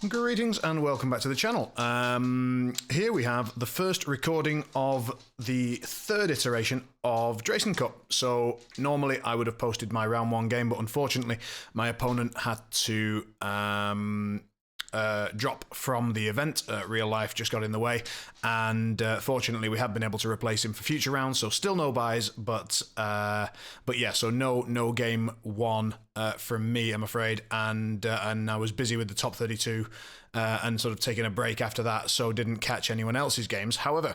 Greetings and welcome back to the channel. Here we have the first recording of the third iteration of DraysenCup. So normally I would have posted my round one game, but unfortunately my opponent had to drop from the event. Real life just got in the way, and fortunately we have been able to replace him for future rounds. So still no buys, but yeah. So no game one from me, I'm afraid, and I was busy with the top 32 and sort of taking a break after that, so didn't catch anyone else's games. However,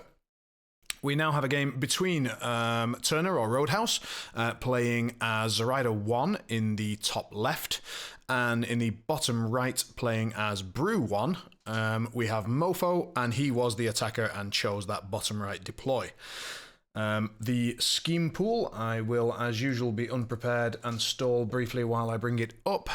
we now have a game between Turner or Roadhouse playing as Zoraida1 in the top left, and in the bottom right playing as Brew2. We have MoFaux, and he was the attacker and chose that bottom right deploy. The scheme pool, I will as usual be unprepared and stall briefly while I bring it up.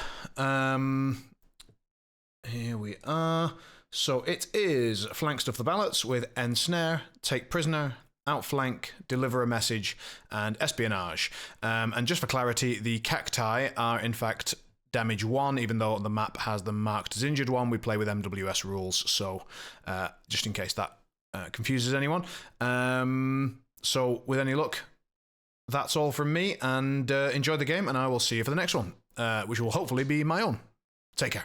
Here we are. So it is flank stuff the ballots with ensnare, take prisoner, outflank, deliver a message, and espionage. And just for clarity, the cacti are in fact damage 1, even though the map has them marked as injured 1. We play with MWS rules, so just in case that confuses anyone. So with any luck, that's all from me, and enjoy the game, and I will see you for the next one, which will hopefully be my own. Take care.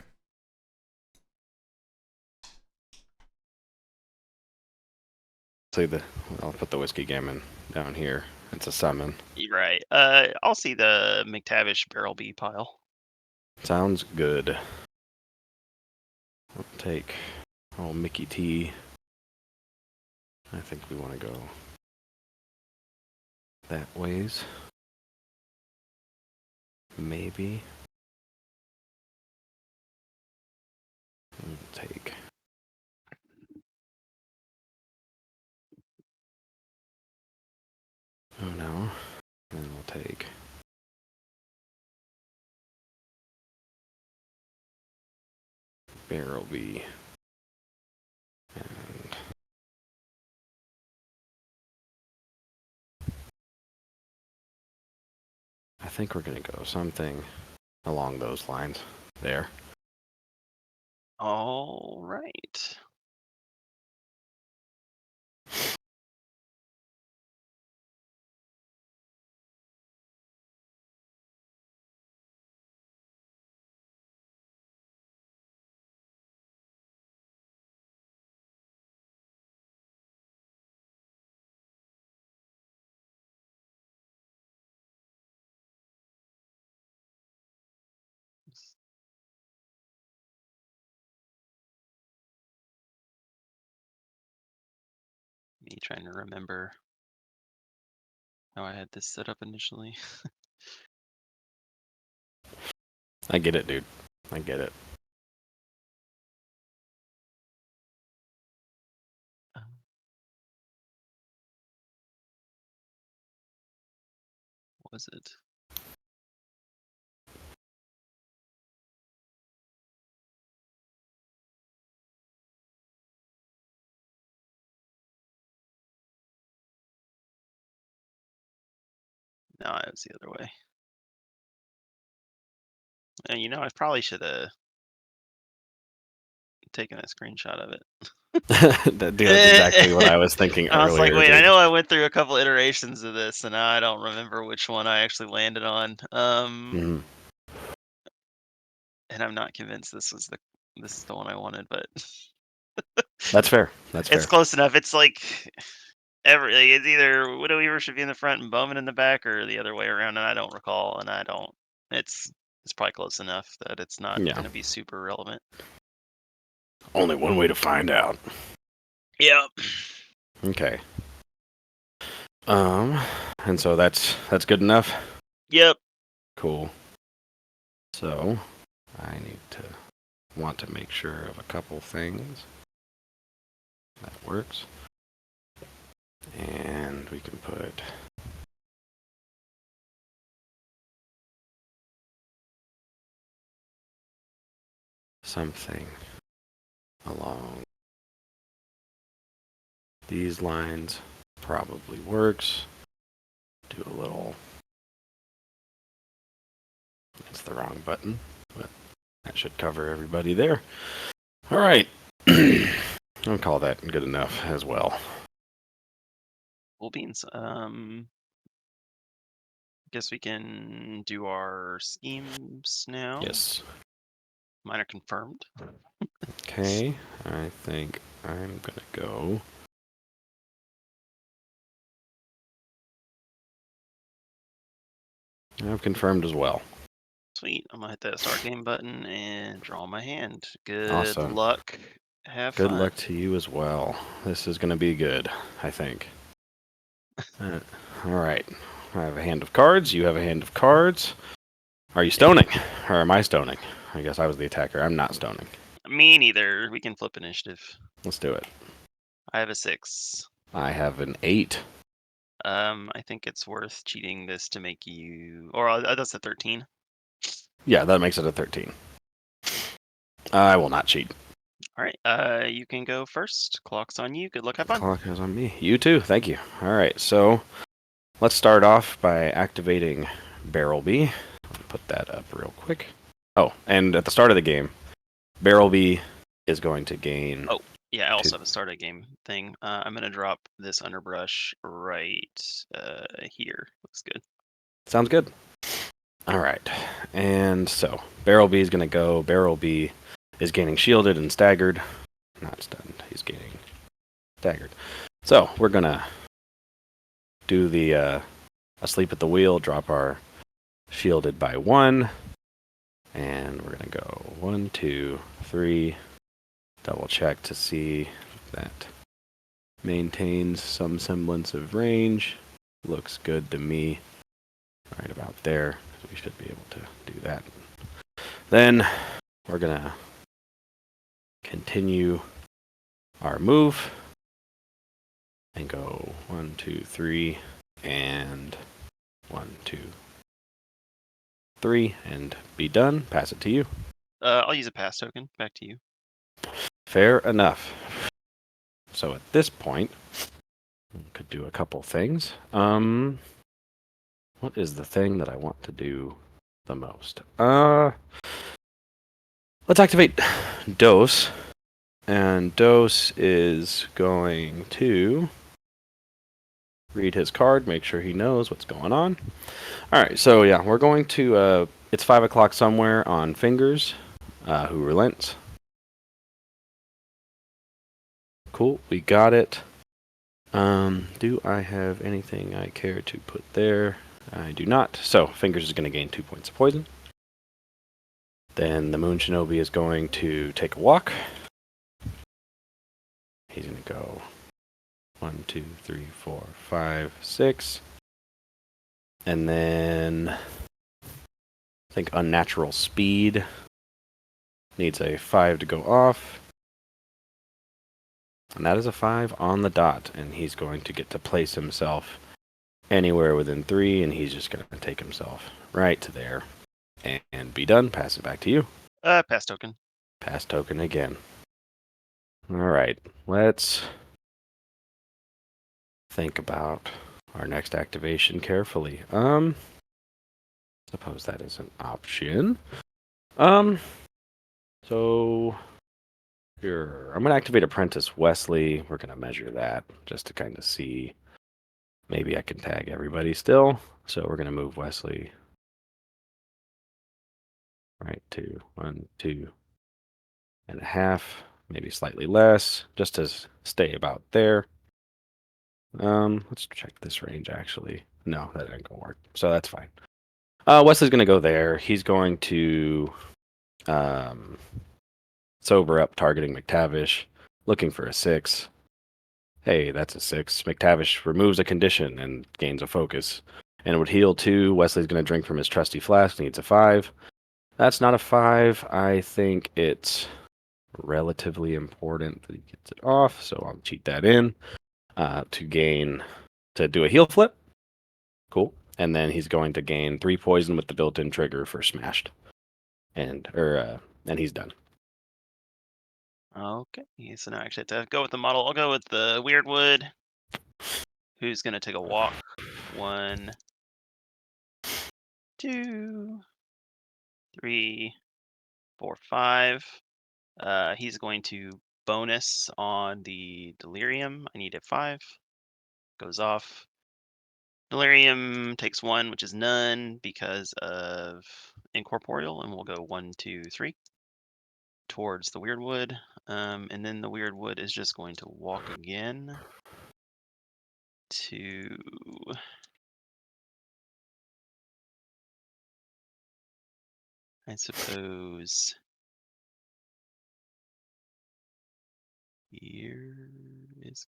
I'll put the whiskey gammon down here. It's a summon. Right. I'll see the McTavish barrel B pile. Sounds good. I'll take Mickey T. I think we want to go that ways. Maybe. We'll take oh no. And we'll take barrel B. And I think we're going to go something along those lines there. All right. Me trying to remember how I had this set up initially. I get it, dude. I get it. What was it? No, it was the other way. And you know, I probably should have taken a screenshot of it. Dude, that's exactly what I was thinking earlier. I was like, wait, dude. I know I went through a couple iterations of this, and I don't remember which one I actually landed on. And I'm not convinced this is the one I wanted, but That's fair. That's fair. it's close enough. It's like it's either Widow Weaver should be in the front and Bowman in the back, or the other way around, and I don't recall, and I don't. It's probably close enough that it's not going to be super relevant. Only one way to find out. Yep. Okay. And so that's good enough? Yep. Cool. So I want to make sure of a couple things. That works. And we can put something along these lines. Probably works. Do a little. That's the wrong button, but that should cover everybody there. All right. I'll call that good enough as well. Cool beans. Guess we can do our schemes now. Yes. Mine are confirmed. Okay. I think I'm gonna go. I've confirmed as well. Sweet. I'm gonna hit that start game button and draw my hand. Good Awesome. luck. Have Good fun. luck to you as well. This is gonna be good, I think. All right. I have a hand of cards. You have a hand of cards. Are you stoning? Or am I stoning? I guess I was the attacker. I'm not stoning. Me neither. We can flip initiative. Let's do it. I have a 6. I have an 8. I think it's worth cheating this to make you, or that's a 13. Yeah, that makes it a 13. I will not cheat. All right. You can go first. Clock's on you. Good luck. Have fun. Clock is on me. You too. Thank you. All right. So let's start off by activating Barrel B. Put that up real quick. Oh, and at the start of the game, Barrel B is going to gain. Oh, yeah. I also have a start a game thing. I'm gonna drop this underbrush right here. Looks good. Sounds good. All right. And so Barrel B is going to go. Barrel B is gaining shielded and staggered. Not stunned. He's gaining staggered. So we're going to do the asleep at the wheel, drop our shielded by 1. And we're going to go 1, 2, 3. Double check to see if that maintains some semblance of range. Looks good to me. Right about there. We should be able to do that. Then we're going to continue our move and go 1, 2, 3, and 1, 2, 3, and be done. Pass it to you. I'll use a pass token. Back to you. Fair enough. So at this point, we could do a couple things. What is the thing that I want to do the most? Let's activate Dose. And Dose is going to read his card, make sure he knows what's going on. All right, so yeah, we're going to, it's 5 o'clock somewhere on Fingers, who relents. Cool, we got it. Do I have anything I care to put there? I do not. So, Fingers is going to gain 2 points of poison. Then the Moon Shinobi is going to take a walk. He's going to go 1, 2, 3, 4, 5, 6. And then I think Unnatural Speed needs a 5 to go off. And that is a 5 on the dot. And he's going to get to place himself anywhere within 3. And he's just going to take himself right to there. And be done. Pass it back to you. Pass token. Pass token again. All right. Let's think about our next activation carefully. Suppose that is an option. So here, I'm going to activate Apprentice Wesley. We're going to measure that just to kind of see. Maybe I can tag everybody still. So we're going to move Wesley right to 1, 2.5, maybe slightly less, just to stay about there. Let's check this range actually. No, that ain't gonna work. So that's fine. Wesley's gonna go there. He's going to sober up, targeting McTavish, looking for a 6. Hey, that's a 6. McTavish removes a condition and gains a focus. And it would heal 2. Wesley's gonna drink from his trusty flask, needs a 5. That's not a 5. I think it's relatively important that he gets it off, so I'll cheat that in to do a heal flip. Cool. And then he's going to gain 3 poison with the built-in trigger for smashed. And he's done. Okay. So now I actually have to go with the model. I'll go with the Weird Wood. Who's gonna take a walk? 1, 2, 3, 4, 5. He's going to bonus on the delirium. I need a 5. Goes off. Delirium takes 1, which is none because of incorporeal, and we'll go 1, 2, 3 towards the weird wood. And then the weird wood is just going to walk again to I suppose here is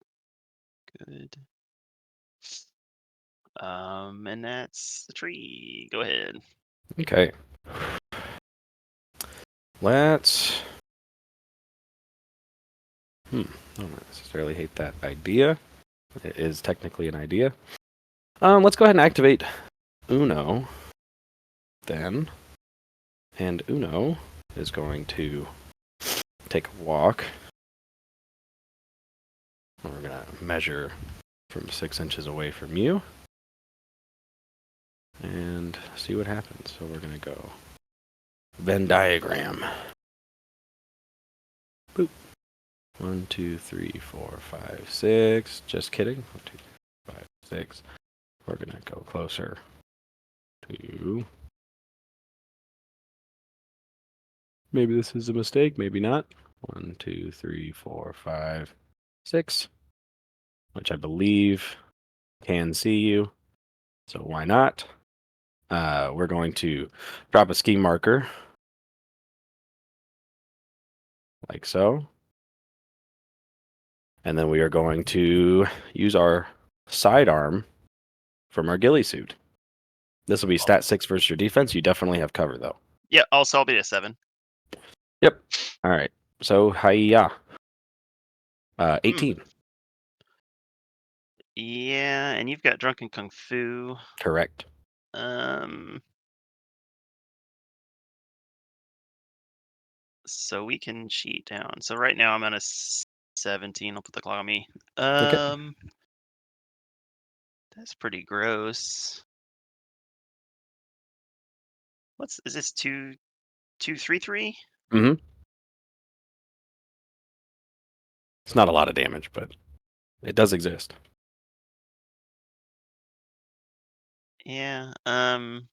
good. And that's the tree. Go ahead. Okay. Let's. I don't necessarily hate that idea. It is technically an idea. Let's go ahead and activate Uno. Then, and Uno is going to take a walk. We're gonna measure from 6 inches away from you and see what happens. So we're gonna go Venn diagram. Boop. 1, 2, 3, 4, 5, 6. Just kidding. 1, 2, 3, 5, 6. We're gonna go closer to. Maybe this is a mistake. Maybe not. 1, 2, 3, 4, 5, 6. Which I believe can see you. So why not? We're going to drop a ski marker like so. And then we are going to use our sidearm from our ghillie suit. This will be stat 6 versus your defense. You definitely have cover, though. Yeah, also I'll be a 7. Yep. All right. So, hiya. 18. Yeah, and you've got drunken kung fu. Correct. So we can cheat down. So right now I'm on a 17. I'll put the clock on me. Okay. That's pretty gross. Is this 2, 2, 3, 3? Mm-hmm. It's not a lot of damage, but it does exist. Yeah. And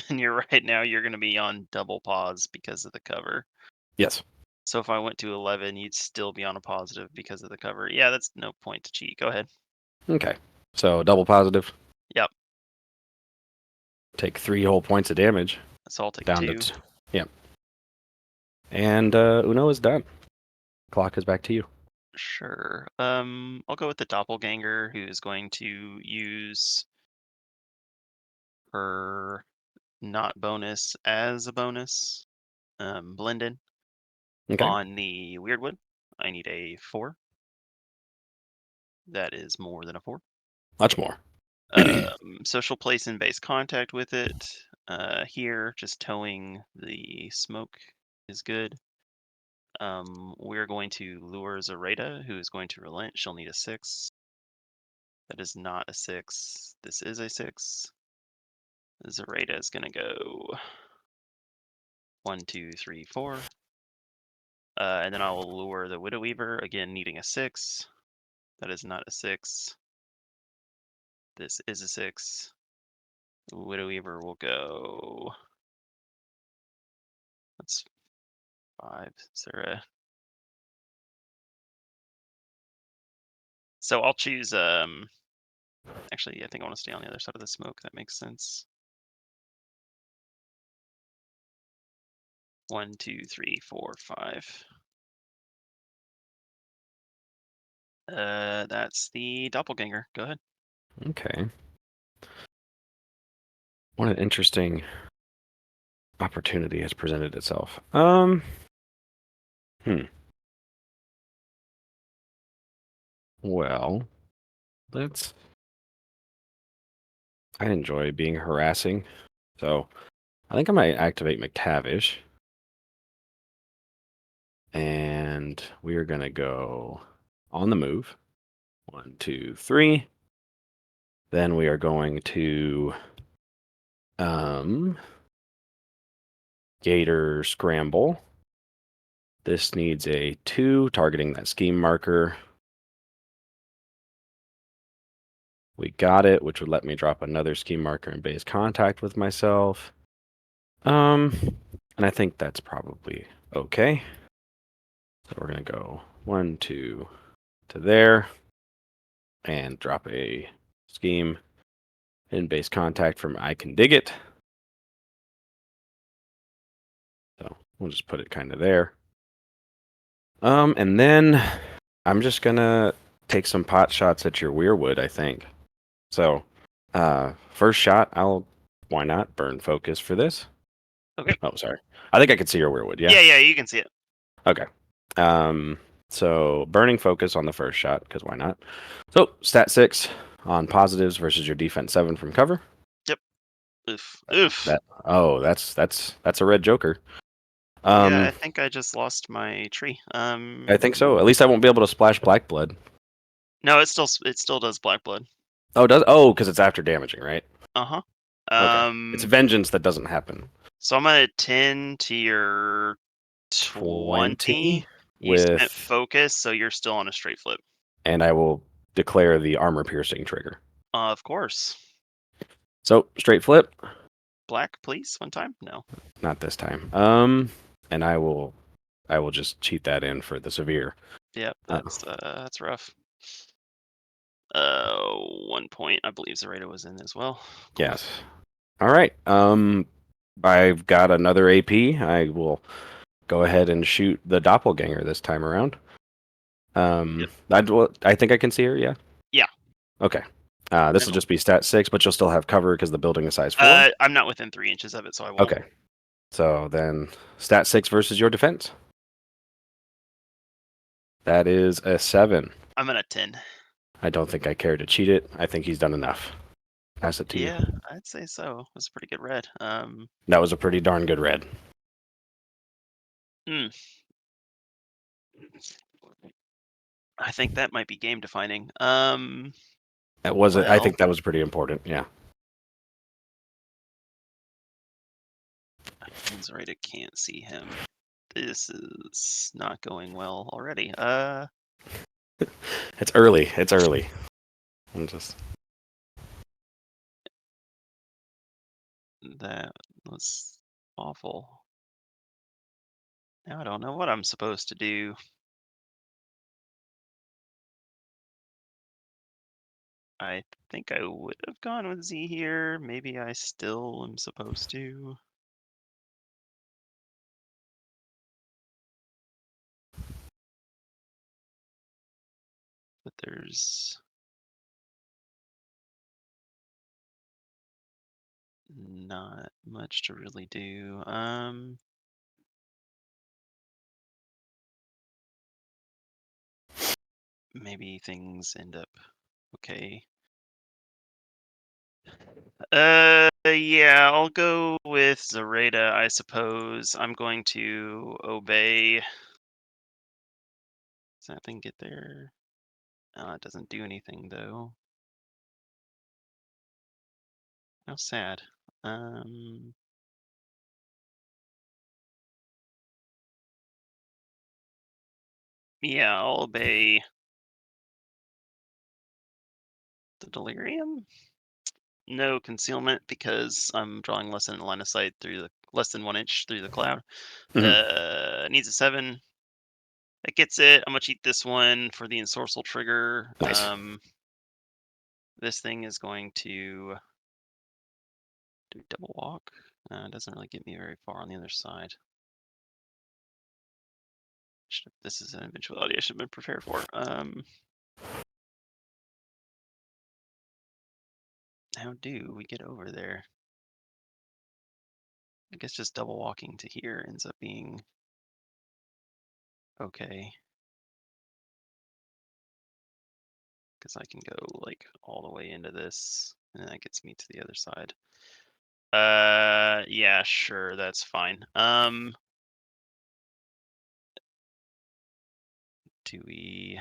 you're right now. You're going to be on double pause because of the cover. Yes. So if I went to 11, you'd still be on a positive because of the cover. Yeah, that's no point to cheat. Go ahead. Okay. So double positive. Yep. Take 3 whole points of damage. So I'll take Down 2. to yep. And Uno is done. Clock is back to you. Sure. I'll go with the doppelganger, who's going to use her not bonus as a bonus. Blended Okay. on the Weirdwood. I need a 4. That is more than a 4. Much more. Social place in base contact with it. Here, just towing the smoke is good. We're going to lure Zoraida, who is going to relent. She'll need a 6. That is not a 6. This is a 6. Zoraida is going to go 1, 2, 3, 4. And then I will lure the Widow Weaver, again needing a 6. That is not a 6. This is a 6. Widow Weaver will go. That's 5. Is there a. So I'll choose. Actually, I think I want to stay on the other side of the smoke. That makes sense. 1, 2, 3, 4, 5. That's the doppelganger. Go ahead. Okay. What an interesting opportunity has presented itself. Well, let's. I enjoy being harassing, so I think I might activate McTavish. And we are gonna go on the move. 1, 2, 3. Then we are going to Gator Scramble. This needs a 2, targeting that scheme marker. We got it, which would let me drop another scheme marker in base contact with myself. And I think that's probably okay. So we're going to go 1, 2 to there and drop a scheme in base contact from I Can Dig It. So we'll just put it kind of there. And then I'm just going to take some pot shots at your Weirwood, I think. So, first shot, why not burn focus for this? Okay. Oh, sorry. I think I could see your Weirwood, yeah? Yeah, you can see it. Okay. So burning focus on the first shot, because why not? So, stat 6 on positives versus your defense 7 from cover. Yep. Oof. That's a red joker. Yeah, I think I just lost my tree. I think so. At least I won't be able to splash black blood. No, it still does black blood. Oh, because it's after damaging, right? Uh-huh. Okay. It's vengeance that doesn't happen. So I'm at 10 to your 20. You spent with, focus, so you're still on a straight flip. and I will declare the armor piercing trigger. Of course. So straight flip. Black, please, one time. No, not this time. And I will just cheat that in for the severe. Yep, that's rough. 1 point. I believe Zoraida was in as well. Cool. Yes. All right. I've got another AP. I will go ahead and shoot the doppelganger this time around. Yep. I think I can see her. Yeah. Yeah. Okay. This will just be stat 6, but you'll still have cover because the building is size 4. I'm not within 3 inches of it, so I won't. Okay. So then, stat 6 versus your defense. That is a 7. I'm at a 10. I don't think I care to cheat it. I think he's done enough. Pass it to you. Yeah, I'd say so. It was a pretty good red. That was a pretty darn good red. I think that might be game defining. That was I think that was pretty important. Yeah. Zoraida can't see him. This is not going well already. It's early. It's early. I'm just. That was awful. Now I don't know what I'm supposed to do. I think I would have gone with Z here. Maybe I still am supposed to. But there's not much to really do. Maybe things end up okay. Yeah, I'll go with Zoraida, I suppose. I'm going to obey. Does that thing get there? It doesn't do anything, though. How sad. Yeah, I'll obey the delirium. No concealment because I'm drawing less than a line of sight through less than 1 inch through the cloud. Needs a 7. That gets it. I'm gonna cheat this one for the ensorcel trigger. Nice. This thing is going to do double walk. It doesn't really get me very far on the other side. This is an eventuality I should have been prepared for. How do we get over there? I guess just double walking to here ends up being okay. Because I can go like all the way into this, and that gets me to the other side. Yeah, sure, that's fine. Do we?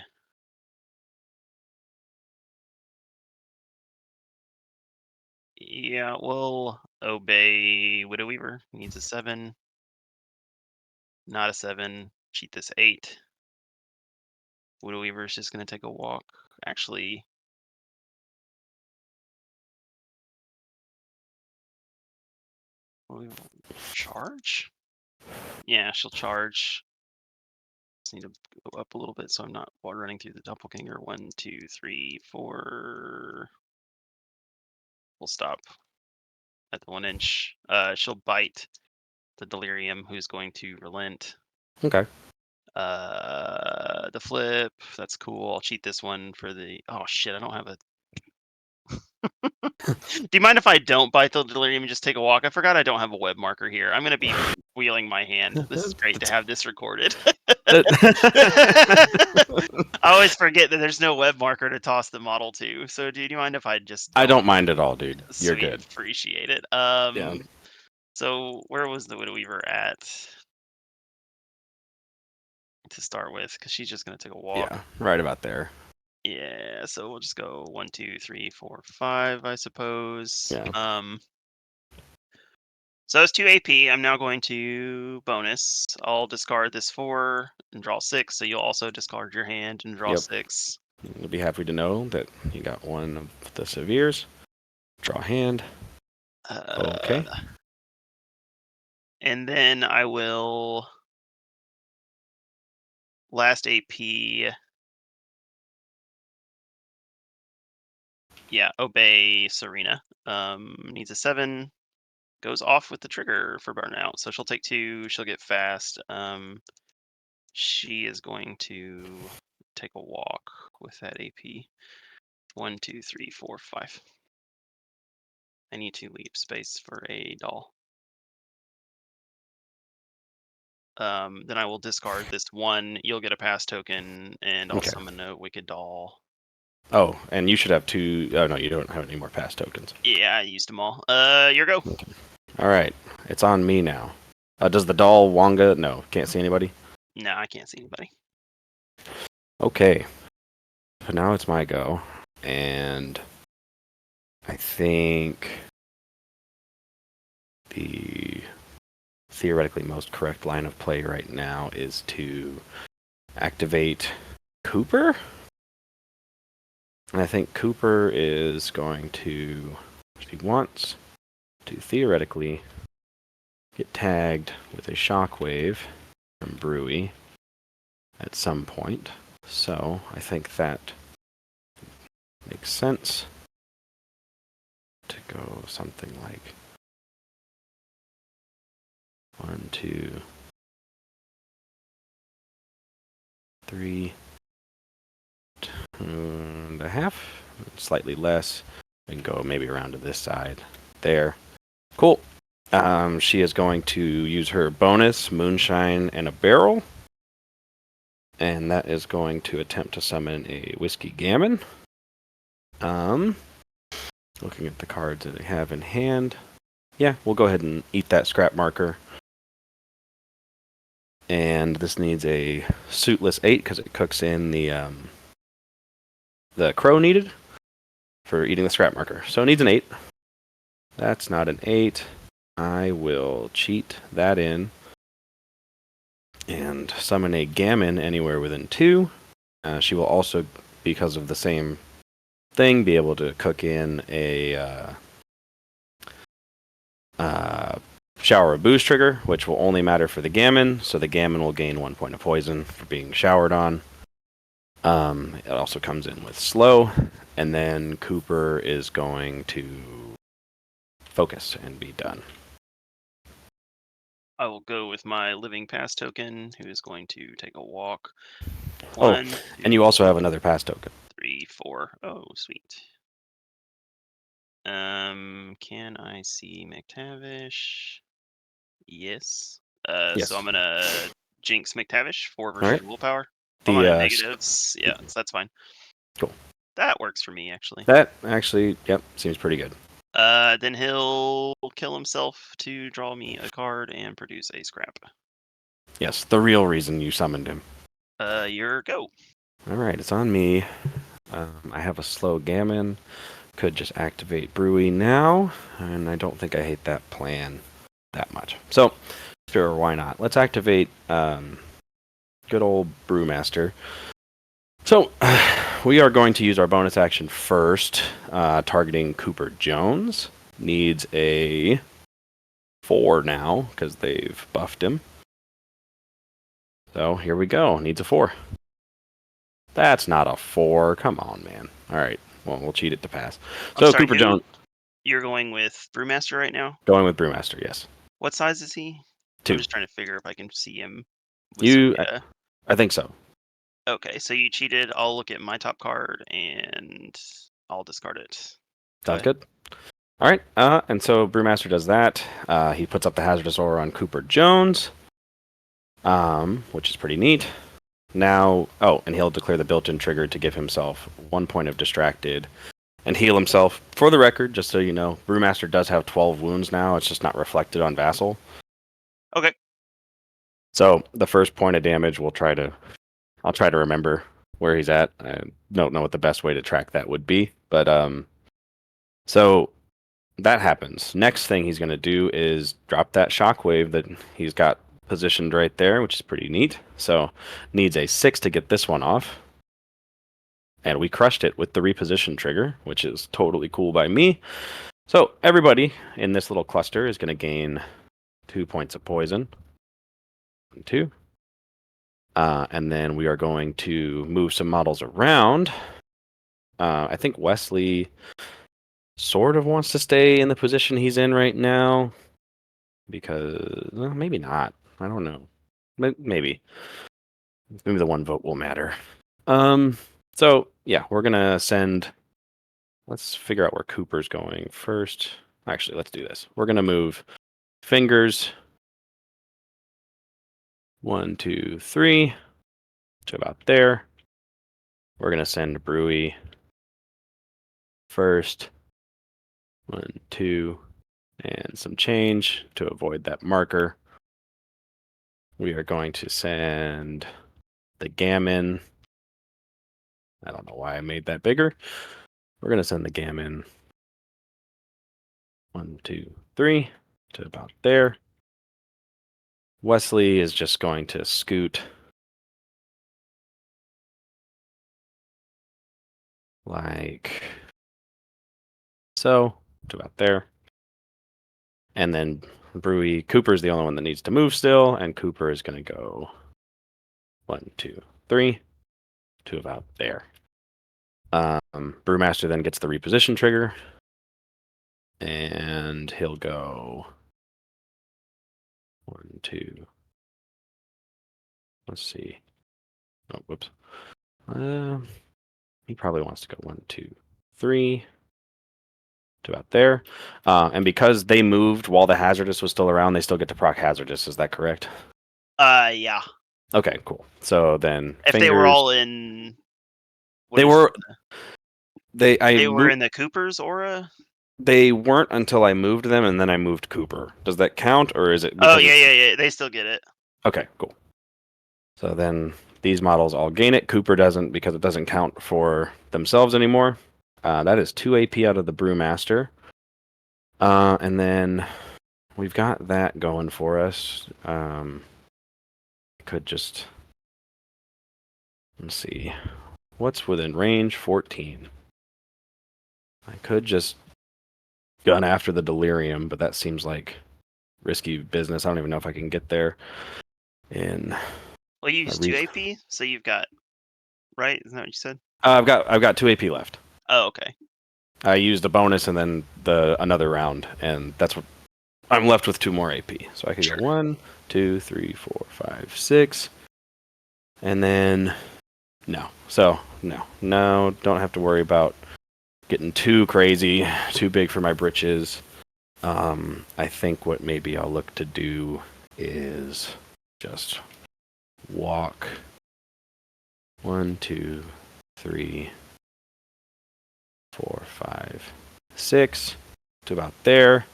Yeah, we'll obey Widow Weaver. Needs a 7. Not a 7. cheat this 8. Widow Weaver's just going to take a walk. Actually, charge? Yeah, she'll charge. Just need to go up a little bit so I'm not running through the doppelganger. 1, 2, 3, 4. We'll stop at the 1 inch. She'll bite the delirium, who's going to relent. Okay. The flip, that's cool. I'll cheat this one for the. Oh shit, I don't have a. Do you mind if I don't bite the delirium and just take a walk? I forgot I don't have a web marker here. I'm gonna be wheeling my hand. This is great to have this recorded. I always forget that there's no web marker to toss the model to. So, do you mind if I just? I don't mind at all, dude. You're Sweet, good. appreciate it. Yeah. So where was the Widow Weaver at to start with? Because she's just gonna take a walk. Yeah, right about there. Yeah, so we'll just go 1, 2, 3, 4, 5, I suppose. Yeah. So it's 2 AP. I'm now going to bonus. I'll discard this 4 and draw 6. So you'll also discard your hand and draw 6. You'll be happy to know that you got one of the severes. Draw hand. Okay. And then I will last AP. Yeah, obey Serena. Needs a 7. Goes off with the trigger for burnout. So she'll take 2. She'll get fast. She is going to take a walk with that AP. 1, 2, 3, 4, 5. I need to leave space for a doll. Then I will discard this 1. You'll get a pass token, and I'll summon a wicked doll. Oh, and you should have 2. Oh no, you don't have any more pass tokens. Yeah, I used them all. Your go. Okay. All right, it's on me now. Does the doll Wonga? No, can't see anybody. No, I can't see anybody. Okay, so now it's my go, and I think the theoretically most correct line of play right now is to activate Cooper. And I think Cooper is going to, if he wants to theoretically get tagged with a shockwave from Brewy at some point. So I think that makes sense to go something like 1, 2, 3, 2.5, slightly less. We can go maybe around to this side there. Cool. She is going to use her bonus, Moonshine, and a barrel. And that is going to attempt to summon a Whiskey Gammon. Looking at the cards that I have in hand. Yeah, we'll go ahead and eat that scrap marker. And this needs a suitless 8 because it cooks in the crow needed for eating the scrap marker. So it needs an 8. That's not an 8. I will cheat that in and summon a Gammon anywhere within 2. She will also, because of the same thing, be able to cook in a Shower of Booze trigger, which will only matter for the Gammon, so the Gammon will gain 1 point of poison for being showered on. It also comes in with slow, and then Cooper is going to focus and be done. I will go with my living pass token, who is going to take a walk. 1, 2, and you also have another pass token. 3, 4. Oh, sweet. Can I see McTavish? Yes. Yes. So I'm gonna Jinx McTavish 4 versus willpower. The negatives. Yeah, so that's fine. Cool. That works for me, actually. That actually, yep, seems pretty good. Then he'll kill himself to draw me a card and produce a scrap. Yes, the real reason you summoned him. Your go. All right, it's on me. I have a slow Gammon. Could just activate Brewy now, and I don't think I hate that plan that much. So, sure, why not? Let's activate good old Brewmaster. So, we are going to use our bonus action first, targeting Cooper Jones. Needs a 4 now, because they've buffed him. So, here we go. Needs a 4. That's not a 4. Come on, man. All right. Well, we'll cheat it to pass. So, Cooper Jones. You're going with Brewmaster right now? Going with Brewmaster, yes. What size is he? 2. I'm just trying to figure if I can see him. I think so. Okay, so you cheated. I'll look at my top card and I'll discard it. Sounds good. All right, and so Brewmaster does that. He puts up the Hazardous Aura on Cooper Jones, which is pretty neat. Now, and he'll declare the built-in trigger to give himself 1 point of distracted and heal himself. For the record, just so you know, Brewmaster does have 12 wounds now. It's just not reflected on Vassal. Okay. So the first point of damage, I'll try to remember where he's at. I don't know what the best way to track that would be, but so that happens. Next thing he's going to do is drop that shockwave that he's got positioned right there, which is pretty neat. So needs a 6 to get this one off. And we crushed it with the reposition trigger, which is totally cool by me. So everybody in this little cluster is going to gain 2 points of poison. 2. And then we are going to move some models around. I think Wesley sort of wants to stay in the position he's in right now. Because, well, maybe not. I don't know. Maybe. Maybe the 1 vote will matter. So, yeah, we're going to send... Let's figure out where Cooper's going first. Actually, let's do this. We're going to move Fingers 1, 2, 3 to about there. We're going to send Brewy first. 1, 2, and some change to avoid that marker. We are going to send the Gammon. I don't know why I made that bigger. We're going to send the Gammon 1, 2, 3 to about there. Wesley is just going to scoot like so to about there. And then Cooper's the only one that needs to move still, and Cooper is going to go 1, 2, 3 to about there. Brewmaster then gets the reposition trigger, and he'll go 1, 2. Let's see. Oh, whoops. He probably wants to go 1, 2, 3 to about there. And because they moved while the Hazardous was still around, they still get to proc Hazardous. Is that correct? Yeah. Okay, cool. So then, if they were all in, they were in the Cooper's aura. They weren't until I moved them, and then I moved Cooper. Does that count, or is it? Oh yeah. They still get it. Okay, cool. So then these models all gain it. Cooper doesn't because it doesn't count for themselves anymore. That is 2 AP out of the Brewmaster. And then we've got that going for us. Could just... Let's see. What's within range? 14. I could just gun after the Delirium, but that seems like risky business. I don't even know if I can get there. Well, you used 2 AP, so you've got... Right? Isn't that what you said? I've got 2 AP left. Oh, okay. I used a bonus and then another round, and that's what I'm left with 2 more AP. So I could go 1, 2, 3, 4, 5, 6, and then no. So no, don't have to worry about getting too crazy, too big for my britches. I think what maybe I'll look to do is just walk 1, 2, 3, 4, 5, 6 to about there.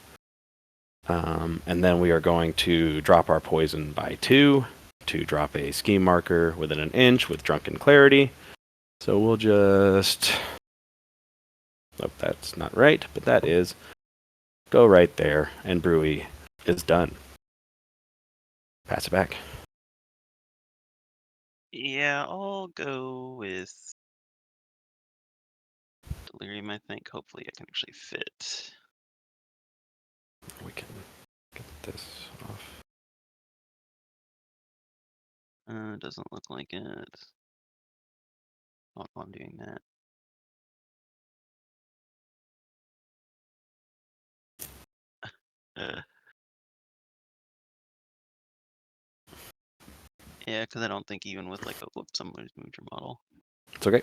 And then we are going to drop our poison by 2 to drop a scheme marker within an inch with Drunken Clarity. So we'll just... Nope, that's not right, but that is. Go right there, and Brewy is done. Pass it back. Yeah, I'll go with Delirium, I think. Hopefully I can actually fit. We can get this off. Doesn't look like it. Oh, I'm doing that. Yeah, because I don't think even with like a whoop, somebody's moved your model. It's okay.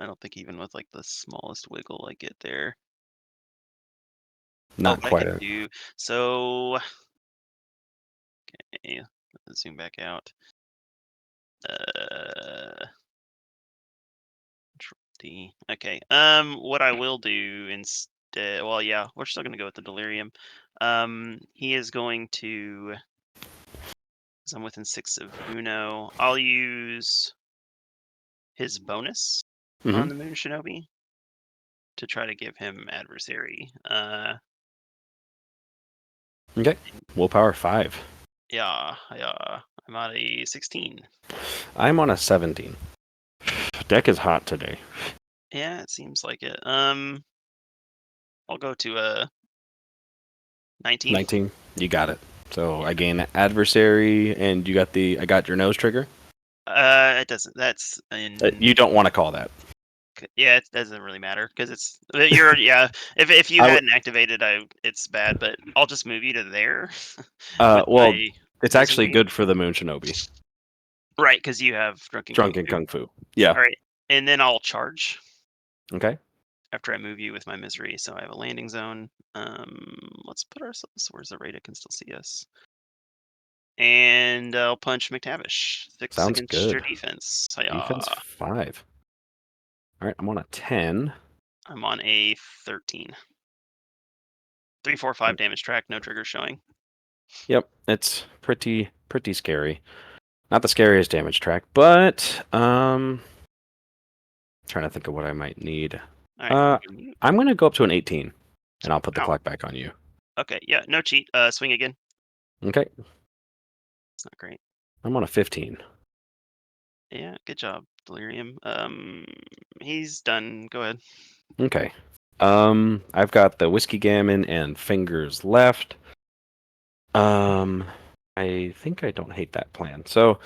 I don't think even with like the smallest wiggle I get there. Not I quite could do so. Okay, let's zoom back out. Control D. Okay. What I will do instead, well, yeah, we're still gonna go with the Delirium. He is going to. So I'm within 6 of Uno. I'll use his bonus on the Moon Shinobi to try to give him adversary. Okay. Willpower 5. Yeah. I'm at a 16. I'm on a 17. Deck is hot today. Yeah, it seems like it. I'll go to a 19. 19. You got it. So I gain adversary, and I got your nose trigger. It doesn't. That's in. You don't want to call that. Yeah, it doesn't really matter because it's you're yeah. If you hadn't activated, it's bad. But I'll just move you to there. Well, it's actually misery. good for the Moon Shinobi. Right, because you have drunken Kung Fu. Yeah. All right, and then I'll charge Okay. after I move you with my misery. So I have a landing zone. Let's put ourselves where Zoraida can still see us. And I'll punch McTavish. 6 Sounds against good. your defense. Defense 5. All right, I'm on a 10. I'm on a 13. 3, 4, 5 damage track. No trigger showing. Yep, it's pretty scary. Not the scariest damage track, but trying to think of what I might need. All right, I'm gonna go up to an 18, and I'll put the Ow. clock back on you. Okay, yeah, no cheat. Swing again. Okay. It's not great. I'm on a 15. Yeah, good job, Delirium. He's done. Go ahead. Okay. I've got the Whiskey Gammon and Fingers left. I think I don't hate that plan. So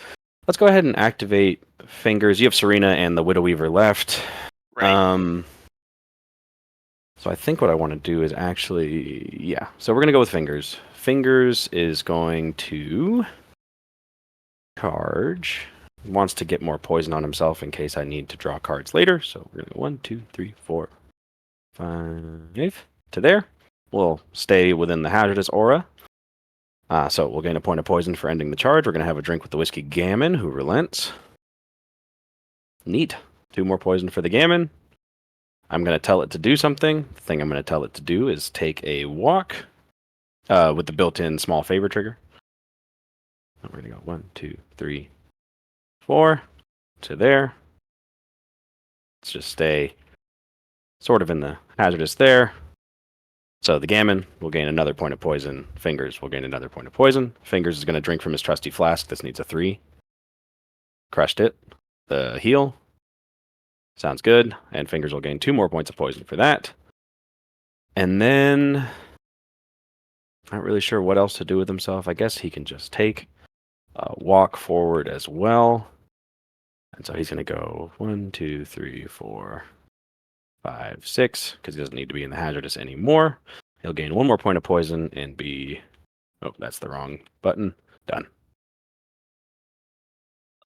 let's go ahead and activate Fingers. You have Serena and the Widow Weaver left. Right. So I think what I want to do is actually, yeah. So we're going to go with Fingers. Fingers is going to charge. He wants to get more poison on himself in case I need to draw cards later. So we're going to go 1, 2, 3, 4, 5 to there. We'll stay within the hazardous aura. So we'll gain a point of poison for ending the charge. We're going to have a drink with the Whiskey Gammon, who relents. Neat. 2 more poison for the Gammon. I'm going to tell it to do something. The thing I'm going to tell it to do is take a walk with the built-in small favor trigger. We're going to go 1, 2, 3, 4 to there. Let's just stay sort of in the hazardous there. So the Gammon will gain another point of poison. Fingers will gain another point of poison. Fingers is going to drink from his trusty flask. This needs a 3. Crushed it. The heal. Sounds good. And Fingers will gain 2 more points of poison for that. And then, not really sure what else to do with himself. I guess he can just take a walk forward as well. And so he's going to go 1, 2, 3, 4, 5, 6, because he doesn't need to be in the hazardous anymore. He'll gain 1 more point of poison and be... Oh, that's the wrong button. Done.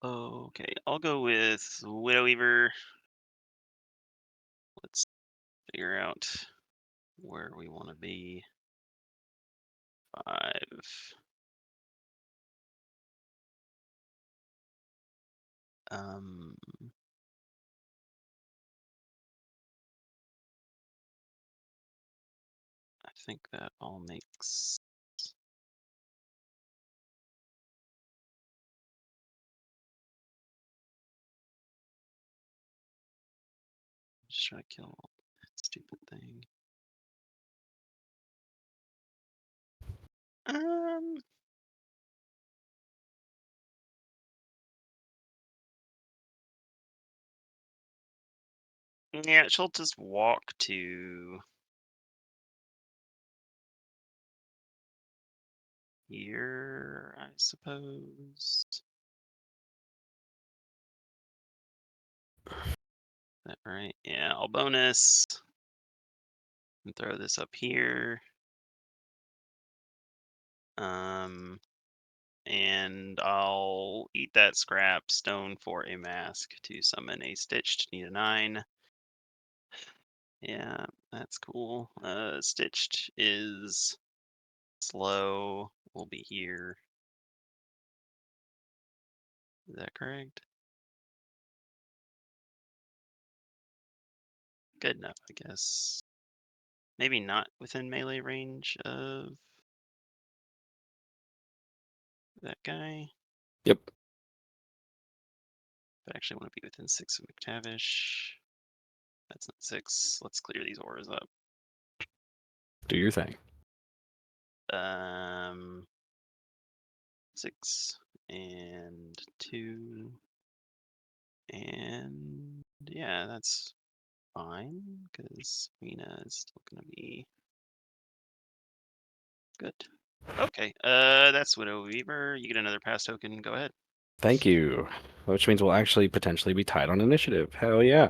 Okay, I'll go with Widow Weaver. Let's figure out where we want to be. 5. I think that all makes. Just try to kill that stupid thing. Yeah, she'll just walk to here, I suppose. Is that right? Yeah, I'll bonus and throw this up here. And I'll eat that scrap stone for a mask to summon a stitched. Need a 9. Yeah, that's cool. Stitched is slow. Will be here. Is that correct? Good enough, I guess. Maybe not within melee range of that guy. Yep. But I actually want to be within 6 of McTavish. That's not 6. Let's clear these auras up. Do your thing. 6 and 2. And yeah, that's fine because Rena is still gonna be good. Okay, that's Widow Weaver. You get another pass token. Go ahead. Thank you. Which means we'll actually potentially be tied on initiative. Hell yeah.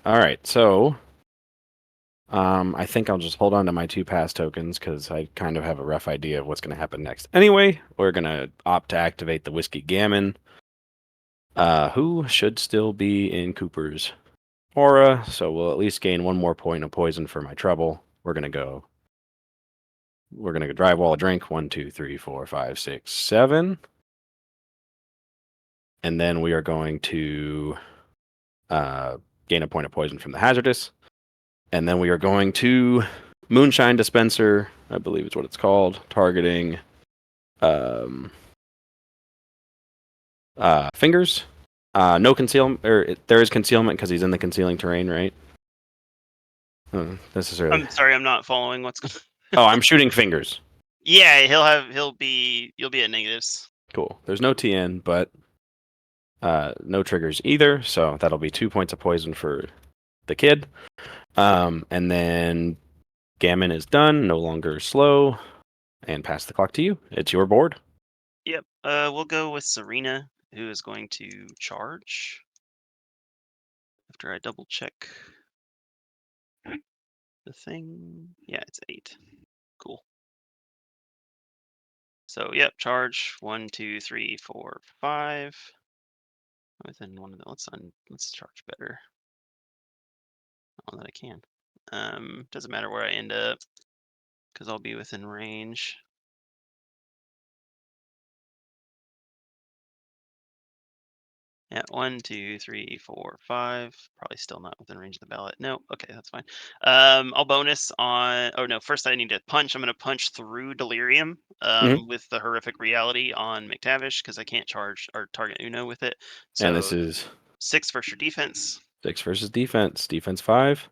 All right, so I think I'll just hold on to my 2 pass tokens because I kind of have a rough idea of what's going to happen next. Anyway, we're going to opt to activate the Whiskey Gammon, who should still be in Cooper's aura, so we'll at least gain 1 more point of poison for my trouble. We're going to go drive wall a drink. 1, 2, 3, 4, 5, 6, 7. And then we are going to gain a point of poison from the hazardous. And then we are going to Moonshine Dispenser, I believe is what it's called, targeting fingers. No concealment, there is concealment because he's in the concealing terrain, right? Necessarily. I'm sorry, I'm not following what's going. Oh, I'm shooting fingers. Yeah, you'll be at negatives. Cool. There's no TN, but no triggers either, so that'll be 2 points of poison for the kid. And then Gammon is done, no longer slow, and pass the clock to you. It's your board. Yep. We'll go with Serena, who is going to charge. After I double check the thing. Yeah, it's 8. Cool. So yep, charge 1, 2, 3, 4, 5. Within one of the let's charge better. All that I can. Doesn't matter where I end up, because I'll be within range. Yeah, 1, 2, 3, 4, 5. Probably still not within range of the ballot. No, okay, that's fine. I'll bonus on. Oh no, first I need to punch. I'm gonna punch through Delirium. With the horrific reality on McTavish because I can't charge or target Uno with it. So And this is 6 versus your defense. 6 versus defense. Defense 5.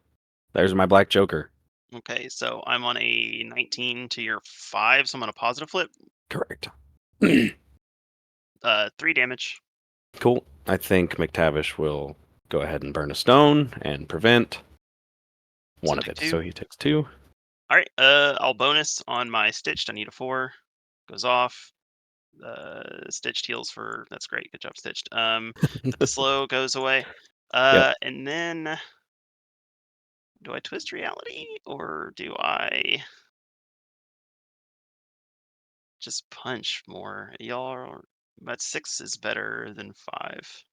There's my black joker. Okay, so I'm on a 19 to your 5, so I'm on a positive flip. Correct. 3 damage. Cool. I think McTavish will go ahead and burn a stone and prevent one of it. 2. So he takes 2. All right. I'll bonus on my stitched. I need a 4. Goes off. Stitched heals for. That's great. Good job, stitched. But the slow goes away. Yep. And then do I twist reality or do I just punch more? Y'all are. But 6 is better than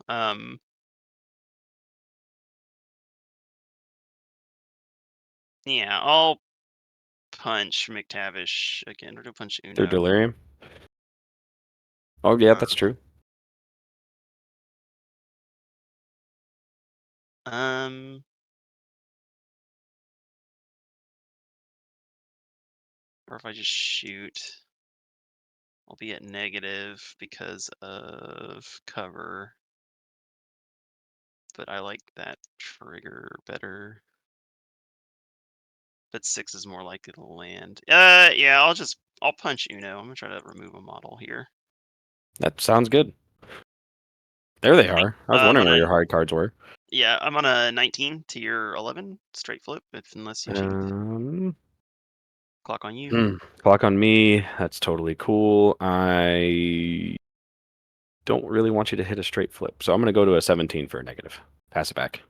5. Yeah, I'll punch McTavish again. Or do I punch Through Uno? delirium. Oh, yeah, that's true. Or if I just shoot, I'll be at negative because of cover. But I like that trigger better. But 6 is more likely to land. Yeah, I'll punch Uno. I'm gonna try to remove a model here. That sounds good. There they are. I was wondering where your hard cards were. Yeah, I'm on a 19 to your 11 straight flip, unless you cheat. Clock on you. Clock on me. That's totally cool. I don't really want you to hit a straight flip, so I'm going to go to a 17 for a negative. Pass it back.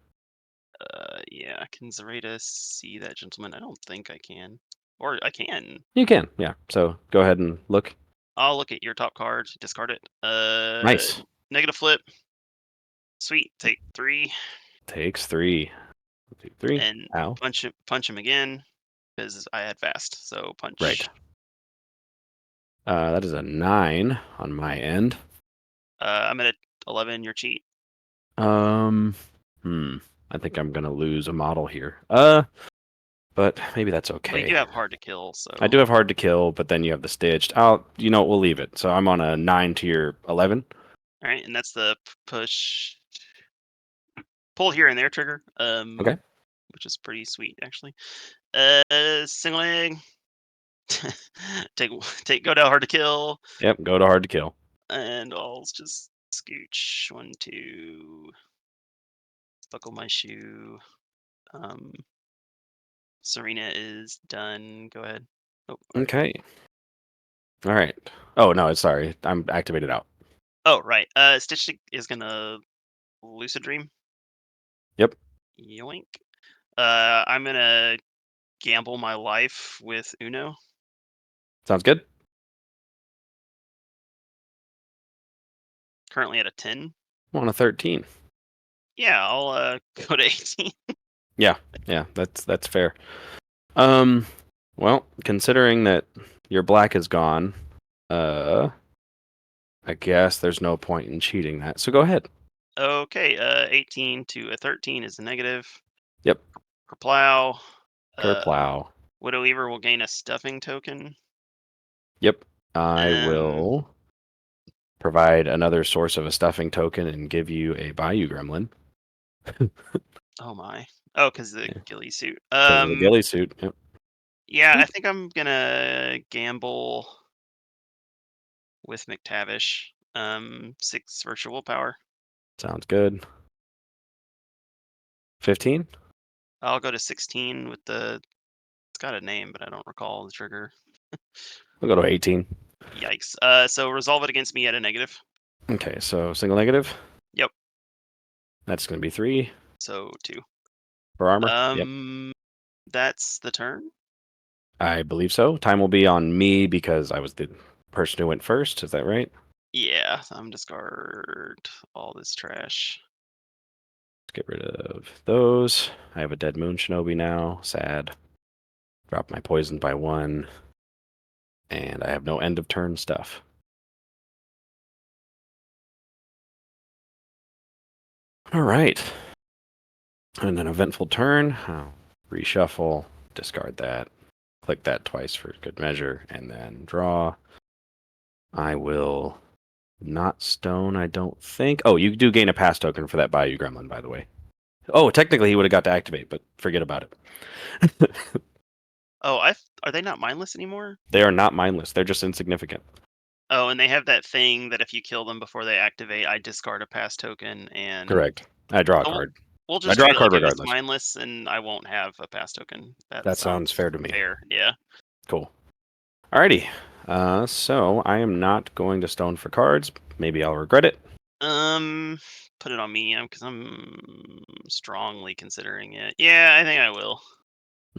Yeah, can Zoraida see that gentleman? I don't think I can. Or I can. You can, yeah. So go ahead and look. I'll look at your top card, discard it. Nice. Negative flip. Sweet, take 3. Takes 3. 1, 2, 3. And Ow. punch him again, because I had fast, so punch. Right. That is a 9 on my end. I'm at 11, your cheat. I think I'm gonna lose a model here. But maybe that's okay. Well, you do have hard to kill, so. I do have hard to kill, but then you have the stitched. We'll leave it. So I'm on a 9 to your 11. All right, and that's the push, pull here and there trigger. Okay. Which is pretty sweet, actually. Single egg. take go down hard to kill. Yep, go to hard to kill. And I'll just scooch 1, 2. Buckle my shoe. Serena is done. Go ahead. Oh, Okay. All right. Oh no, sorry. I'm activated out. Oh, right. Stitch is gonna lucid dream. Yep. Yoink. I'm gonna gamble my life with Uno. Sounds good. Currently at a 10. I'm on a 13. Yeah, I'll go to 18. Yeah, that's fair. Well, considering that your black is gone, I guess there's no point in cheating that. So go ahead. Okay, 18 to a 13 is a negative. Yep. Kerplow. Kerplow. Widow Weaver will gain a stuffing token. Yep. I will provide another source of a stuffing token and give you a Bayou Gremlin. Oh my. Oh, because the ghillie suit. Because of the ghillie suit. Yep. Yeah, I think I'm gonna gamble with McTavish. 6 virtual power. Sounds good. 15? I'll go to 16 with the. It's got a name, but I don't recall the trigger. We'll go to 18. Yikes. So resolve it against me at a negative. Okay, so single negative? Yep. That's going to be 3. So 2. For armor? Yep. That's the turn? I believe so. Time will be on me because I was the person who went first. Is that right? Yeah, I'm discard all this trash. Let's get rid of those. I have a Dead Moon Shinobi now. Sad. Drop my poison by 1. And I have no end of turn stuff. All right. And an eventful turn. I'll reshuffle, discard that, click that twice for good measure, and then draw. I will not stone, I don't think. Oh, you do gain a pass token for that Bayou Gremlin, by the way. Oh, technically he would have got to activate, but forget about it. Oh, are they not mindless anymore? They are not mindless. They're just insignificant. Oh, and they have that thing that if you kill them before they activate, I discard a pass token and. Correct. I draw a card. We'll I just draw a treat it card like it was regardless. mindless, and I won't have a pass token. That sounds fair to me. Fair, yeah. Cool. Alrighty. So I am not going to stone for cards. Maybe I'll regret it. Put it on me, because I'm strongly considering it. Yeah, I think I will.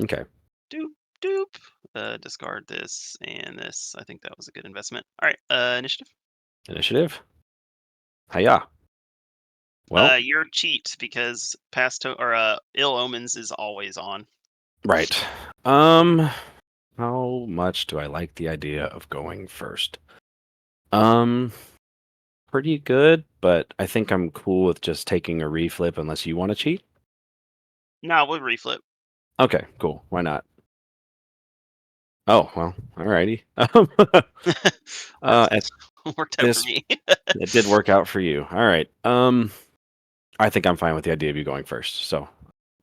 Okay. Doop. Discard this and this. I think that was a good investment. All right. Initiative. Initiative. Hiya. Well, you're cheat because ill omens is always on. Right. How much do I like the idea of going first? Pretty good, but I think I'm cool with just taking a reflip unless you want to cheat. No, we'll reflip. Okay, cool. Why not? Oh, well, alrighty. Worked out for me. It did work out for you. All right. I think I'm fine with the idea of you going first. So,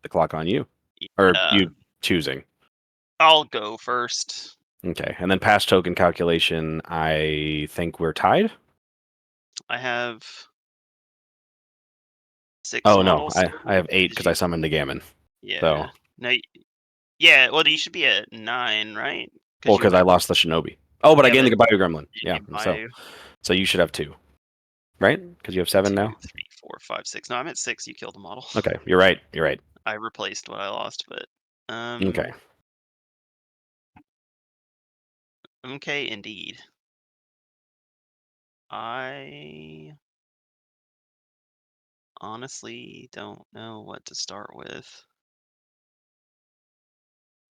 the clock on you, or you choosing. I'll go first. Okay, and then pass token calculation. I think we're tied. I have 6 Oh no, models? I have 8 Did because I you? summoned the Gammon. So Yeah. No. Yeah. Well, you should be at 9, right? well, Because you because would I have. lost the Shinobi. Oh, but I Yeah, gained but the Bio Gremlin. Yeah, you and buy so you should have 2, right? Because you have 7 2, now. 3, 4, 5, 6. No, I'm at 6. You killed the model. Okay, you're right. You're right. I replaced what I lost, but Okay. okay, indeed. I honestly don't know what to start with.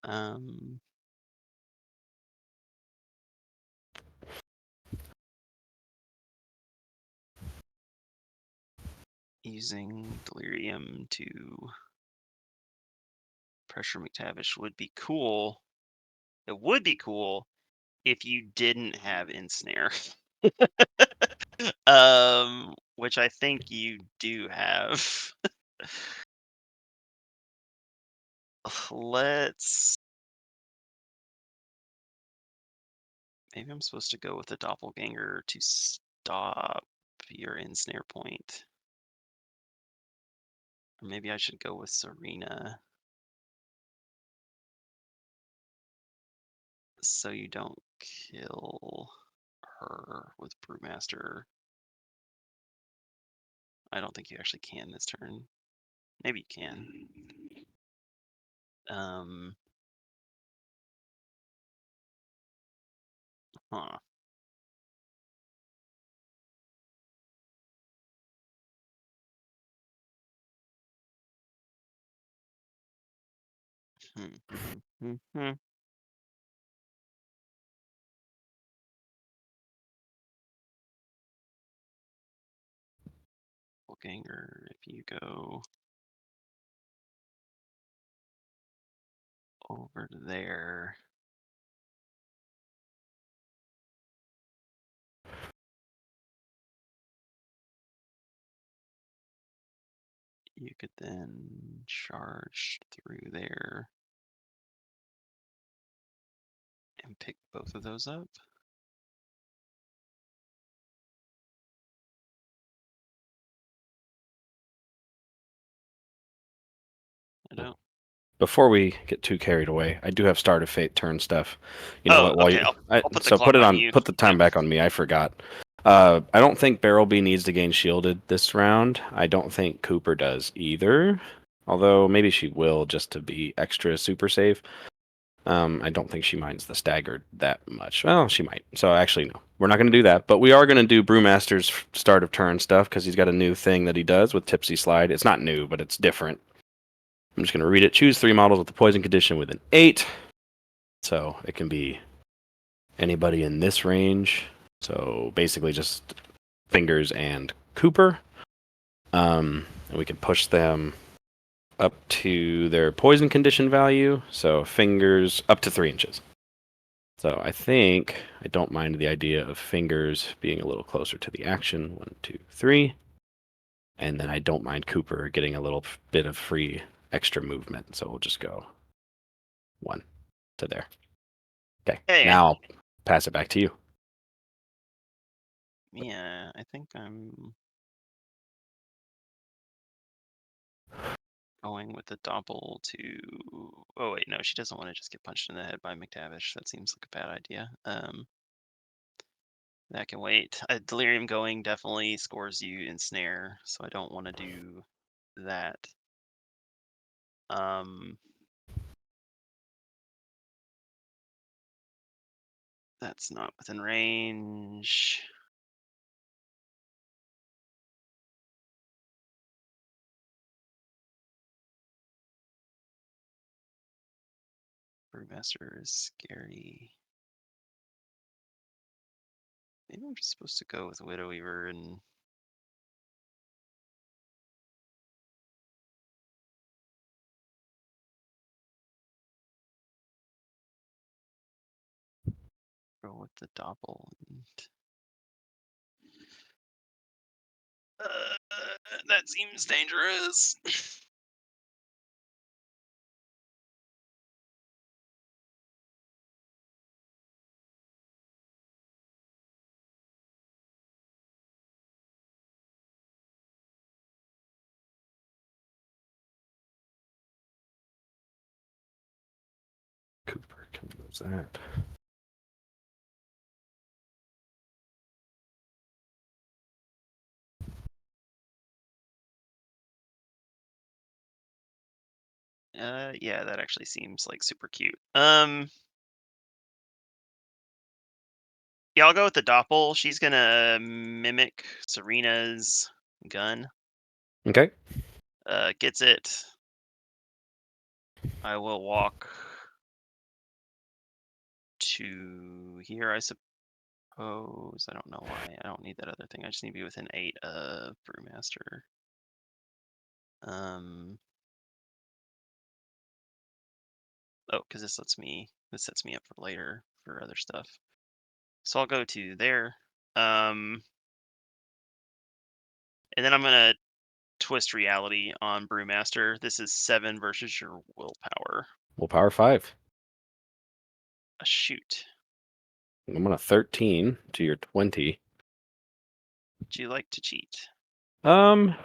Um, using Delirium to pressure McTavish would be cool. It would be cool if you didn't have Ensnare. Which I think you do have. Let's. Maybe I'm supposed to go with a doppelganger to stop your ensnare point. Or maybe I should go with Serena. So you don't kill her with Brewmaster. I don't think you actually can this turn. Maybe you can. Huh. Doppelganger, if you go over to there. You could then charge through there and pick both of those up. I don't. Before we get too carried away, I do have Start of Fate turn stuff. You know Oh, what? While okay. you, I'll put the so clock put it on on, you. put the time Yep. back on me. I forgot. I don't think Barrelby needs to gain shielded this round. I don't think Cooper does either. Although maybe she will just to be extra super safe. I don't think she minds the staggered that much. Well, she might. So actually, no, we're not going to do that. But we are going to do Brewmaster's start of turn stuff because he's got a new thing that he does with Tipsy Slide. It's not new, but it's different. I'm just going to read it. Choose 3 models with the poison condition with an 8. So it can be anybody in this range. So basically just Fingers and Cooper. And we can push them up to their poison condition value. So Fingers up to 3 inches. So I think I don't mind the idea of Fingers being a little closer to the action. 1, 2, 3. And then I don't mind Cooper getting a little bit of free extra movement. So we'll just go 1 to there. Okay. Hey, now I'll pass it back to you. yeah, I think I'm going with the doppel to. Oh wait, no, she doesn't want to just get punched in the head by McTavish. That seems like a bad idea. That can wait. Delirium going definitely scores you in snare, so I don't want to do that. That's not within range. Brewmaster is scary. Maybe I'm just supposed to go with Widow Weaver and go with the doppel. That seems dangerous. Cooper can lose that. Yeah, that actually seems like super cute. Yeah, I'll go with the Doppel. She's gonna mimic Serena's gun. Okay. Gets it. I will walk to here, I suppose. I don't know why. I don't need that other thing. I just need to be within 8 of Brewmaster. Oh, because this sets me up for later for other stuff. So I'll go to there. And then I'm gonna twist reality on Brewmaster. This is 7 versus your willpower. Willpower 5. Shoot. I'm on a 13 to your 20. Do you like to cheat? I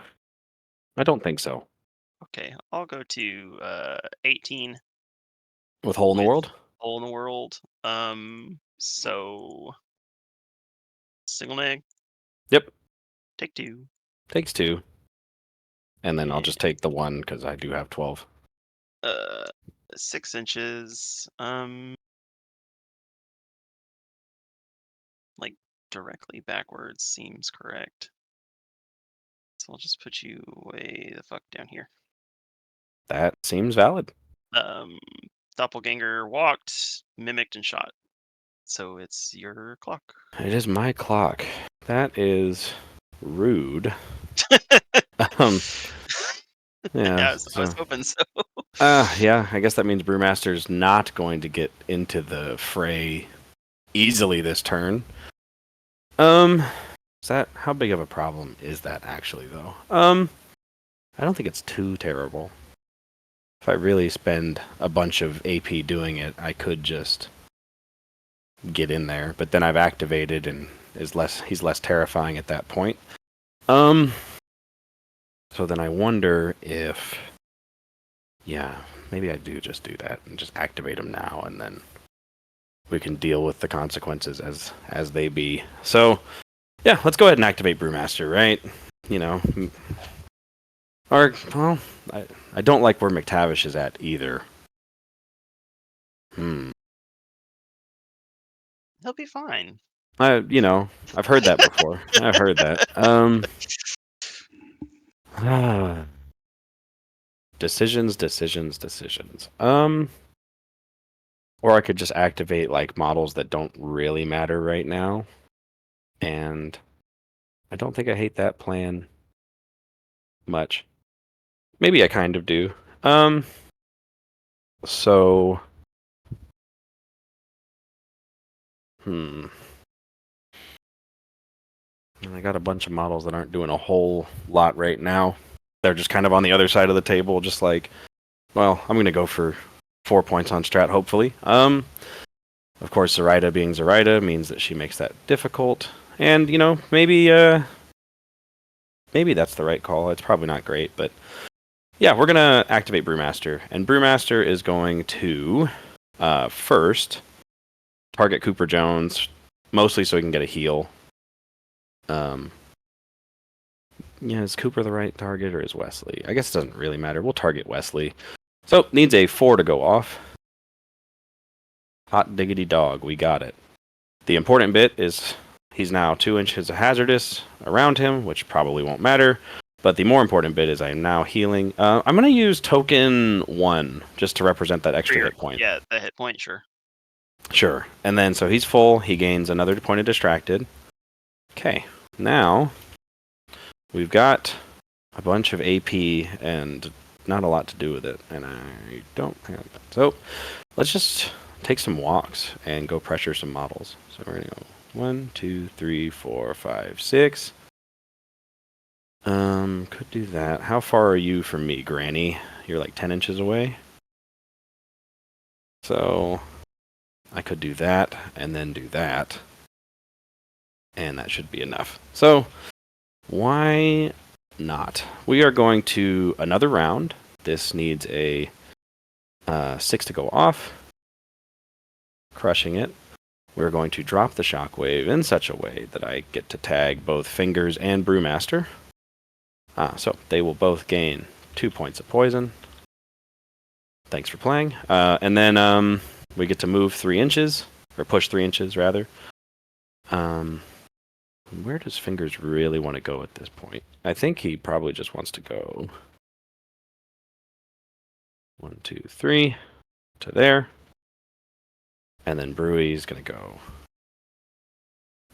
don't think so. Okay, I'll go to 18 With Hole in the World? Hole in the World. So single neg. Yep. Take 2. Takes 2. And then I'll just take the 1 because I do have 12. 6 inches. Like directly backwards seems correct. So I'll just put you way the fuck down here. That seems valid. Doppelganger walked, mimicked, and shot. So it's your clock. It is my clock. That is rude. Yeah, I was hoping so. Yeah, I guess that means Brewmaster's not going to get into the fray easily this turn. Is that how big of a problem is that actually though? I don't think it's too terrible. If I really spend a bunch of AP doing it, I could just get in there, but then I've activated and he's less terrifying at that point. So then I wonder if maybe I do just do that and just activate him now, and then we can deal with the consequences as they be. So yeah, let's go ahead and activate Brewmaster, right? Or, well, I don't like where McTavish is at either. He'll be fine. I've heard that before. I've heard that. Decisions. Or I could just activate like models that don't really matter right now. And I don't think I hate that plan much. Maybe I kind of do. So and I got a bunch of models that aren't doing a whole lot right now. They're just kind of on the other side of the table, just like, well, I'm going to go for 4 points on strat, hopefully. Of course, Zoraida being Zoraida means that she makes that difficult. And, maybe that's the right call. It's probably not great, but yeah, we're going to activate Brewmaster. And Brewmaster is going to first target Cooper Jones, mostly so he can get a heal. Is Cooper the right target or is Wesley? I guess it doesn't really matter. We'll target Wesley. So, needs a 4 to go off. Hot diggity dog, we got it. The important bit is he's now 2 inches of hazardous around him, which probably won't matter. But the more important bit is I'm now healing. I'm going to use token 1 just to represent that extra hit point. Yeah, the hit point, sure. Sure. And then, so he's full. He gains another point of distracted. Okay. Now, we've got a bunch of AP and not a lot to do with it. And I don't have that. So, let's just take some walks and go pressure some models. So we're going to go 1, 2, 3, 4, 5, 6. Could do that. How far are you from me, Granny? You're like 10 inches away. So I could do that and then do that. And that should be enough. So why not? We are going to another round. This needs a 6 to go off. crushing it. We're going to drop the shockwave in such a way that I get to tag both Fingers and Brewmaster. So they will both gain 2 points of poison. Thanks for playing. And then we get to move 3 inches, or push 3 inches rather. Where does Fingers really want to go at this point? I think he probably just wants to go 1, 2, 3 to there. And then Brewy's going to go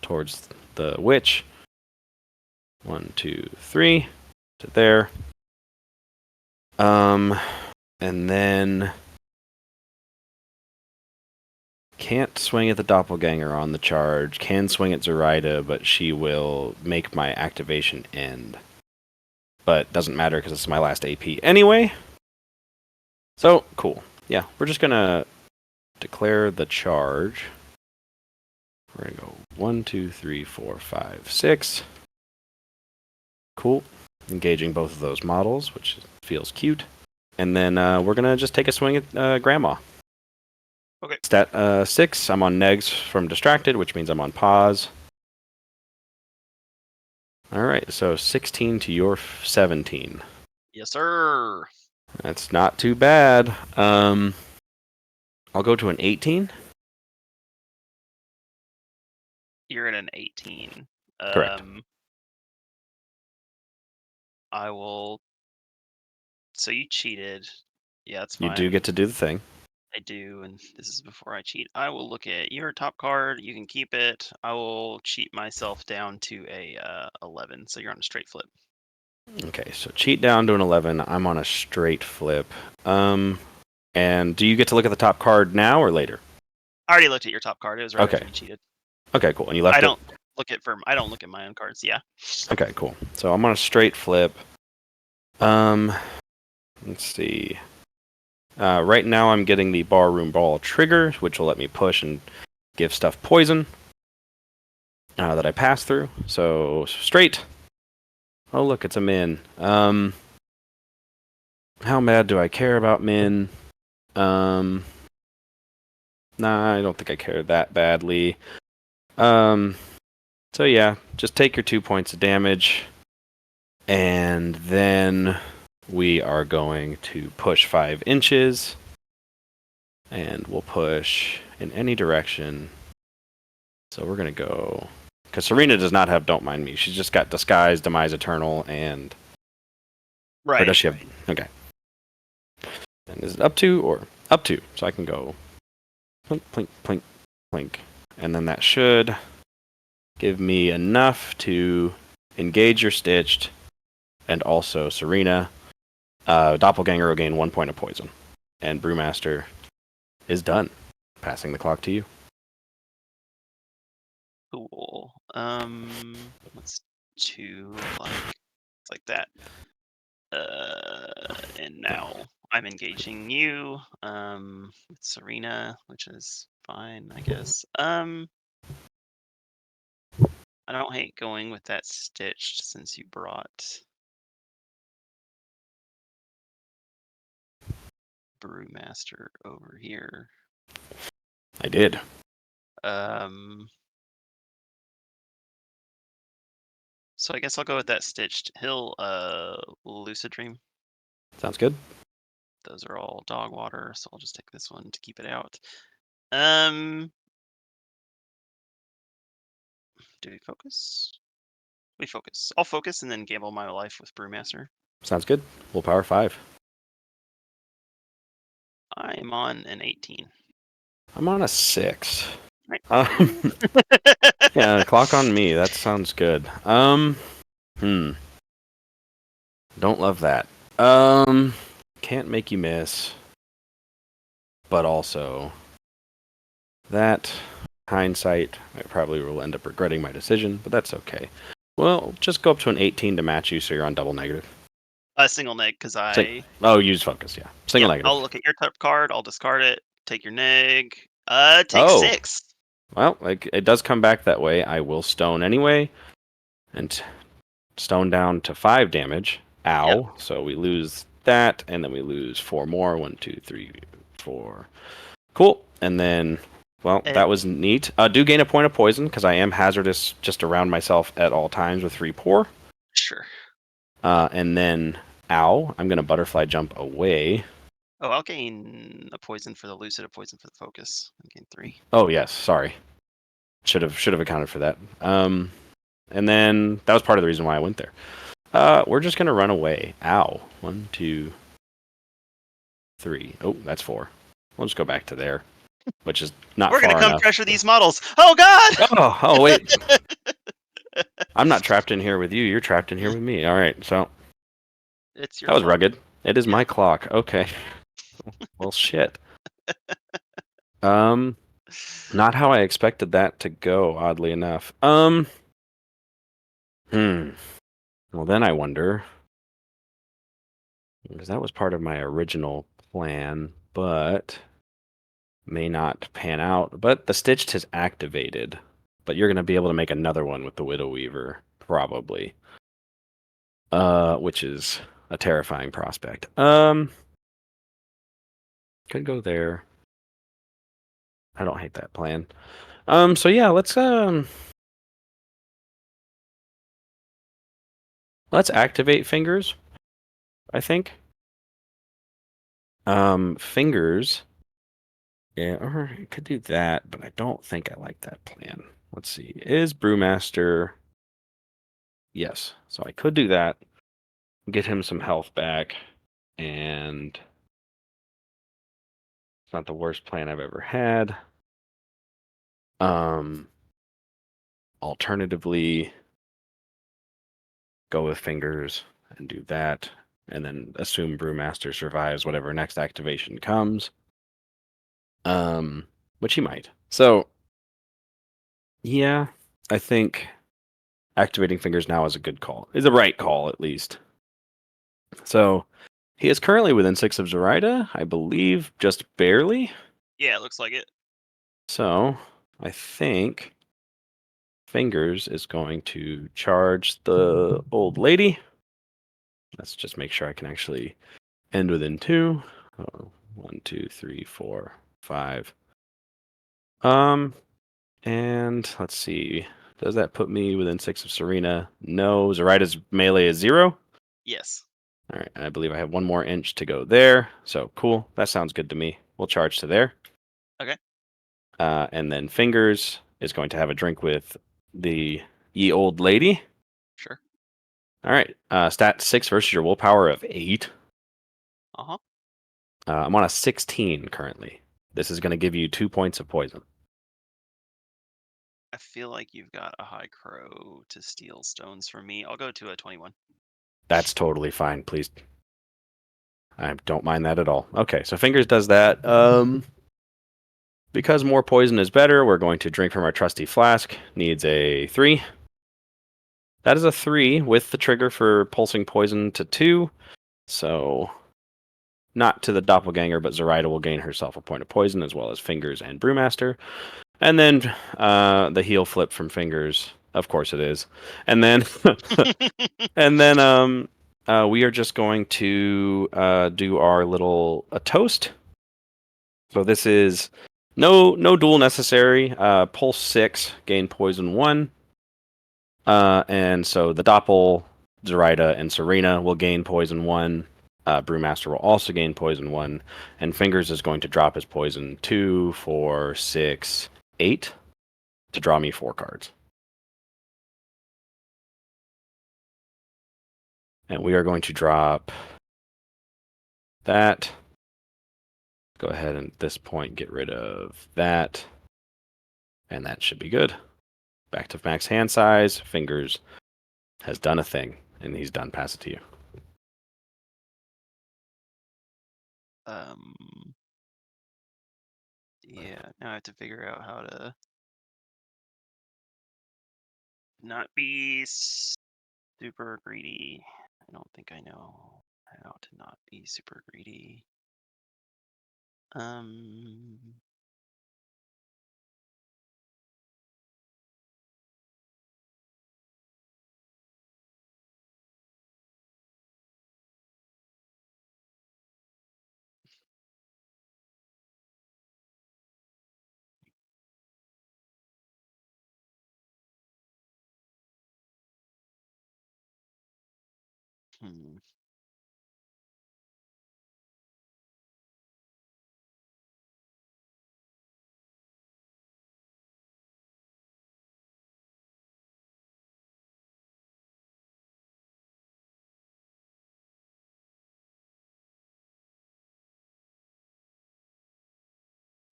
towards the witch. 1, 2, 3 to there. And then can't swing at the doppelganger on the charge. Can swing at Zoraida, but she will make my activation end. But doesn't matter because it's my last AP anyway. So cool. Yeah, we're just gonna declare the charge. We're gonna go 1, 2, 3, 4, 5, 6. Cool. Engaging both of those models, which feels cute. And then we're gonna just take a swing at Grandma. Okay. Stat 6. I'm on negs from distracted, which means I'm on pause. All right, so 16 to your 17. Yes, sir. That's not too bad. I'll go to an 18. You're at an 18. Correct. I will. So you cheated. Yeah, that's fine. You do get to do the thing. I do, and this is before I cheat. I will look at your top card. You can keep it. I will cheat myself down to a 11. So you're on a straight flip. Okay, so cheat down to an 11. I'm on a straight flip. And do you get to look at the top card now or later? I already looked at your top card. It was right after you cheated. Okay, cool. And you left I don't look at my own cards. Yeah. Okay, cool. So I'm on a straight flip. Let's see. Right now I'm getting the Barroom Ball trigger, which will let me push and give stuff poison that I pass through. So straight. Oh, look, it's a min. How mad do I care about min? Nah, I don't think I care that badly. So yeah, just take your 2 points of damage. And then we are going to push 5 inches. And we'll push in any direction. So we're going to go... Because Serena does not have Don't Mind Me. She's just got Disguise, Demise Eternal, and... Right. Or does she have... Okay. And is it up to or up to? So I can go... Plink, plink, plink, plink. And then that should give me enough to engage your Stitched, and also Serena. Doppelganger will gain 1 point of poison. And Brewmaster is done. Passing the clock to you. Cool. Let's do like that. And now I'm engaging you. With Serena, which is fine, I guess. I don't hate going with that Stitched since you brought Brewmaster over here. I did. So I guess I'll go with that Stitched. He'll Lucid Dream. Sounds good. Those are all dog water, so I'll just take this one to keep it out. Do we focus? We focus. I'll focus and then gamble my life with Brewmaster. Sounds good. Willpower 5. I'm on an 18. I'm on a 6. Right. Yeah, clock on me. That sounds good. Don't love that. Can't make you miss. But also, that hindsight, I probably will end up regretting my decision, but that's okay. Well, just go up to an 18 to match you, so you're on double negative. Single neg, because use focus, yeah. Single negative. I'll look at your top card, I'll discard it, take your neg. Take 6. Well, it does come back that way. I will stone anyway. And stone down to 5 damage. Ow. Yep. So we lose that, and then we lose 4 more. 1, 2, 3, 4. Cool. And then Well, that was neat. Do gain a point of poison, because I am hazardous just around myself at all times with 3 pour. Sure. And then, ow, I'm going to butterfly jump away. Oh, I'll gain a poison for the lucid, a poison for the focus. I'll gain 3. Oh, yes, sorry. Should have accounted for that. And then, that was part of the reason why I went there. We're just going to run away. Ow. 1, 2, 3. Oh, that's 4. We'll just go back to there, which is not We're far gonna come enough. pressure these models. Oh God! Oh, wait. I'm not trapped in here with you. You're trapped in here with me. All right, so It's your that was fault. rugged. It is my clock. Okay. Well, shit. Not how I expected that to go. Oddly enough. Well, then I wonder, because that was part of my original plan, but may not pan out. But the Stitched has activated. But you're going to be able to make another one with the Widow Weaver, probably. Which is a terrifying prospect. Could go there. I don't hate that plan. So yeah, let's activate Fingers, I think. Fingers. Yeah, or I could do that, but I don't think I like that plan. Let's see. Is Brewmaster? Yes. So I could do that. Get him some health back, and it's not the worst plan I've ever had. Alternatively, go with Fingers and do that, and then assume Brewmaster survives whatever next activation comes. Which he might. So, yeah, I think activating Fingers now is a good call. Is a right call, at least. So, he is currently within 6 of Zoraida, I believe, just barely. Yeah, it looks like it. So, I think Fingers is going to charge the old lady. Let's just make sure I can actually end within 2. 1, 2, 3, 4, 5. And let's see. Does that put me within 6 of Serena? No. Zoraida's melee is 0. Yes. All right. And I believe I have 1 more inch to go there. So cool. That sounds good to me. We'll charge to there. Okay. And then Fingers is going to have a drink with the ye old lady. Sure. All right. Stat 6 versus your willpower of 8. Uh-huh. I'm on a 16 currently. This is going to give you 2 points of poison. I feel like you've got a high crow to steal stones from me. I'll go to a 21. That's totally fine, please. I don't mind that at all. Okay, so Fingers does that. Because more poison is better, we're going to drink from our trusty flask. Needs a 3. That is a 3 with the trigger for pulsing poison to 2. So, not to the doppelganger, but Zoraida will gain herself a point of poison, as well as Fingers and Brewmaster. And then the heel flip from Fingers. Of course it is. And then we are just going to do our little toast. So this is no duel necessary. Pulse 6, gain poison 1. And so the Doppel, Zoraida, and Serena will gain poison 1. Brewmaster will also gain poison 1. And Fingers is going to drop his poison 2, 4, 6, 8 to draw me 4 cards. And we are going to drop that. Go ahead and at this point get rid of that. And that should be good. Back to max hand size. Fingers has done a thing, and he's done. Pass it to you. Yeah, now I have to figure out how to not be super greedy. I don't think I know how to not be super greedy. Hmm.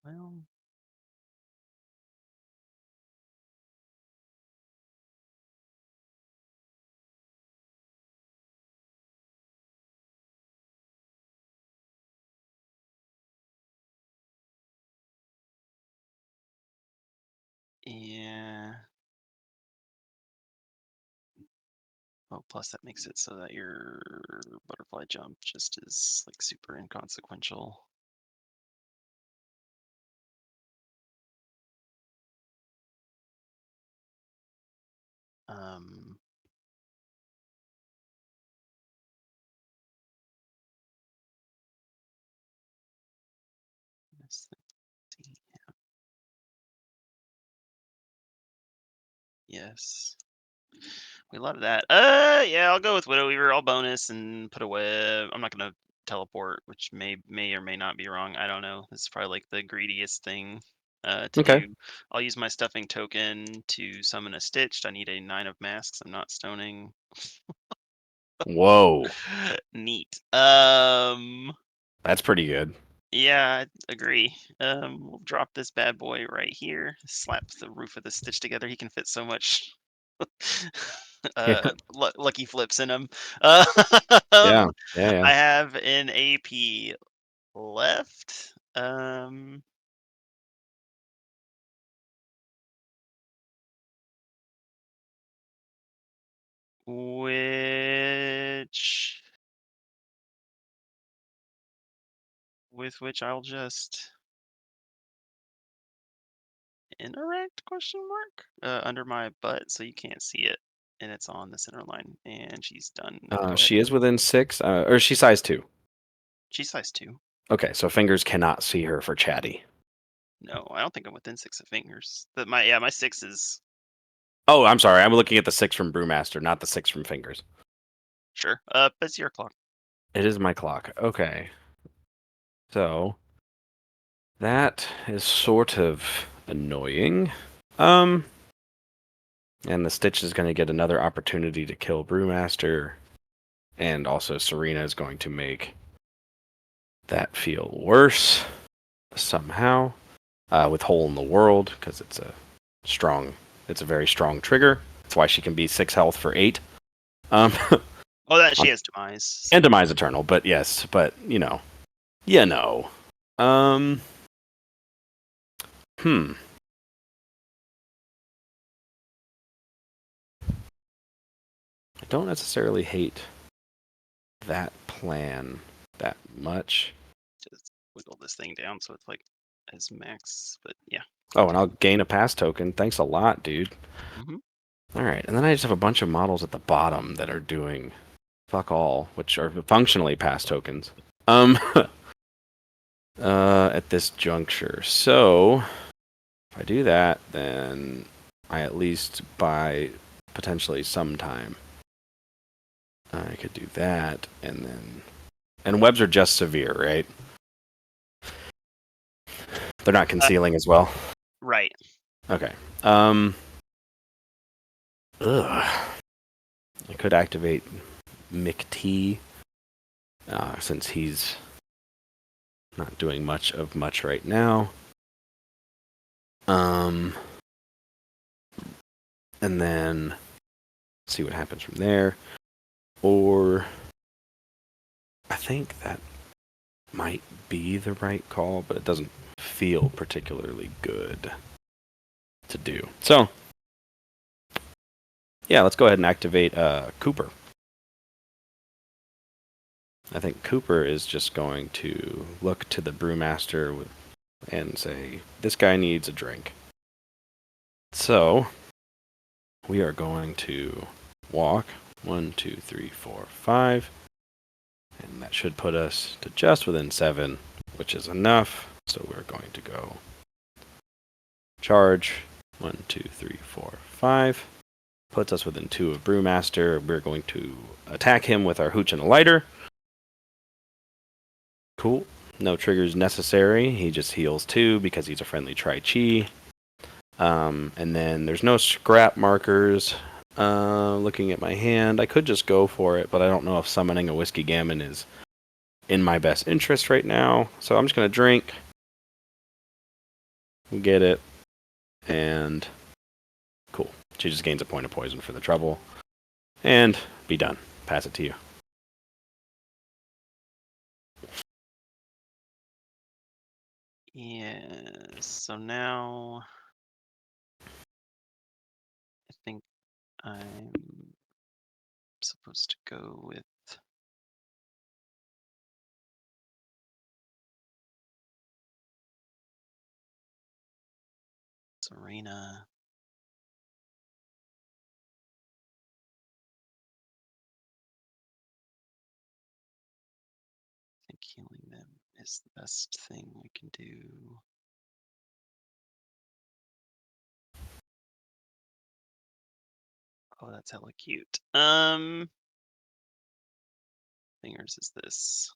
Well, yeah. Oh, plus that makes it so that your butterfly jump just is like super inconsequential. Um, let's see. Yes. We love that. Yeah, I'll go with Widow Weaver. I'll bonus and put a web. I'm not gonna teleport, which may or may not be wrong. I don't know. This is probably like the greediest thing to Okay. do. I'll use my stuffing token to summon a stitched. I need a 9 of masks. I'm not stoning. Whoa. Neat. That's pretty good. Yeah, I agree. We'll drop this bad boy right here. Slap the roof of the stitch together. He can fit so much Yeah. lucky flips in him. Yeah. Yeah. Yeah. I have an AP left. Which with which I'll just interact question mark under my butt so you can't see it, and it's on the center line, and she's done. Go ahead. She is within 6, or she's size 2. She's size 2. Okay, so fingers cannot see her for chatty. No, I don't think I'm within 6 of fingers. My 6 is Oh, I'm sorry. I'm looking at the 6 from Brewmaster, not the 6 from fingers. sure. It's your clock. It is my clock. Okay. So that is sort of annoying. And the Stitch is going to get another opportunity to kill Brewmaster, and also Serena is going to make that feel worse somehow with Hole in the World, because it's a very strong trigger. That's why she can be 6 health for 8. Oh, that she has demise. And Demise Eternal, but yes, but you know. Um, hmm. I don't necessarily hate that plan that much. Just wiggle this thing down so it's like as max, but yeah. Oh, and I'll gain a pass token. Thanks a lot, dude. Hmm. All right, and then I just have a bunch of models at the bottom that are doing fuck all, which are functionally pass tokens. At this juncture. So, if I do that, then I at least buy potentially some time. I could do that, and webs are just severe, right? They're not concealing as well. Right. Okay. I could activate McT, since he's not doing much right now. And then see what happens from there. Or I think that might be the right call, but it doesn't feel particularly good to do. So, yeah, let's go ahead and activate Cooper. I think Cooper is just going to look to the Brewmaster and say, this guy needs a drink. So, we are going to walk 1, 2, 3, 4, 5. And that should put us to just within 7, which is enough. So we're going to go charge 1, 2, 3, 4, 5. puts us within 2 of Brewmaster. We're going to attack him with our Hooch and a Lighter. Cool. No triggers necessary. He just heals 2 because he's a friendly Tri-Chi. And then there's no scrap markers. Looking at my hand, I could just go for it, but I don't know if summoning a Whiskey Gammon is in my best interest right now. So I'm just going to drink. Get it. And cool. She just gains a point of poison for the trouble. And be done. Pass it to you. Yeah, so now I think I'm supposed to go with Zoraida1. I think healing them is the best thing we can do. Oh, that's hella cute. Fingers is this.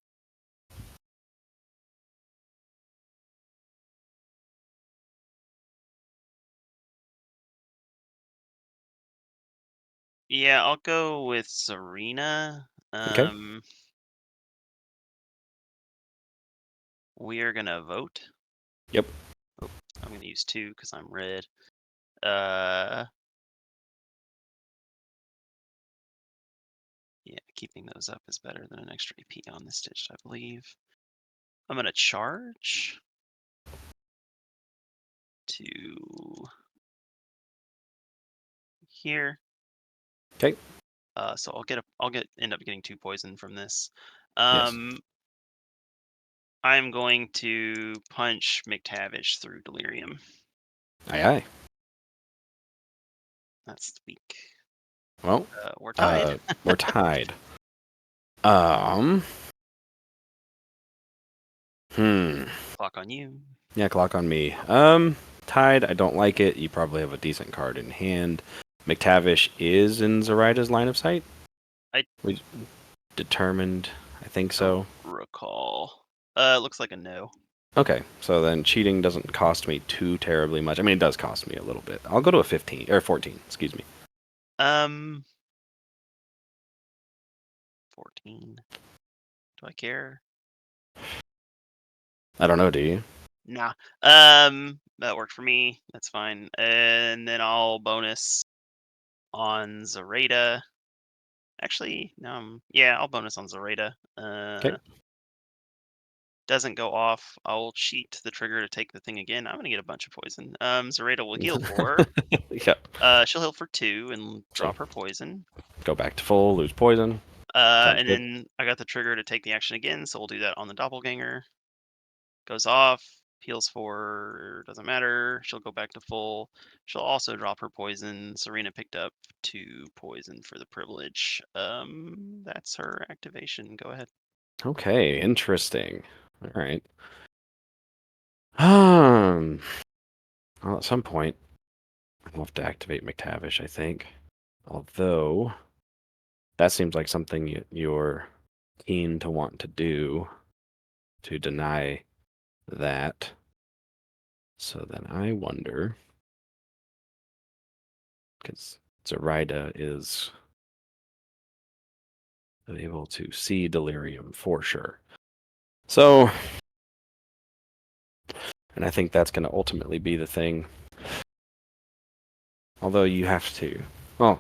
Yeah, I'll go with Zoraida1. Okay. We are gonna vote. Yep. Oh, I'm gonna use 2 because I'm red. Yeah, keeping those up is better than an extra AP on this stitch, I believe. I'm gonna charge to here. Okay. So I'll end up getting 2 poison from this. Yes. I'm going to punch McTavish through Delirium. Aye, aye. That's the weak. Well, we're tied. We're tied. Clock on you. Yeah, clock on me. Tied. I don't like it. You probably have a decent card in hand. McTavish is in Zoraida's line of sight. We determined. I think so. Recall. Looks like a no. Okay, so then cheating doesn't cost me too terribly much. I mean, it does cost me a little bit. I'll go to a 15 or 14. Excuse me. 14. Do I care? I don't know. Do you? Nah. That worked for me. That's fine. And then I'll bonus on Zoraida. Actually, no. Yeah, I'll bonus on Zoraida. Okay. Doesn't go off. I'll cheat the trigger to take the thing again. I'm gonna get a bunch of poison. Zoraida will heal 4. Yep. She'll heal for 2 and drop her poison. Go back to full, lose poison. And then I got the trigger to take the action again, so we'll do that on the doppelganger. Goes off, heals 4, doesn't matter. She'll go back to full. She'll also drop her poison. Serena picked up 2 poison for the privilege. That's her activation. Go ahead. Okay, interesting. All right. Well, at some point, I'll have to activate McTavish, I think. Although, that seems like something you're keen to want to do, to deny that. So then I wonder, because Zoraida is able to see Delirium for sure. So, and I think that's going to ultimately be the thing. Although you have to, well,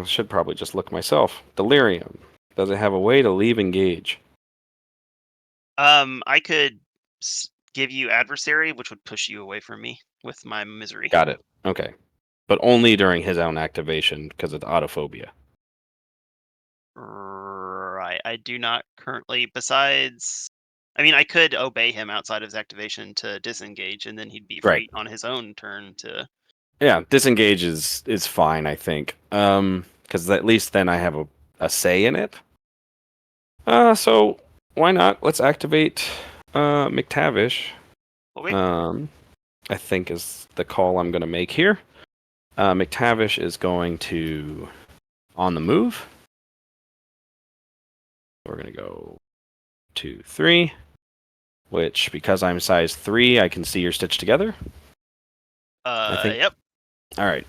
should probably just look myself. Delirium. Does it have a way to leave engage? I could give you adversary, which would push you away from me with my misery. Got it. Okay. But only during his own activation because of the autophobia. Right. I do not currently, besides, I mean, I could obey him outside of his activation to disengage, and then he'd be free on his own turn to. Yeah, disengage is fine, I think. Because at least then I have a say in it. So why not? Let's activate McTavish. Okay. I think is the call I'm going to make here. McTavish is going to on the move. We're going to go 2, 3, which because I'm size 3, I can see you're stitched together. I think. Yep. All right.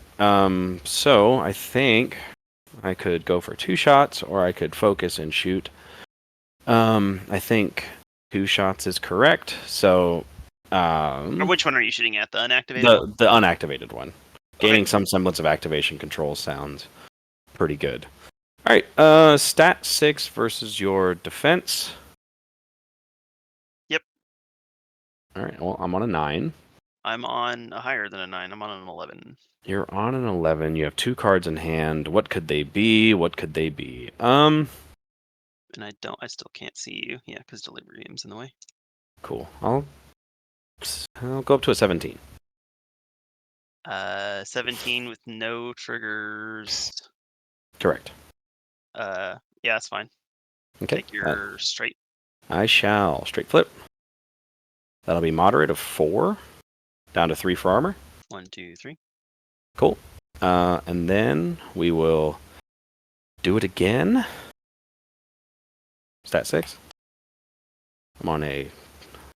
So I think I could go for 2 shots, or I could focus and shoot. I think 2 shots is correct. So. Or which one are you shooting at? The unactivated one? The unactivated one. Okay. Gaining some semblance of activation control sounds pretty good. All right. Stat 6 versus your defense. Yep. All right. Well, I'm on a 9. I'm on a higher than a 9. I'm on an 11. You're on an 11. You have 2 cards in hand. What could they be? What could they be? And I still can't see you. Yeah, because Delirium's in the way. Cool. I'll go up to a 17. 17 with no triggers. Correct. Yeah, that's fine. Okay. Take your straight. I shall straight flip. That'll be moderate of 4. Down to 3 for armor. 1, 2, 3. Cool. And then we will do it again. Stat 6. I'm on a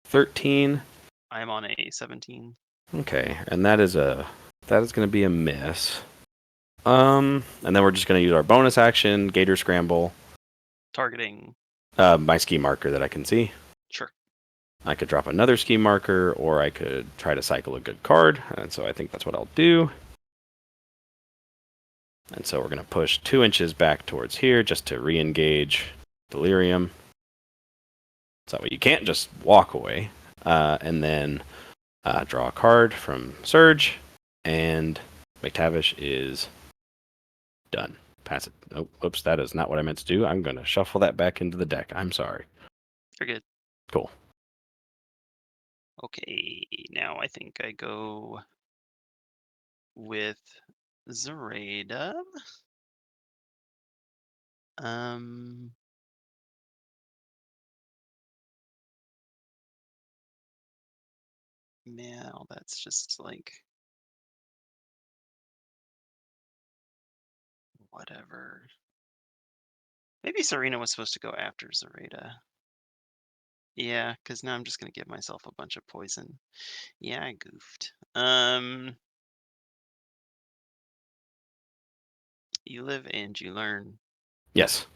13. I'm on a 17. Okay, and that is going to be a miss. And then we're just going to use our bonus action, Gator Scramble. Targeting. My ski marker that I can see. Sure. I could drop another ski marker, or I could try to cycle a good card, and so I think that's what I'll do. And so we're going to push 2 inches back towards here just to re-engage Delirium. So that way you can't just walk away. And then draw a card from Surge, and McTavish is done. Pass it. Oh, oops, that is not what I meant to do. I'm going to shuffle that back into the deck. I'm sorry. You're good. Cool. Okay, now I think I go with Zoraida. Now that's just like whatever. Maybe Serena was supposed to go after Zoraida. Yeah, because now I'm just gonna give myself a bunch of poison. Yeah, I goofed. You live and you learn. Yes.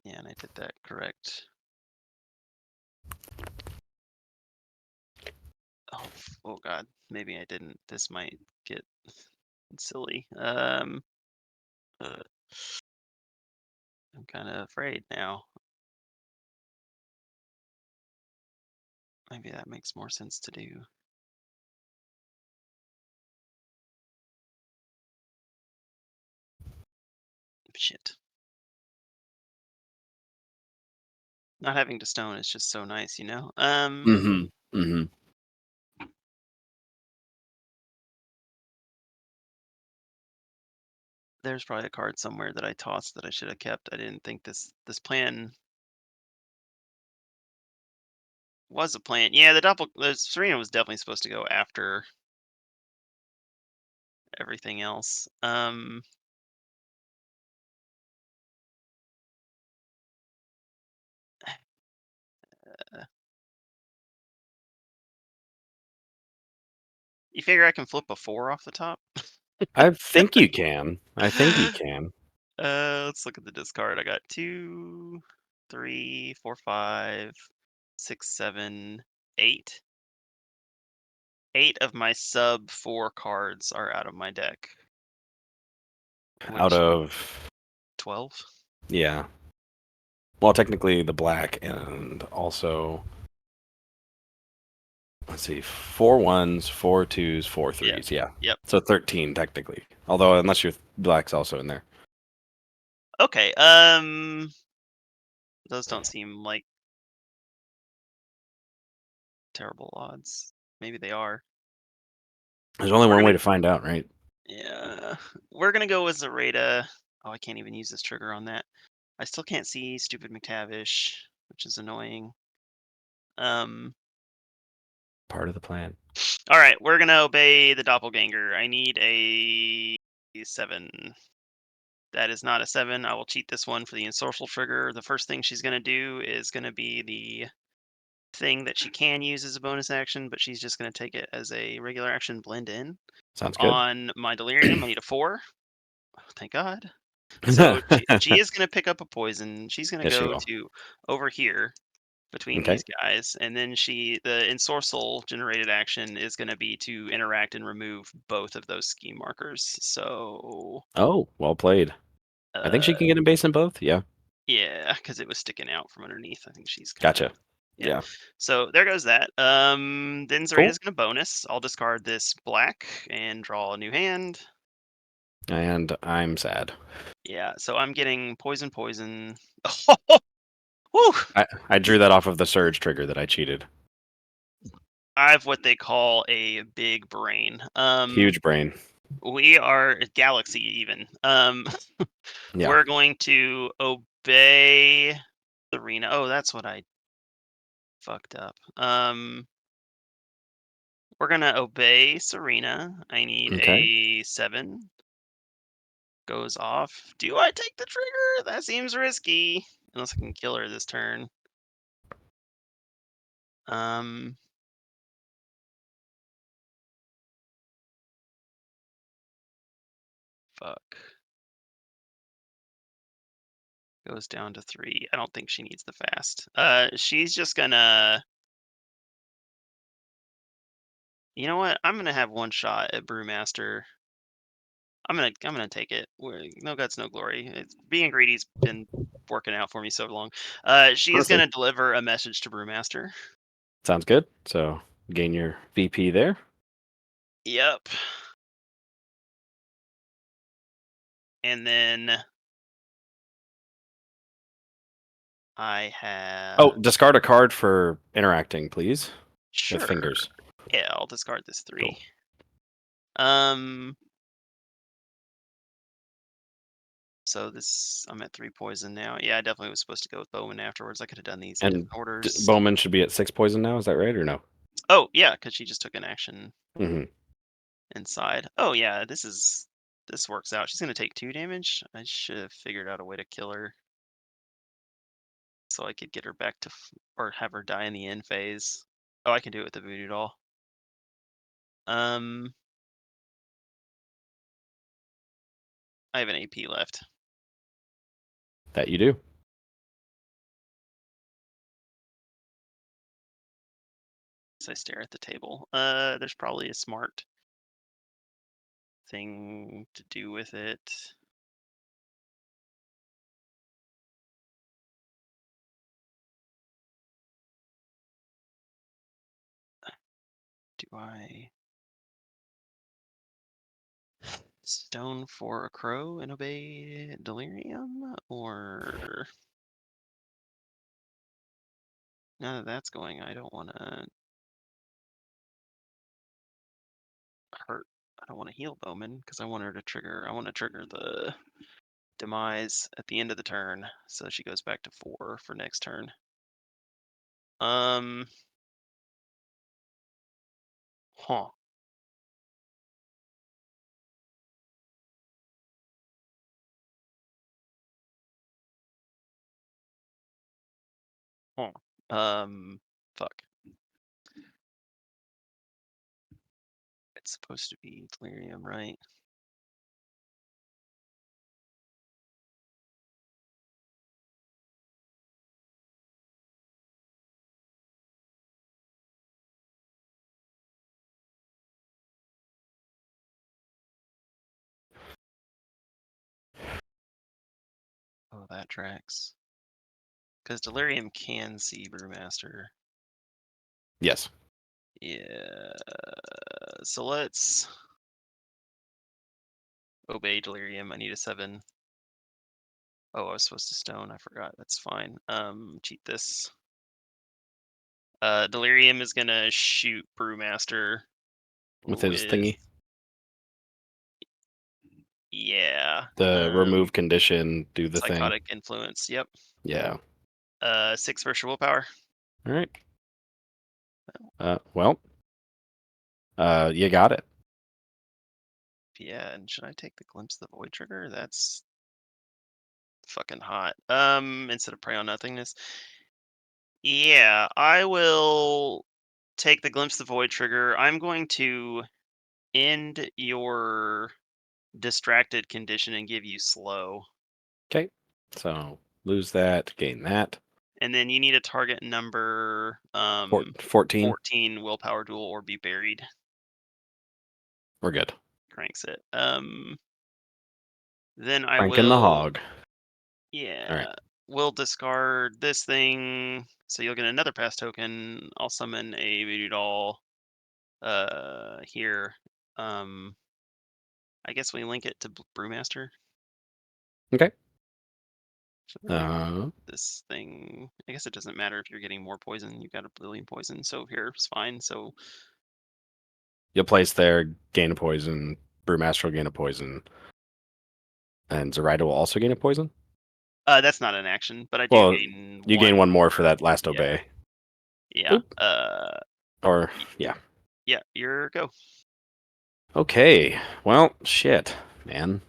Yeah, and I did that correct. Oh God, maybe I didn't. This might get silly. I'm kind of afraid now. Maybe that makes more sense to do. Shit. Not having to stone is just so nice, you know? There's probably a card somewhere that I tossed that I should have kept. I didn't think this plan was a plan. Yeah, the Serena was definitely supposed to go after everything else. You figure I can flip a 4 off the top? I think you can. Let's look at the discard. I got 2, 3, 4, 5, 6, 7, 8. 8 of my sub 4 cards are out of my deck. Out of 12? Yeah. Well, technically the black, and also let's see, 4 1s, 4 2s, 4 3s. Yeah. Yep. So 13 technically. Although unless your black's also in there. Okay. Those don't seem like terrible odds. Maybe they are. There's only one way to find out, right? Yeah. We're gonna go with Zoraida. Oh, I can't even use this trigger on that. I still can't see stupid McTavish, which is annoying. Part of the plan. All right, we're gonna obey the doppelganger. I need a 7. That is not a 7. I will cheat this one for the ensorcel trigger. The first thing she's gonna do is gonna be the thing that she can use as a bonus action, but she's just gonna take it as a regular action, blend in. Sounds good. On my delirium, I need a 4. Oh, thank God. So she is gonna pick up a poison. She's gonna Yes, she go will. to over here between Okay. these guys, and then the ensorcel generated action is going to be to interact and remove both of those scheme markers. So, Oh, well played. I think she can get in base in both. Yeah. yeah, because it was sticking out from underneath. I think she's kind Gotcha. of yeah. Yeah. So there goes that. Then Cool. Zoraida's going to bonus. I'll discard this black and draw a new hand. And I'm sad. Yeah, so I'm getting poison, poison. Woo! I drew that off of the surge trigger that I cheated. I have what they call a big brain. Huge brain. We are galaxy even. Yeah. We're going to obey Serena. Oh, that's what I fucked up. We're gonna obey Serena. I need Okay. a 7. Goes off. Do I take the trigger? That seems risky. Unless I can kill her this turn. Fuck. Goes down to 3. I don't think she needs the fast. She's just gonna. You know what? I'm gonna have one shot at Brewmaster. I'm gonna take it. No guts, no glory. Being greedy's been working out for me so long. She is Perfect. gonna deliver a message to Brewmaster. Sounds good. So gain your VP there. Yep. And then I have. Oh, discard a card for interacting, please. With Sure. fingers. Yeah, I'll discard this 3. Cool. So I'm at 3 poison now. Yeah, I definitely was supposed to go with Bowman afterwards. I could have done these in And different orders. Bowman should be at 6 poison now. Is that right or no? Oh yeah, because she just took an action Mm-hmm. inside. Oh yeah, this works out. She's gonna take 2 damage. I should have figured out a way to kill her, so I could get her back to or have her die in the end phase. Oh, I can do it with the voodoo doll. I have an AP left. That you do. As I stare at the table, there's probably a smart thing to do with it. Do I stone for a crow and obey delirium, or now that that's going, I don't want to hurt. I don't want to heal Bowman because I want her to trigger. I want to trigger the demise at the end of the turn, so she goes back to 4 for next turn. Huh. Huh. Fuck. It's supposed to be delirium, right? Oh, that tracks. Because delirium can see Brewmaster. Yes. Yeah. So let's obey delirium. I need a 7. Oh, I was supposed to stone. I forgot. That's fine. Cheat this. Delirium is gonna shoot Brewmaster With his thingy. Yeah. The remove condition, do the thing. Psychotic influence. Yep. Yeah. 6 for willpower. All right. You got it. Yeah, and should I take the Glimpse of the Void trigger? That's fucking hot. Instead of Prey on Nothingness. Yeah, I will take the Glimpse of the Void trigger. I'm going to end your distracted condition and give you slow. Okay. So lose that, gain that. And then you need a target number 14. 14 willpower duel or be buried. We're good. Cranks it. Then I Cranking will the hog. Yeah. All right. We'll discard this thing. So you'll get another pass token. I'll summon a voodoo doll here. I guess we link it to Brewmaster. Okay. This thing, I guess it doesn't matter if you're getting more poison. You've got a billion poison, so here it's fine. So you'll place there, gain a poison. Brewmaster will gain a poison. And Zoraida will also gain a poison? that's not an action, but I do gain you one. gain one more for that last Yeah. obey. Yeah. Or, yeah. Yeah, your go. Okay. Well, shit, man.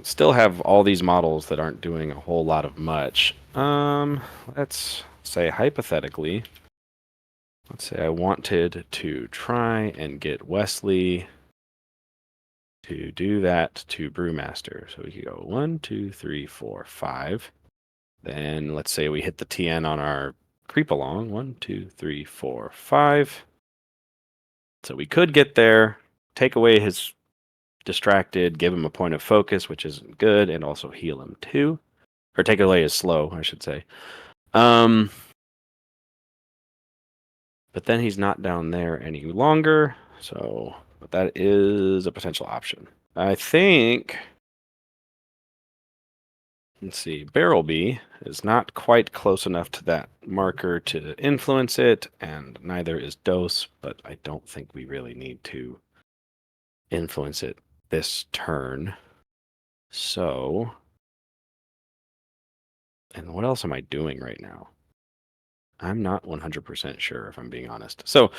Still have all these models that aren't doing a whole lot of much. Let's say hypothetically, let's say I wanted to try and get Wesley to do that to Brewmaster. So we could go 1, 2, 3, 4, 5. Then let's say we hit the TN on our creep along. 1, 2, 3, 4, 5. So we could get there, take away his distracted, give him a point of focus, which isn't good, and also heal him too. Or take away his slow, I should say. But then he's not down there any longer, so but that is a potential option. I think, let's see, Barrelby is not quite close enough to that marker to influence it, and neither is Dose, but I don't think we really need to influence it this turn. So, and what else am I doing right now? I'm not 100% sure, if I'm being honest. So,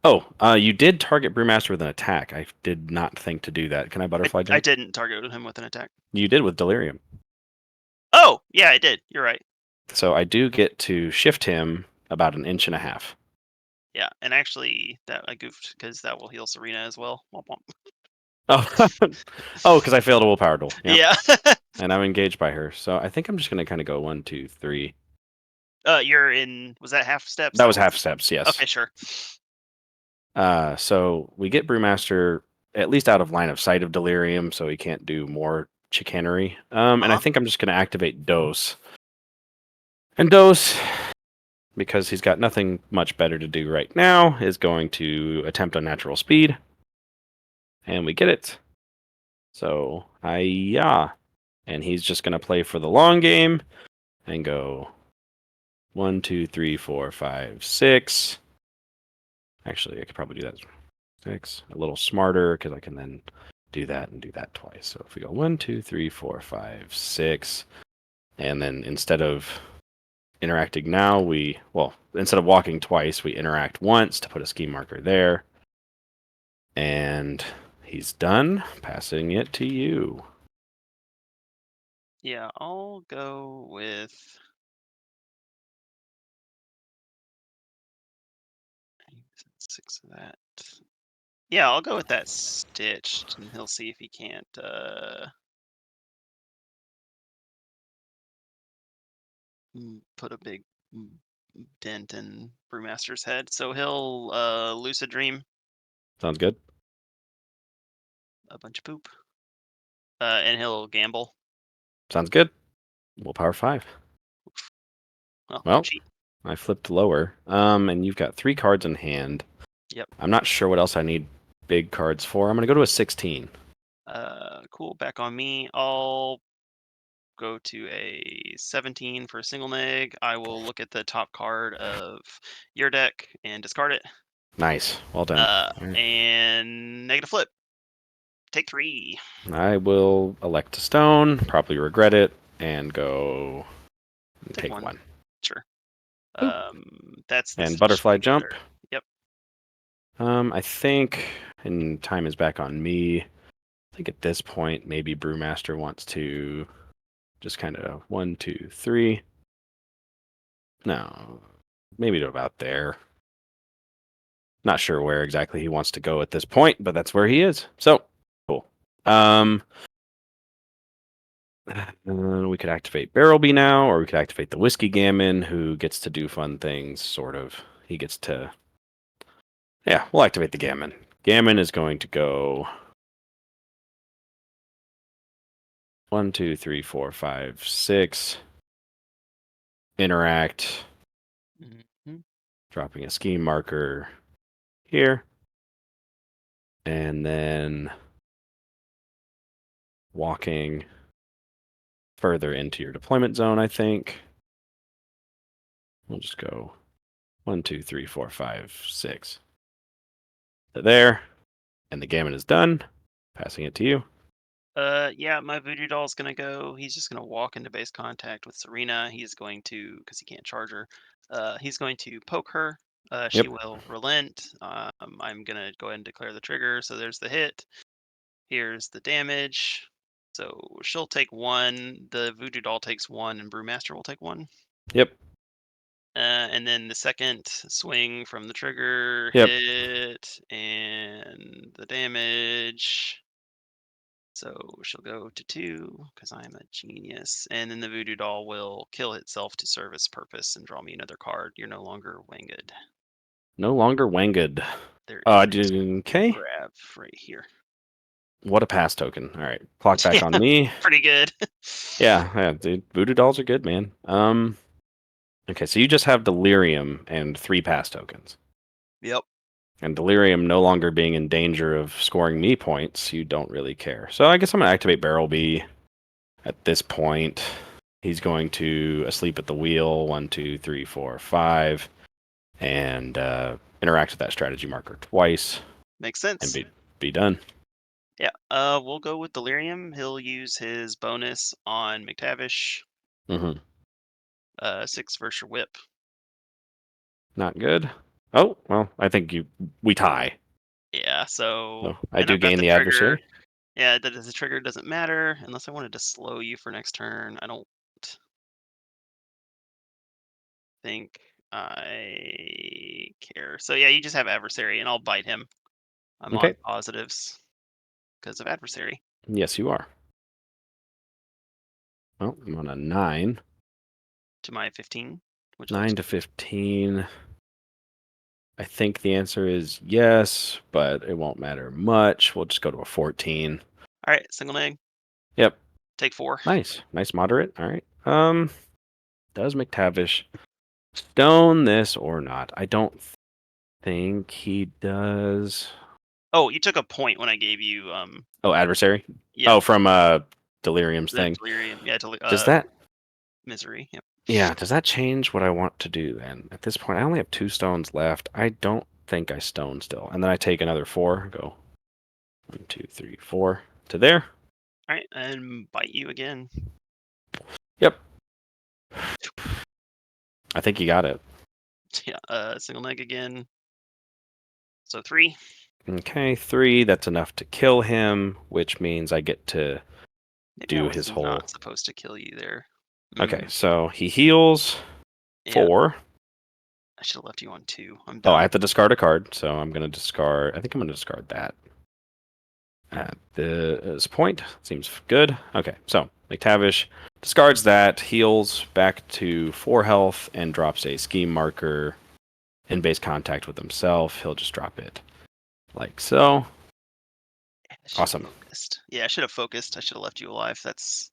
you did target Brewmaster with an attack. I did not think to do that. Can I butterfly jump? I didn't target him with an attack. You did with Delirium. Oh, yeah, I did. You're right. So I do get to shift him about 1.5 inches. Yeah, and actually, that I goofed because that will heal Serena as well. Womp womp. Oh, because I failed a willpower duel. Yeah. And I'm engaged by her. So I think I'm just going to kind of go 1, 2, 3. You're in. Was that half steps? That was half steps, yes. Okay, sure. So we get Brewmaster at least out of line of sight of Delirium, so he can't do more chicanery. And I think I'm just going to activate Dose. And Dose, because he's got nothing much better to do right now, is going to attempt unnatural speed. And we get it. So, and he's just going to play for the long game and go 1, 2, 3, 4, 5, 6. Actually, I could probably do that 6. A little smarter because I can then do that and do that twice. So if we go 1, 2, 3, 4, 5, 6, and then instead of interacting now, instead of walking twice, we interact once to put a ski marker there. And he's done. Passing it to you. Yeah, I'll go with 6 of that. Yeah, I'll go with that stitched, and he'll see if he can't put a big dent in Brewmaster's head. So he'll lucid dream. Sounds good. A bunch of poop. And he'll gamble. Sounds good. Willpower 5. Well, I flipped lower. And you've got 3 cards in hand. Yep. I'm not sure what else I need big cards for. I'm going to go to a 16. Cool. Back on me. I'll go to a 17 for a single neg. I will look at the top card of your deck and discard it. Nice. Well done. And negative flip. Take 3. I will elect a stone, probably regret it, and go Take one. Sure. Ooh. That's the and butterfly jump. there. Yep. I think, and time is back on me. I think at this point, maybe Brewmaster wants to just kind of 1, 2, 3. No, maybe to about there. Not sure where exactly he wants to go at this point, but that's where he is. So, cool. We could activate Barrelby now, or we could activate the Whiskey Gammon, who gets to do fun things, sort of. He gets to... Yeah, we'll activate the Gammon. Gammon is going to go 1, 2, 3, 4, 5, 6. Interact. Mm-hmm. Dropping a scheme marker here. And then walking further into your deployment zone, I think. We'll just go 1, 2, 3, 4, 5, 6. So there. And the Gammon is done. Passing it to you. Yeah, my Voodoo Doll's gonna go. He's just gonna walk into base contact with Serena. He's going to, because he can't charge her. He's going to poke her. She will relent. I'm gonna go ahead and declare the trigger. So there's the hit. Here's the damage. So she'll take 1. The Voodoo Doll takes 1, and Brewmaster will take 1. Yep. And then the second swing from the trigger, Yep. hit, and the damage. So she'll go to 2 because I'm a genius. And then the Voodoo Doll will kill itself to serve its purpose and draw me another card. You're no longer wanged. No longer wanged. There is Okay. grab right here. What a pass token. All right. Clock back on me. Pretty good. Yeah, dude. Voodoo Dolls are good, man. Okay, so you just have Delirium and 3 pass tokens. Yep. And Delirium no longer being in danger of scoring me points, you don't really care. So I guess I'm going to activate Barrelby at this point. He's going to Asleep at the Wheel, 1, 2, 3, 4, 5, and interact with that strategy marker twice. Makes sense. And be done. Yeah. We'll go with Delirium. He'll use his bonus on McTavish. Mm-hmm. 6 versus your whip. Not good. Oh, well, I think we tie. Yeah, so I do gain the adversary. Yeah, the trigger doesn't matter unless I wanted to slow you for next turn. I don't think I care. So yeah, you just have adversary, and I'll bite him. I'm on positives because of adversary. Yes, you are. Well, I'm on a 9. To my 15. Which 9 to 15. I think the answer is yes, but it won't matter much. We'll just go to a 14. All right, single neg. Yep. Take 4. Nice moderate. All right. Does McTavish stone this or not? I don't think he does. Oh, you took a point when I gave you Oh, adversary. Yeah. Oh, from Delirium's thing. Delirium. Yeah. Does that misery? Yep. Yeah. Does that change what I want to do then? At this point, I only have 2 stones left. I don't think I stone still, and then I take another 4. Go 1, 2, 3, 4 to there. All right, and bite you again. Yep. I think you got it. Yeah. Single neg again. So 3. Okay, 3. That's enough to kill him, which means I get to do his whole. Not supposed to kill you there. Okay, so he heals 4. I should have left you on 2. I'm done. Oh, I have to discard a card, so I'm going to discard. I think I'm going to discard that. At this point, seems good. Okay, so McTavish discards that, heals back to 4 health, and drops a scheme marker in base contact with himself. He'll just drop it like so. Awesome. Yeah, I should have focused. I should have left you alive. That's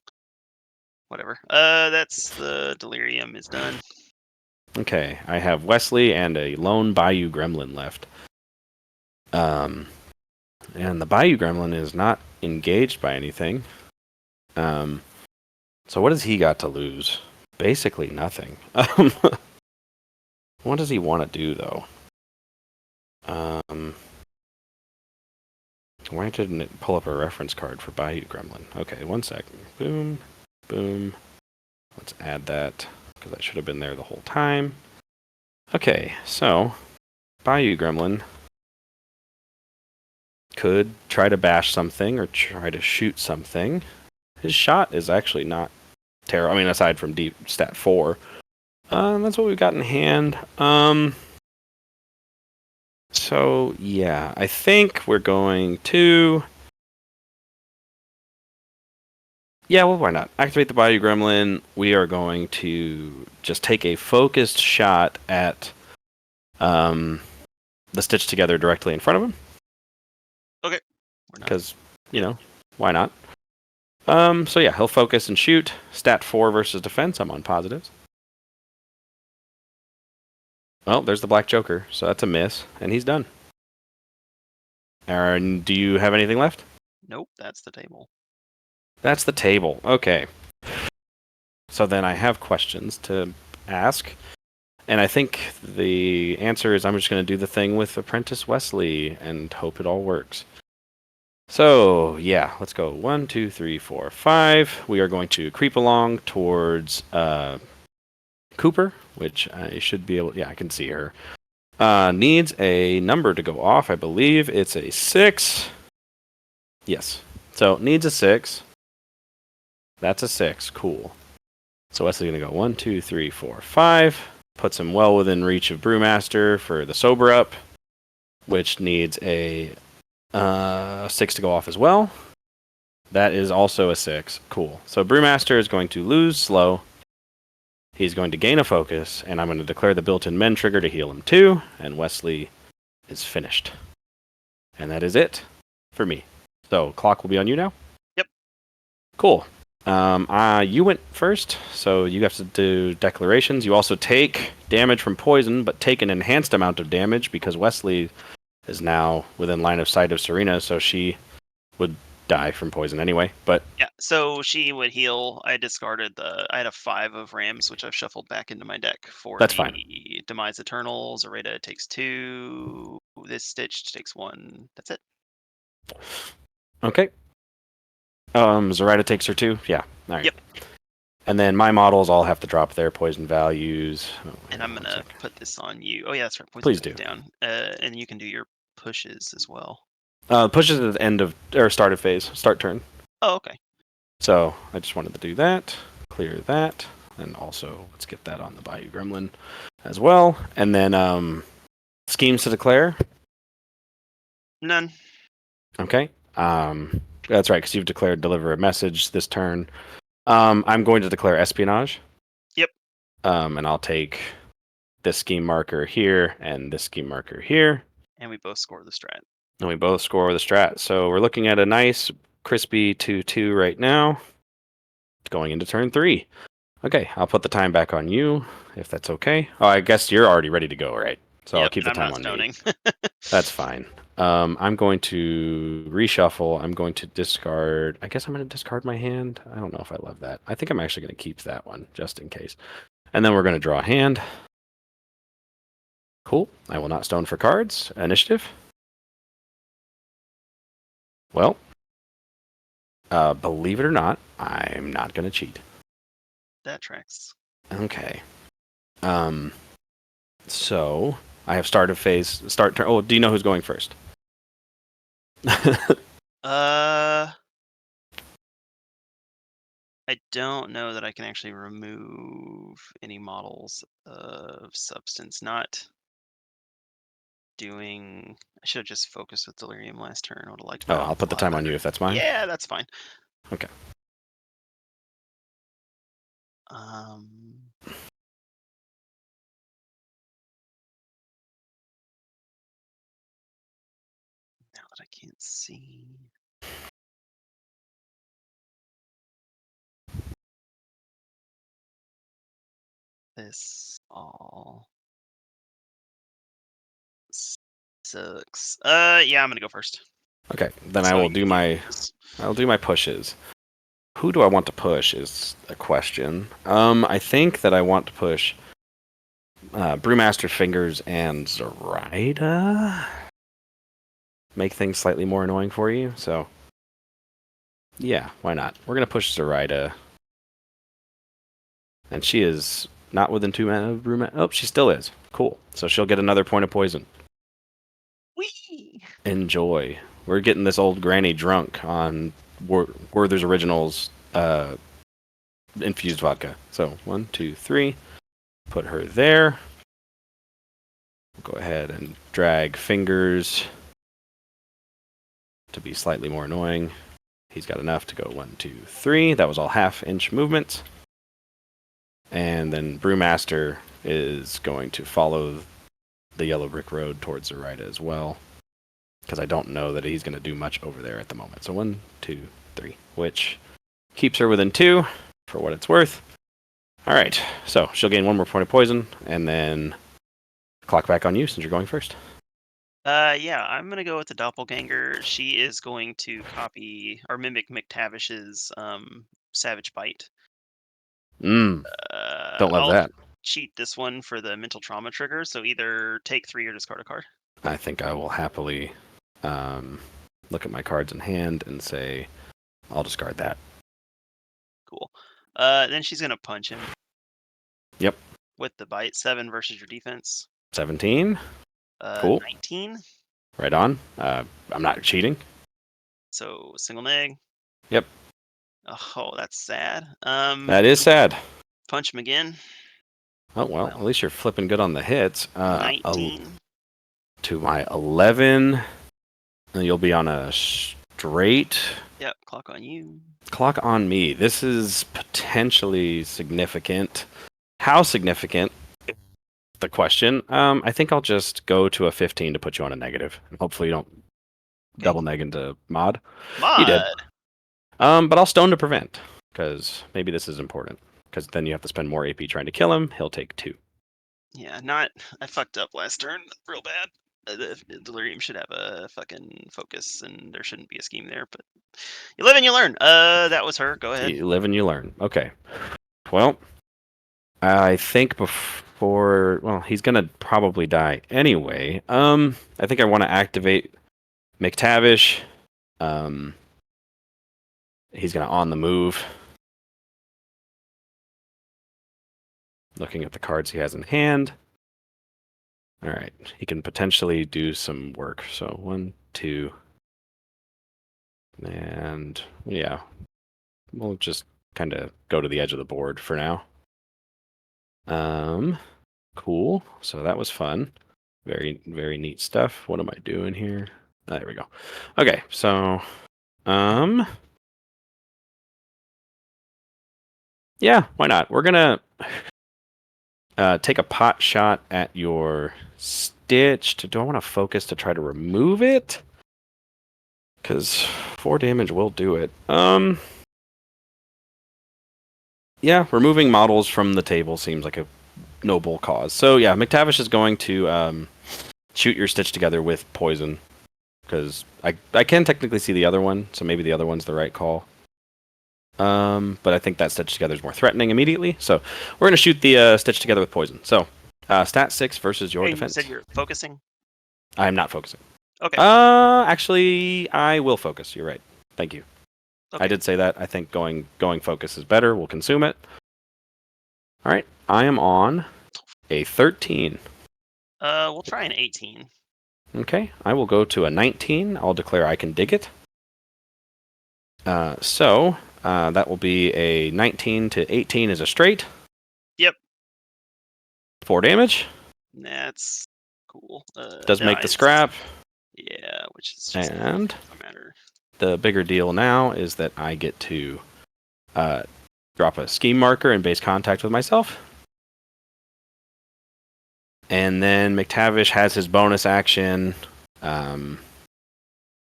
whatever. That's the Delirium is done. Okay, I have Wesley and a lone Bayou Gremlin left. And the Bayou Gremlin is not engaged by anything. So what has he got to lose? Basically nothing. What does he want to do, though? Why didn't it pull up a reference card for Bayou Gremlin? Okay, 1 second. Boom, boom. Let's add that. because that should have been there the whole time. Okay, so Bayou Gremlin could try to bash something or try to shoot something. His shot is actually not terrible. I mean, aside from deep stat 4. That's what we've got in hand. So, yeah, I think we're going to... Yeah, well, why not? Activate the Bayou Gremlin. We are going to just take a focused shot at the Stitch Together directly in front of him. Okay. Because, you know, why not? So yeah, he'll focus and shoot. Stat 4 versus defense. I'm on positives. Well, there's the Black Joker, so that's a miss, and he's done. Aaron, do you have anything left? Nope, that's the table. That's the table. Okay. So then I have questions to ask. And I think the answer is I'm just going to do the thing with Apprentice Wesley and hope it all works. So, yeah, let's go. 1, 2, 3, 4, 5. We are going to creep along towards Cooper, which I should be able... Yeah, I can see her. Needs a number to go off. I believe it's a 6. Yes. So, needs a 6. That's a 6. Cool. So, Wesley's going to go 1, 2, 3, 4, 5. Puts him well within reach of Brewmaster for the Sober Up, which needs a 6 to go off as well. That is also a 6. Cool. So Brewmaster is going to lose slow. He's going to gain a focus, and I'm going to declare the built-in men trigger to heal him too, and Wesley is finished. And that is it for me. So clock will be on you now? Yep. Cool. You went first, so you have to do declarations. You also take damage from poison, but take an enhanced amount of damage because Wesley is now within line of sight of Serena, so she would die from poison anyway. But yeah, so she would heal. I had a 5 of Rams, which I've shuffled back into my deck for that's the fine. Demise Eternal. Zoraida takes 2. This Stitch takes 1. That's it. Okay. Zoraida takes her 2? Yeah. All right. Yep. And then my models all have to drop their poison values. And I'm going to put this on you. Oh, yeah, that's right. Poison Please do. Down. And you can do your pushes as well. Pushes at the end of, or start of phase, start turn. Oh, okay. So I just wanted to do that, clear that, and also let's get that on the Bayou Gremlin as well. And then schemes to declare? None. Okay. That's right, because you've declared deliver a message this turn. I'm going to declare espionage. Yep. And I'll take this scheme marker here and this scheme marker here. And we both score the strat. And we both score the strat. So we're looking at a nice, crispy 2-2 right now. Going into turn 3. Okay, I'll put the time back on you, if that's okay. Oh, I guess you're already ready to go, right? So I'll keep the time on me. That's fine. I'm going to reshuffle. I'm going to discard. I guess I'm going to discard my hand. I don't know if I love that. I think I'm actually going to keep that one, just in case. And then we're going to draw a hand. Cool. I will not stone for cards. Initiative. Well, believe it or not, I'm not going to cheat. That tracks. Okay. So I have start of phase, start turn. Oh, do you know who's going first? I don't know that I can actually remove any models of substance. Not doing. I should have just focused with Delirium last turn. I would have liked. Oh, I'll put the time on you if that's fine. Yeah, that's fine. Okay. Now that I can't see. This all sucks. Yeah, I'm gonna go first. Okay, then I will do my pushes. Who do I want to push is a question. I think that I want to push Brewmaster Fingers and Zoraida. Make things slightly more annoying for you, so yeah, why not? We're gonna push Zoraida. And she is not within 2 mana. Oh, she still is. Cool. So she'll get another point of poison. Whee! Enjoy. We're getting this old granny drunk on Werther's Originals infused vodka. So 1, 2, 3. Put her there. Go ahead and drag fingers to be slightly more annoying. He's got enough to go 1, 2, 3. That was all half-inch movements. And then Brewmaster is going to follow the yellow brick road towards Zoraida as well, because I don't know that he's going to do much over there at the moment. So 1, 2, 3, which keeps her within 2 for what it's worth. All right, so she'll gain 1 more point of poison, and then clock back on you since you're going first. Yeah, I'm gonna go with the doppelganger. She is going to copy or mimic McTavish's Savage Bite. Don't love I'll that. cheat this one for the mental trauma trigger, so either take 3 or discard a card. I think I will happily look at my cards in hand and say, I'll discard that. Cool. Then she's gonna punch him. Yep. With the bite. 7 versus your defense. 17. Cool. 19. Right on. I'm not cheating. So single neg. Yep. Oh, that's sad. That is sad. Punch him again. Oh, well, at least you're flipping good on the hits. 19. To my 11. And you'll be on a straight. Yep, clock on you. Clock on me. This is potentially significant. How significant? The question. I think I'll just go to a 15 to put you on a negative. And hopefully you don't double neg into mod. Mod. You did. But I'll stone to prevent, because maybe this is important. Because then you have to spend more AP trying to kill him. He'll take 2. Yeah, I fucked up last turn real bad. The Delirium should have a fucking focus, and there shouldn't be a scheme there. But you live and you learn. That was her. Go ahead. You live and you learn. Okay. Well, I think before... Well, he's going to probably die anyway. I think I want to activate McTavish. He's going to on the move. Looking at the cards he has in hand. All right. He can potentially do some work. So 1, 2. And yeah. We'll just kind of go to the edge of the board for now. Cool. So that was fun. Very, very neat stuff. What am I doing here? There we go. Okay, so yeah, why not? We're gonna take a pot shot at your stitched. Do I want to focus to try to remove it? Because 4 damage will do it. Yeah, removing models from the table seems like a noble cause. So yeah, McTavish is going to shoot your stitch together with poison, because I can technically see the other one, so maybe the other one's the right call. But I think that stitch together is more threatening immediately. So we're going to shoot the stitch together with poison. So stat 6 versus your defense. You said you're focusing? I'm not focusing. Okay. Actually, I will focus. You're right. Thank you. Okay. I did say that. I think going focus is better. We'll consume it. All right. I am on a 13. We'll try an 18. Okay. I will go to a 19. I'll declare I can dig it. So that will be a 19 to 18 is a straight. Yep. 4 damage. That's cool. Does make the scrap. Yeah, which is just and a matter. The bigger deal now is that I get to drop a scheme marker in base contact with myself. And then McTavish has his bonus action,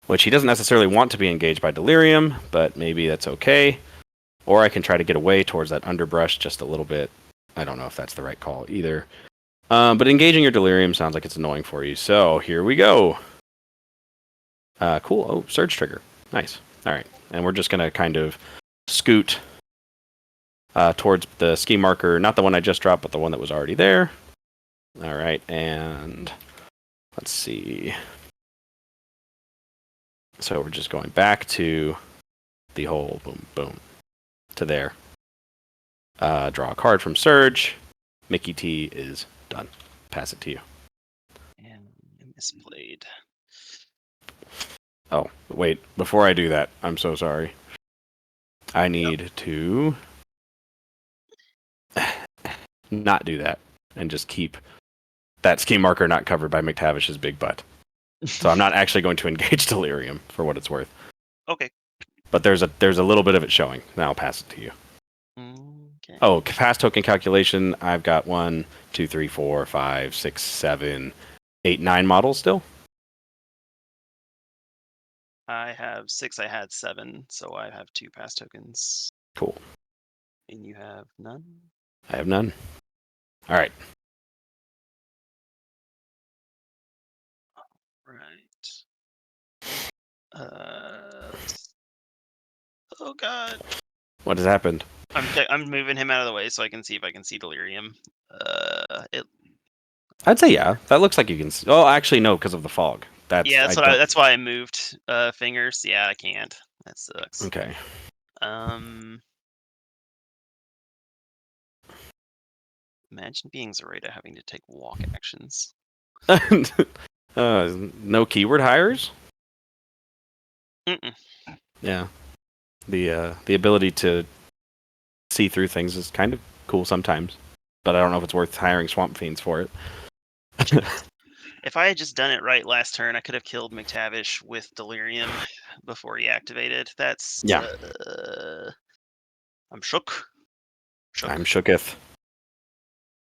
which he doesn't necessarily want to be engaged by Delirium, but maybe that's okay. Or I can try to get away towards that underbrush just a little bit. I don't know if that's the right call either. But engaging your Delirium sounds like it's annoying for you. So here we go. Cool. Oh, surge trigger. Nice. All right. And we're just going to kind of scoot towards the ski marker. Not the one I just dropped, but the one that was already there. All right. And let's see. So we're just going back to the whole boom, boom to there. Draw a card from Surge. Mickey T is done. Pass it to you. And I misplayed. Oh, wait. Before I do that, I'm so sorry. I need to not do that and just keep that scheme marker not covered by McTavish's big butt. So I'm not actually going to engage Delirium for what it's worth. Okay. But there's a little bit of it showing. Now I'll pass it to you. Okay. Oh, pass token calculation. I've got 1, 2, 3, 4, 5, 6, 7, 8, 9 models still. I have 6. I had 7, so I have 2 pass tokens. Cool. And you have none? I have none. All right. Right. Oh god. What has happened? I'm moving him out of the way so I can see if I can see Delirium. I'd say yeah. That looks like you can see. Oh, actually no, because of the fog. That's why I moved fingers. Yeah, I can't. That sucks. Okay. Imagine being Zoraida having to take walk actions. No keyword hires? Mm-mm. Yeah. The ability to see through things is kind of cool sometimes, but I don't know if it's worth hiring Swamp Fiends for it. If I had just done it right last turn, I could have killed McTavish with Delirium before he activated. That's Yeah. I'm shook. I'm shooketh.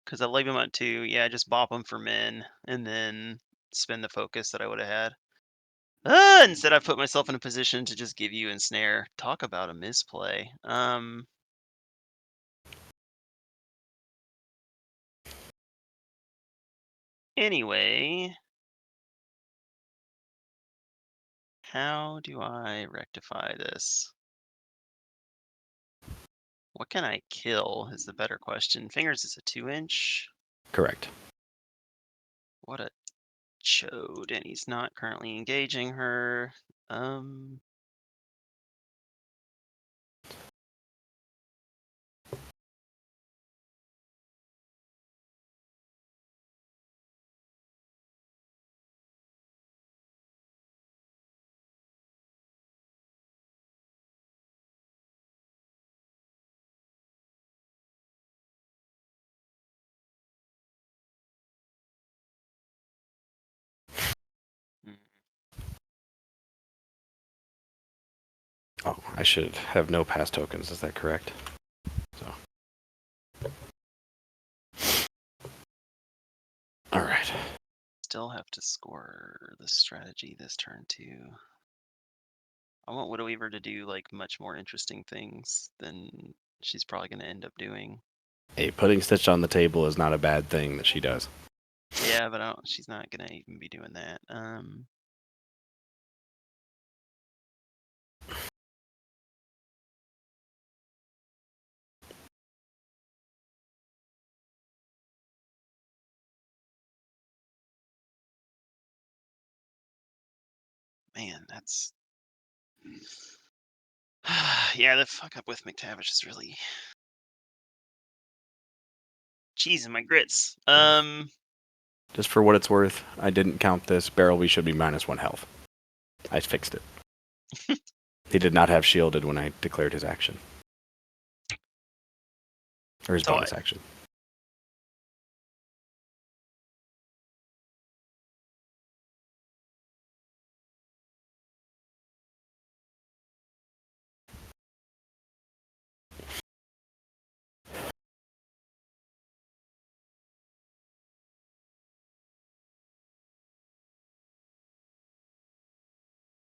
Because I leave him at 2. Yeah, just bop him for min, and then spend the focus that I would have had. Instead, I put myself in a position to just give you ensnare. Talk about a misplay. Anyway, how do I rectify this? What can I kill is the better question. Fingers is a 2-inch. Correct. What a chode, and he's not currently engaging her. Oh, I should have no pass tokens. Is that correct? So. All right. Still have to score the strategy this turn too. I want Widow Weaver to do like much more interesting things than she's probably going to end up doing. Hey, putting Stitch on the table is not a bad thing that she does. Yeah, but she's not going to even be doing that. Man, that's yeah. The fuck up with McTavish is really cheese in my grits. Just for what it's worth, I didn't count this. Barrelby should be -1 health. I fixed it. He did not have shielded when I declared his action. Or his bonus action.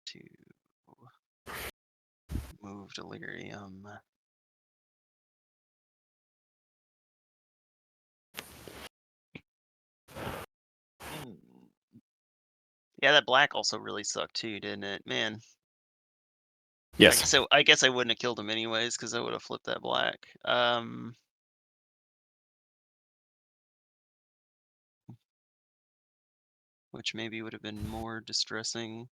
To move Delirium. Yeah, that black also really sucked too, didn't it? Man. Yes. I guess I wouldn't have killed him anyways because I would have flipped that black. Which maybe would have been more distressing.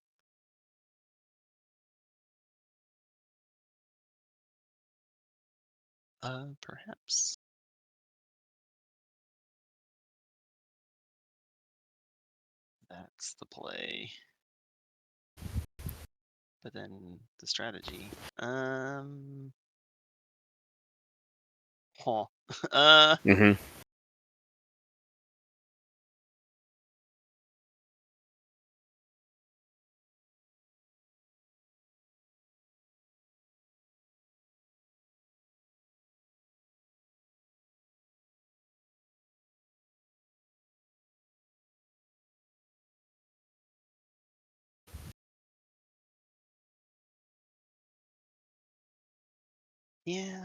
Perhaps. That's the play. But then the strategy. Huh. Mm-hmm. Yeah.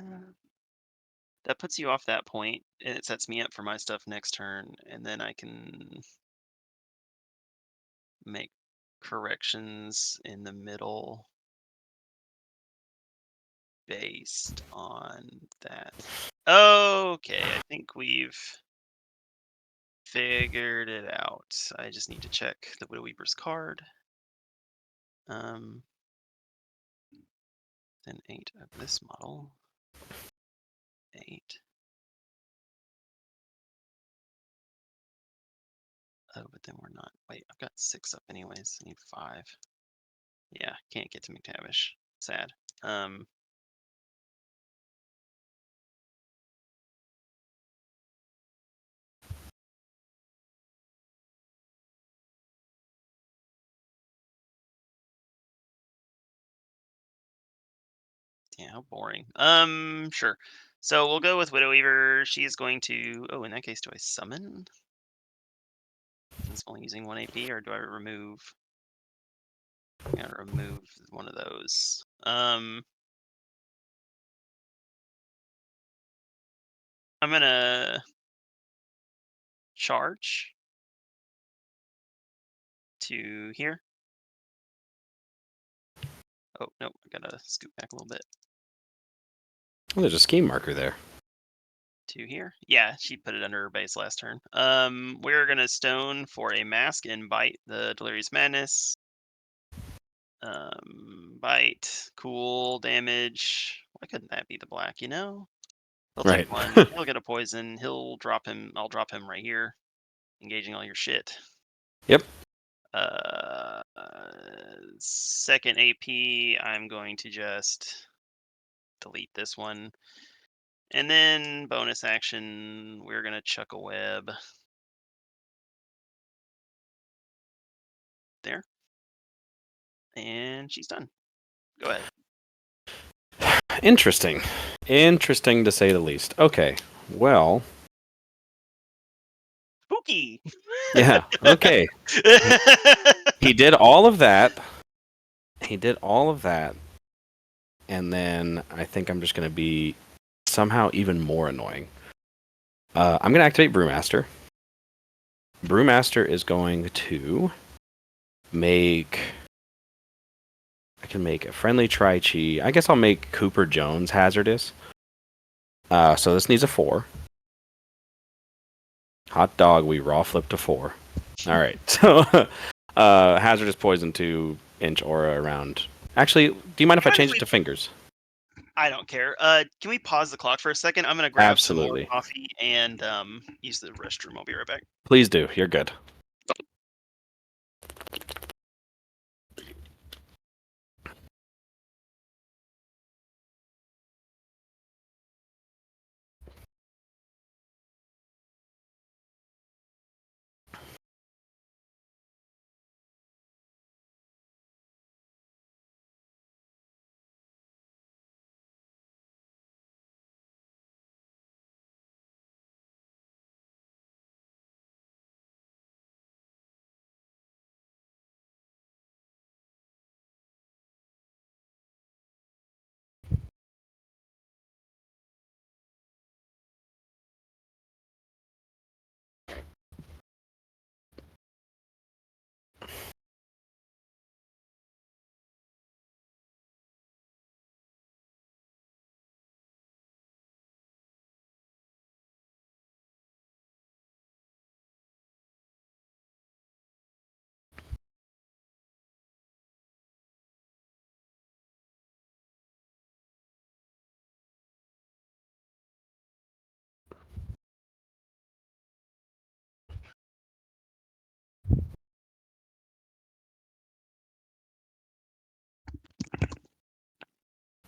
That puts you off that point, and it sets me up for my stuff next turn, and then I can make corrections in the middle based on that. Okay, I think we've figured it out. I just need to check the Widow Weaver's card. Then 8 of this model. 8. Oh, but then we're not. Wait, I've got 6 up anyways. I need 5. Yeah, can't get to McTavish. Sad. Yeah, how boring. Sure. So we'll go with Widow Weaver. She's going to. Oh, in that case, do I summon? Since I'm only using 1 AP, or do I remove? I gotta remove one of those. I'm gonna charge to here. Oh no, I gotta scoot back a little bit Well, there's a scheme marker there. to here. Yeah, she put it under her base last turn. We're gonna stone for a mask and bite the Delirious Madness. Bite, cool, damage. Why couldn't that be the black, you know? He'll Right. take 1, he'll get a poison, he'll drop him, I'll drop him right here, engaging all your shit. Yep. Second AP, I'm going to just delete this one. And then bonus action, we're gonna chuck a web. There. And she's done. Go ahead. Interesting. Interesting to say the least. Okay. Well. Spooky! Yeah. Okay. He did all of that. He did all of that. And then I think I'm just going to be somehow even more annoying. I'm going to activate Brewmaster. Brewmaster is going to make... I can make a friendly Tri-Chi. I guess I'll make Cooper Jones hazardous. So this needs a 4. Hot dog, we raw flip to 4. Alright, so hazardous poison to inch aura around. Actually, do you mind if I change it to fingers? I don't care. Can we pause the clock for a second? I'm gonna grab some more Absolutely. coffee and use the restroom. I'll be right back. Please do. You're good.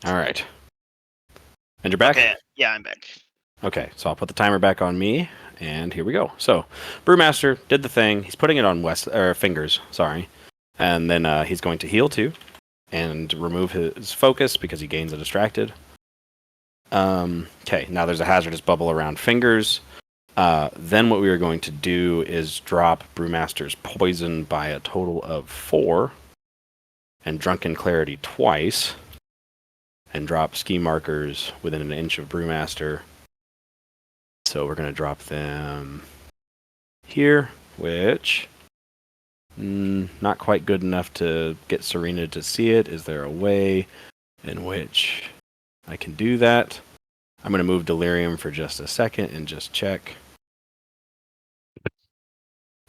All right. And you're back? Okay, yeah, I'm back. Okay, so I'll put the timer back on me, and here we go. So, Brewmaster did the thing. He's putting it on fingers, sorry. And then he's going to heal too, and remove his focus because he gains a distracted. Okay, now there's a hazardous bubble around fingers. Then what we are going to do is drop Brewmaster's poison by a total of 4, and Drunken Clarity twice, and drop ski markers within an inch of Brewmaster. So we're going to drop them here, which not quite good enough to get Serena to see it. Is there a way in which I can do that? I'm going to move Delirium for just a second and just check.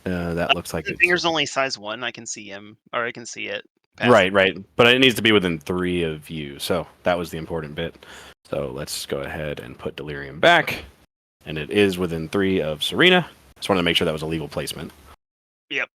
That looks like the finger's only size 1. I can see him, or I can see it. Right. But it needs to be within 3 of you. So that was the important bit. So let's go ahead and put Delirium back. And it is within 3 of Serena. Just wanted to make sure that was a legal placement. Yep.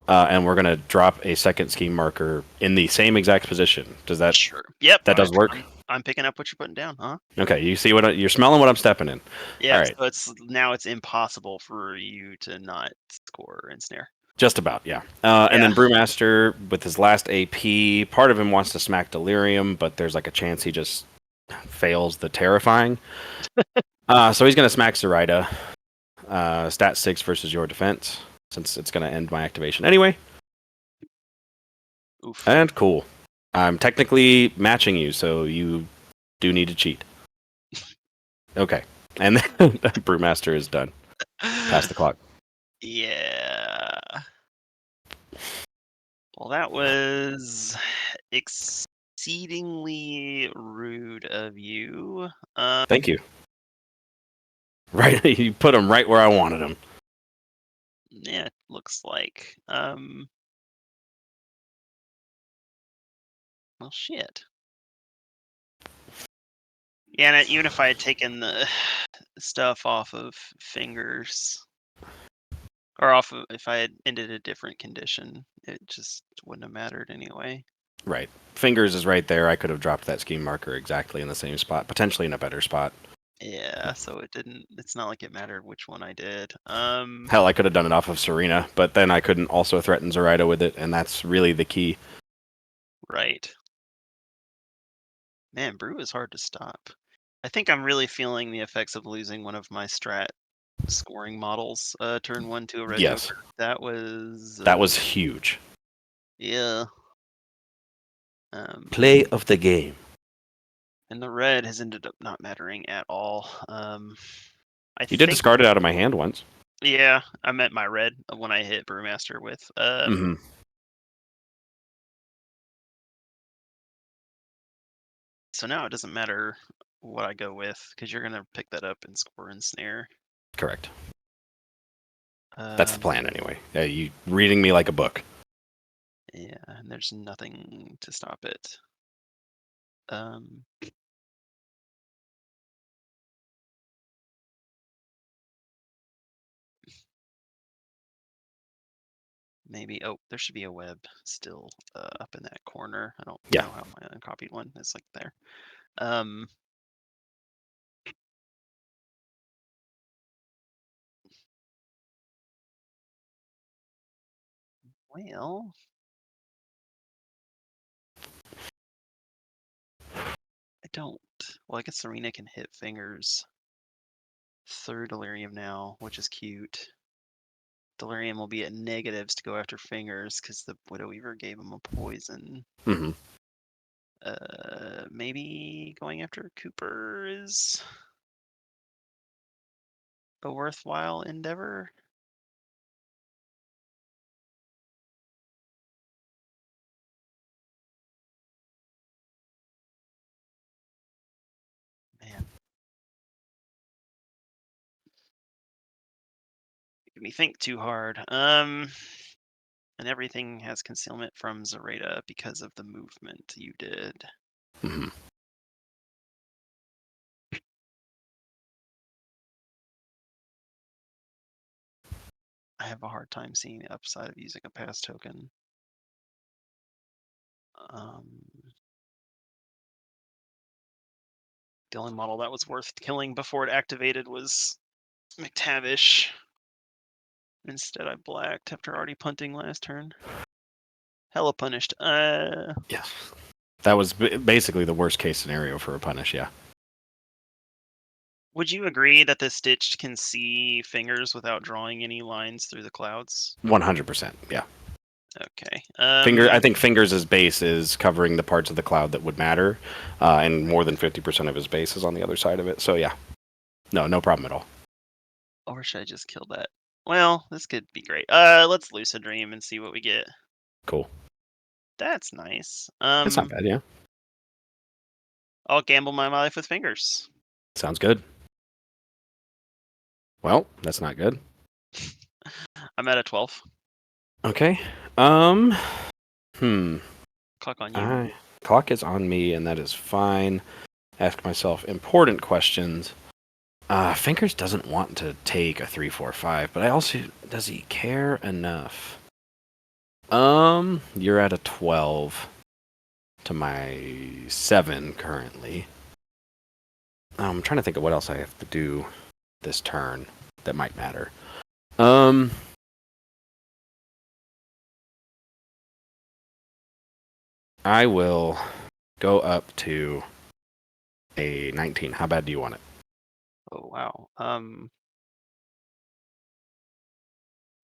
And we're going to drop a second scheme marker in the same exact position. Does that? Sure. Yep. That does work. I'm picking up what you're putting down, huh? Okay. You see you're smelling what I'm stepping in. Yeah. All right. So it's impossible for you to not score and snare. Just about, yeah. And then Brewmaster with his last AP, part of him wants to smack Delirium, but there's like a chance he just fails the terrifying. So he's going to smack Zoraida. Stat 6 versus your defense, since it's going to end my activation anyway. Oof. And cool. I'm technically matching you, so you do need to cheat. Okay. And then Brewmaster is done. Pass the clock. Yeah. Well, that was exceedingly rude of you. Thank you. Right, you put him right where I wanted him. Yeah, it looks like. Well, shit. Yeah, and even if I had taken the stuff off of fingers, or if I had ended a different condition, it just wouldn't have mattered anyway. Right. Fingers is right there. I could have dropped that scheme marker exactly in the same spot, potentially in a better spot. Yeah, so it's not like it mattered which one I did. Hell, I could have done it off of Serena, but then I couldn't also threaten Zoraida with it, and that's really the key. Right. Man, Brew is hard to stop. I think I'm really feeling the effects of losing one of my strat scoring models turn 1 to a red Yes. Joker. That was huge. Yeah. Play of the game. And the red has ended up not mattering at all. You did discard it out of my hand once. Yeah, I meant my red when I hit Brewmaster with. So now it doesn't matter what I go with, because you're going to pick that up and score and snare. Correct. That's the plan anyway. You reading me like a book. Yeah, and there's nothing to stop it. Maybe, there should be a web still up in that corner. I don't know how my uncopied one is like there. Well, I don't. Well, I guess Serena can hit fingers. 3rd Delirium now, which is cute. Delirium will be at negatives to go after fingers because the Widow Weaver gave him a poison. Maybe going after Cooper is a worthwhile endeavor. Man. Make me think too hard. And everything has concealment from Zoraida because of the movement you did. I have a hard time seeing the upside of using a pass token. The only model that was worth killing before it activated was McTavish. Instead, I blacked after already punting last turn. Hella punished. Yes. That was basically the worst case scenario for a punish, yeah. Would you agree that the Stitched can see fingers without drawing any lines through the clouds? 100%, yeah. Okay. I think Fingers' base is covering the parts of the cloud that would matter, and more than 50% of his base is on the other side of it. So yeah, no problem at all. Or should I just kill that? Well, this could be great. Let's Lucid Dream and see what we get. Cool. That's nice. It's not bad, yeah. I'll gamble my life with Fingers. Sounds good. Well, that's not good. I'm at a 12. Okay. Clock on you. Clock is on me, and that is fine. Ask myself important questions. Fingers doesn't want to take a 3-4-5, but does he care enough? You're at a 12 to my 7 currently. I'm trying to think of what else I have to do this turn that might matter. I will go up to a 19. How bad do you want it? Oh, wow.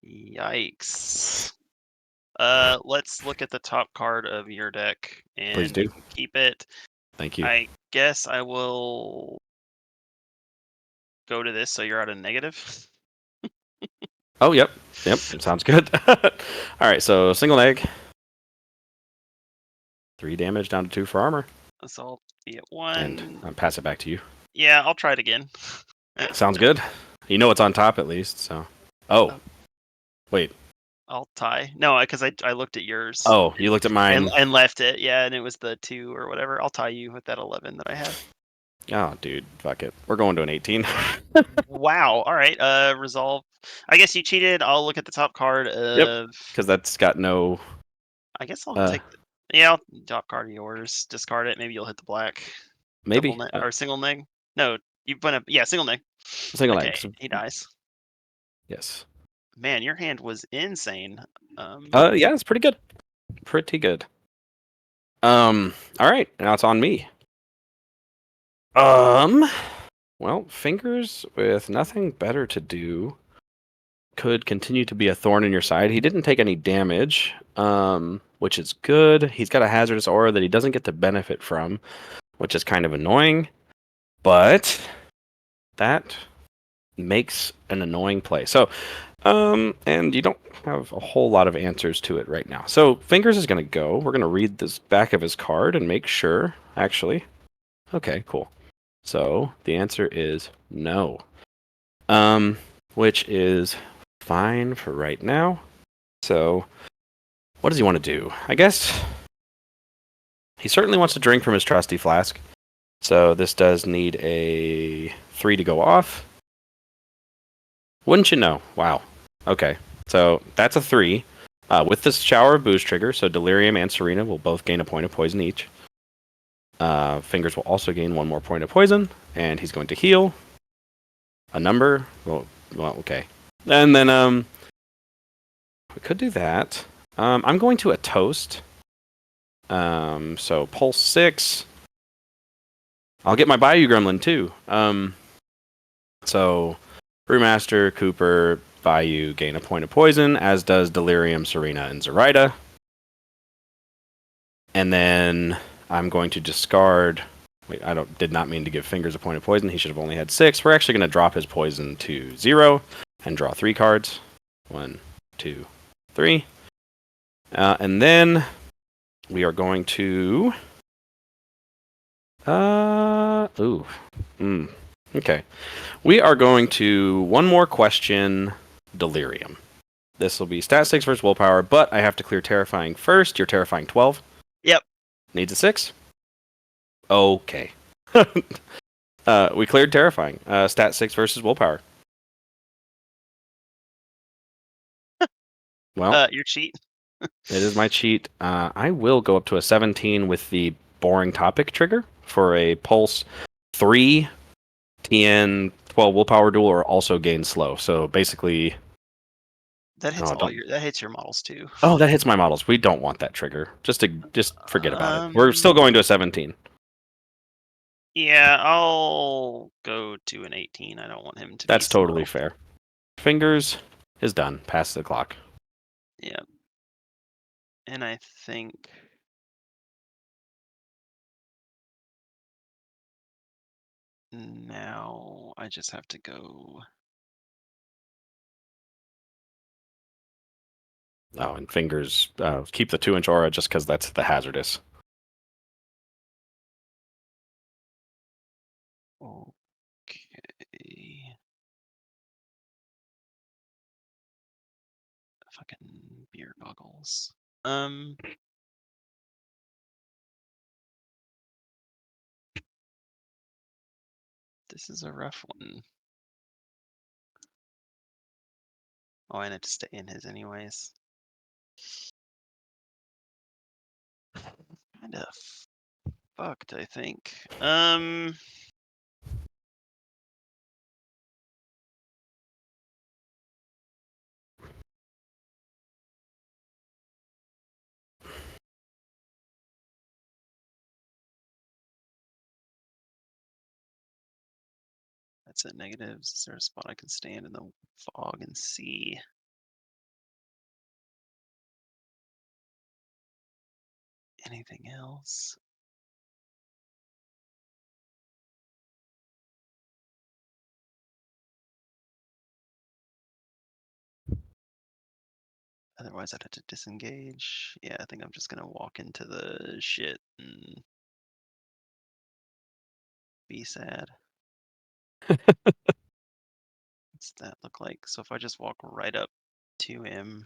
Yikes. Let's look at the top card of your deck, and Please do. You can keep it. Thank you. I guess I will go to this, so you're at a negative. Oh, yep. Sounds good. All right, so single egg. 3 damage down to 2 for armor. So I'll be at 1. And I'll pass it back to you. Yeah, I'll try it again. Sounds good. You know it's on top at least, so. Oh. Wait. I'll tie. No, because I looked at yours. Oh, you looked at mine. And left it, yeah, and it was the 2 or whatever. I'll tie you with that 11 that I have. Oh, dude, fuck it. We're going to an 18. Wow. All right. Resolve. I guess you cheated. I'll look at the top card of. Yep. Because that's got no. I guess I'll take. Yeah, top card of yours. Discard it. Maybe you'll hit the black. Maybe. Or single neg. No, you went up. Yeah, single neg. Single neg. He dies. Yes. Man, your hand was insane. Yeah, it's pretty good. Pretty good. All right, now it's on me. Well, Fingers with nothing better to do could continue to be a thorn in your side. He didn't take any damage, which is good. He's got a hazardous aura that he doesn't get to benefit from, which is kind of annoying. But that makes an annoying play. So, and you don't have a whole lot of answers to it right now. So Fingers is going to go. We're going to read this back of his card and make sure, actually. Okay, cool. So the answer is no. Which is fine for right now. So what does he want to do? I guess he certainly wants to drink from his trusty flask. So this does need a 3 to go off. Wouldn't you know? Wow. Okay. So that's a 3. With this shower of booze trigger, so Delirium and Serena will both gain a point of poison each. Fingers will also gain 1 more point of poison, and he's going to heal a number. Well, okay. And then we could do that. I'm going to a toast. So pulse 6. I'll get my Bayou Gremlin too. So Brewmaster, Cooper, Bayou gain a point of poison, as does Delirium, Serena, and Zoraida. And then I'm going to discard. Wait, did not mean to give Fingers a point of poison. He should have only had 6. We're actually going to drop his poison to 0 and draw 3 cards. 1, 2, 3. And then we are going to. Okay. We are going to one more question. Delirium. This will be stat 6 versus willpower, but I have to clear terrifying first. You're terrifying 12. Yep. Needs a 6. Okay. We cleared terrifying. Stat 6 versus willpower. Well, your cheat. It is my cheat. I will go up to a 17 with the boring topic trigger for a pulse 3 TN 12 willpower duel or also gain slow. So basically, that hits that hits your models too. Oh, that hits my models. We don't want that trigger. Just forget about it. We're still going to a 17. Yeah, I'll go to an 18. I don't want him to. That's be totally fair. Fingers is done. Pass the clock. Yeah. And I think now I just have to go. Oh, and fingers, keep the 2-inch aura just because that's the hazardous. Okay. Fucking beer goggles. This is a rough one. Oh, I need to stay in his anyways. Kind of fucked, I think. That's at negatives. Is there a spot I can stand in the fog and see? Anything else? Otherwise, I'd have to disengage. Yeah, I think I'm just gonna walk into the shit and be sad. What's that look like? So if I just walk right up to him,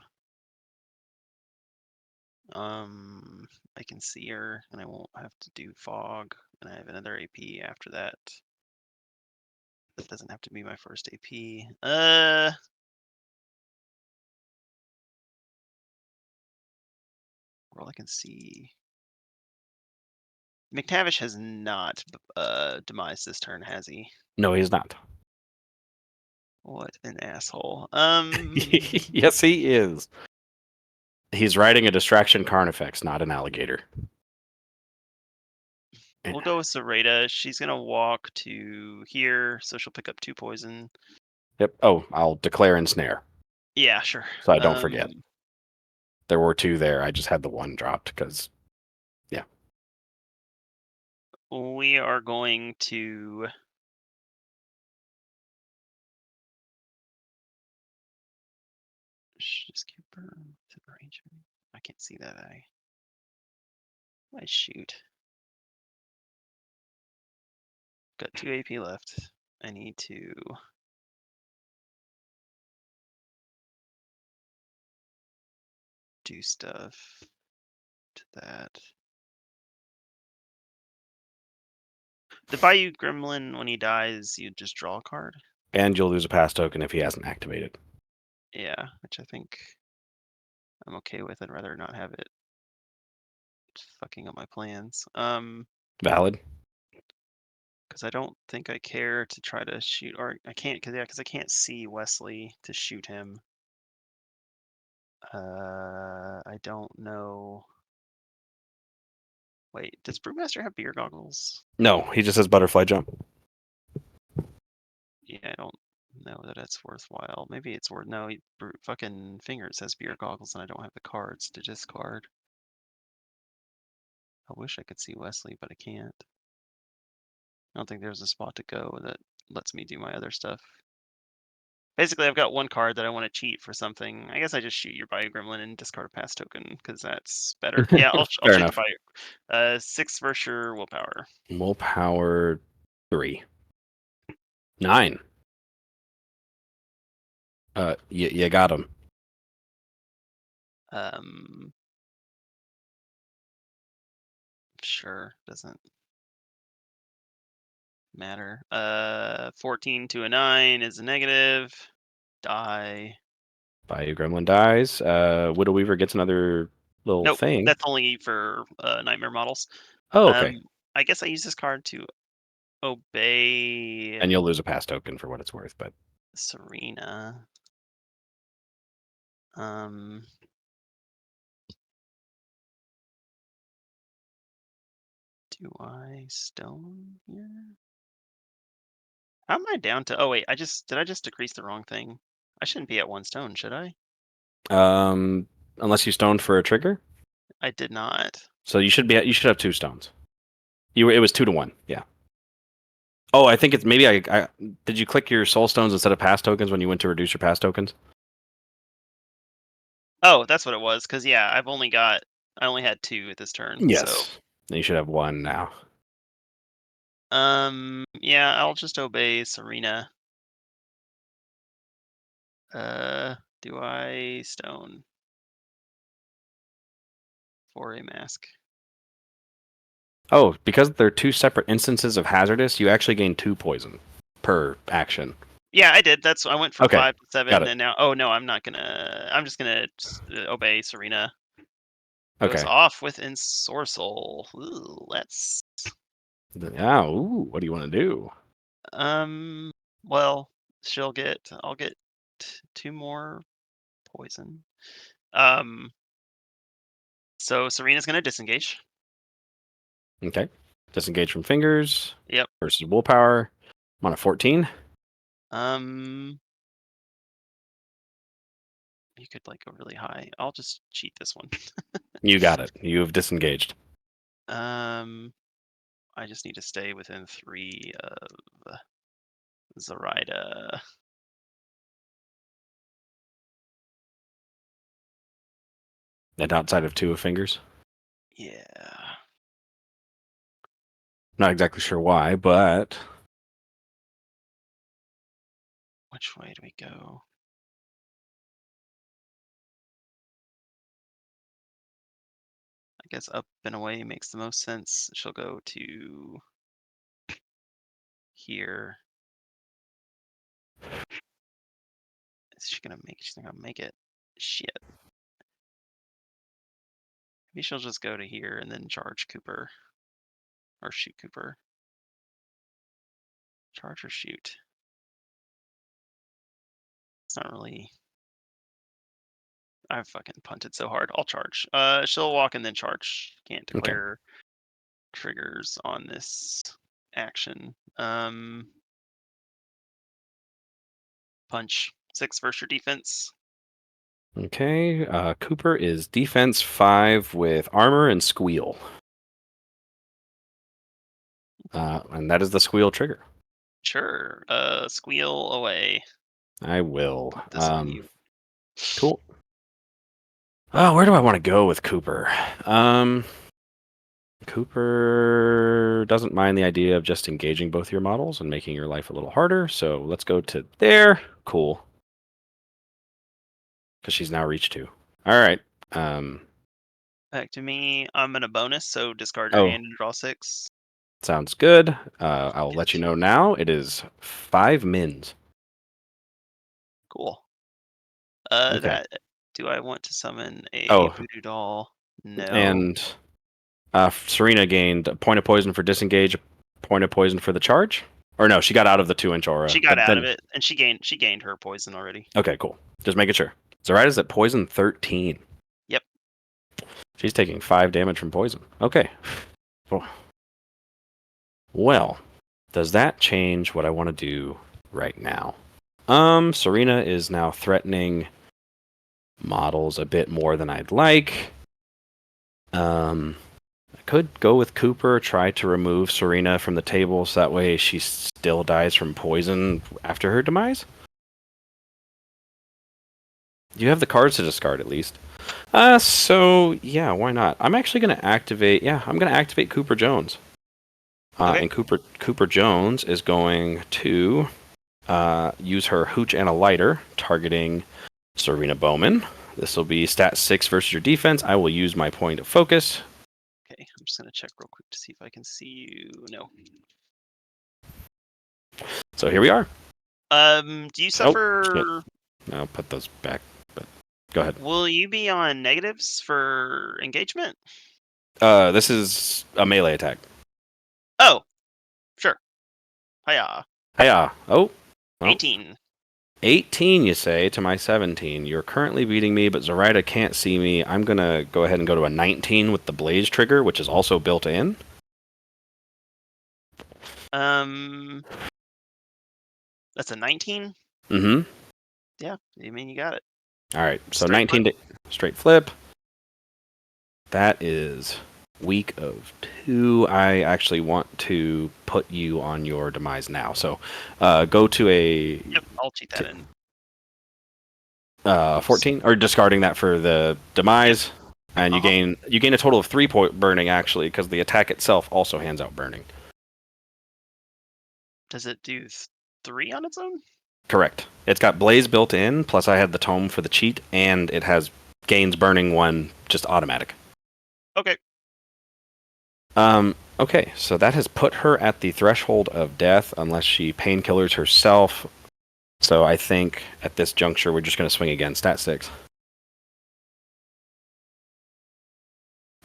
I can see her and I won't have to do fog, and I have another AP after that. That doesn't have to be my first AP. All I can see. McTavish has not demised this turn, has he? No, he's not. What an asshole. Yes, he is. He's riding a distraction Carnifex, not an alligator. We'll go with Zoraida. She's gonna walk to here, so she'll pick up 2 poison. Yep. Oh, I'll declare ensnare. Yeah, sure. So I don't forget. There were 2 there. I just had the 1 dropped because, yeah. We are going to just keep her to the range. I can't see that eye. I shoot. Got 2 AP left. I need to do stuff to that. The Bayou Gremlin, when he dies, you just draw a card. And you'll lose a pass token if he hasn't activated. Yeah, which I think I'm okay with. I'd rather not have it fucking up my plans. Valid. Because I don't think I care to try to shoot, or I can't, because I can't see Wesley to shoot him. I don't know. Wait, does Brewmaster have beer goggles? No, he just has butterfly jump. Yeah, I don't know that it's worthwhile. Maybe it's worth. No, fucking Fingers has beer goggles, and I don't have the cards to discard. I wish I could see Wesley, but I can't. I don't think there's a spot to go that lets me do my other stuff. Basically, I've got 1 card that I want to cheat for something. I guess I just shoot your Bio Gremlin and discard a pass token, because that's better. Yeah, I'll shoot enough. the Bio. 6 versus your willpower. Willpower 3. 9. You got him. Sure, doesn't matter. 14 to a 9 is a negative. Die. Bayou Gremlin dies. Widow Weaver gets another little thing. That's only for nightmare models. Oh, okay. I guess I use this card to obey. And you'll lose a pass token for what it's worth, but Serena. Do I stone here? How am I down to? Oh wait, did I just decrease the wrong thing? I shouldn't be at 1 stone, should I? unless you stoned for a trigger. I did not. So you should have 2 stones. It was 2 to 1. Yeah. Oh, I think it's maybe I did you click your soul stones instead of pass tokens when you went to reduce your pass tokens? Oh, that's what it was. Cause yeah, I only had 2 at this turn. Yes. So Then you should have 1 now. yeah, I'll just obey Serena. Do I stone for a mask? Oh, because they're 2 separate instances of hazardous, you actually gain 2 poison per action. Yeah, I did. I went from Okay, 5 to got 7, it. and now. Oh no, I'm not gonna. I'm just gonna obey Serena. Goes Okay. off with Ensorcel. Ooh, let's. Yeah. Ooh, what do you want to do? Well, I'll get 2 more poison. So Serena's gonna disengage. Okay. Disengage from fingers. Yep. Versus willpower. I'm on a 14. You could like go really high. I'll just cheat this one. You got it. You've disengaged. I just need to stay within 3 of Zoraida. And outside of 2 of fingers. Yeah. Not exactly sure why, but Which way do we go? I guess up and away makes the most sense. She'll go to here. She's not gonna make it. Shit. Maybe she'll just go to here and then charge Cooper. Or shoot Cooper. Charge or shoot? It's not really. I've fucking punted so hard. I'll charge. She'll walk and then charge. Can't declare triggers on this action. Punch. 6 versus your defense. okay. Cooper is defense 5 with armor and squeal. And that is the squeal trigger. Sure. Squeal away. I will. Put this on you. Cool. Oh, where do I want to go with Cooper? Cooper doesn't mind the idea of just engaging both your models and making your life a little harder. So let's go to there. Cool. Because she's now reached 2. All right. Back to me. I'm gonna bonus, so discard your Oh. hand and draw 6. Sounds good. I'll let you know now. It is 5 mins. Cool. Okay. Do I want to summon a Oh. voodoo doll? No. And Serena gained a point of poison for disengage, a point of poison for the charge. Or no, she got out of the 2-inch aura. She got out of it, and she gained her poison already. Okay, cool. Just making sure. Zoraida's at poison 13. Yep. She's taking 5 damage from poison. Okay. Oh. Well, does that change what I want to do right now? Serena is now threatening models a bit more than I'd like. I could go with Cooper, try to remove Serena from the table so that way she still dies from poison after her demise. You have the cards to discard at least. So yeah, why not? I'm actually going to activate. Yeah, I'm going to activate Cooper Jones. Okay. And Cooper Jones is going to use her hooch and a lighter, targeting Serena Bowman. This will be stat 6 versus your defense. I will use my point of focus. Okay, I'm just gonna check real quick to see if I can see you. No. So here we are. Do you suffer? I'll put those back, but go ahead. Will you be on negatives for engagement? This is a melee attack. Oh, sure. Hiya. Hiya. Oh. Well, 18. 18, you say, to my 17. You're currently beating me, but Zoraida can't see me. I'm going to go ahead and go to a 19 with the blaze trigger, which is also built in. That's a 19? Mm-hmm. Yeah, I mean, you got it. All right, so Straight 19 flip. to straight flip. That is weak of 2. I actually want to put you on your demise now. So go to a... Yep, I'll cheat that in. 14, or discarding that for the demise. Yep. And you gain a total of 3 point burning, actually, because the attack itself also hands out burning. Does it do 3 on its own? Correct. It's got blaze built in, plus I had the tome for the cheat, and it has gains burning 1 just automatic. Okay. Okay, so that has put her at the threshold of death unless she painkillers herself. So I think at this juncture we're just going to swing again. Stat 6.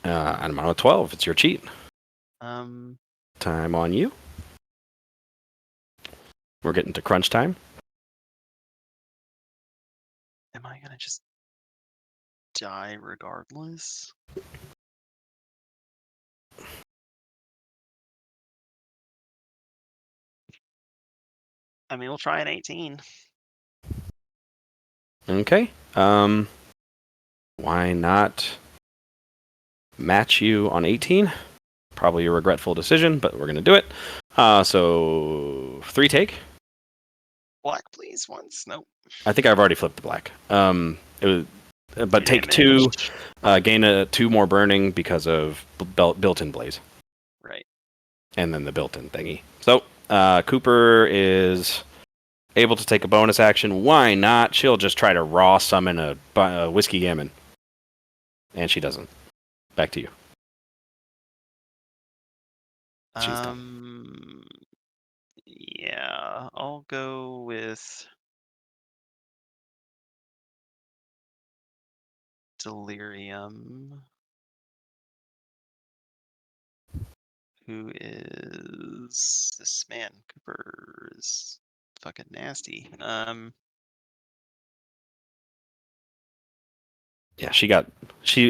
I'm on a 12. It's your cheat. Time on you. We're getting to crunch time. Am I gonna just die regardless? I mean, we'll try an 18. Okay. Why not match you on 18? Probably a regretful decision, but we're going to do it. So 3 take. Black, please, once. Nope. I think I've already flipped the black. It was, but take 2, gain 2 more burning because of built-in blaze. Right. And then the built-in thingy. So Cooper is able to take a bonus action. Why not? She'll just try to raw summon a whiskey gammon. And she doesn't. Back to you. She's done. Yeah, I'll go with Delirium. Who is this man? Cooper is fucking nasty. Yeah,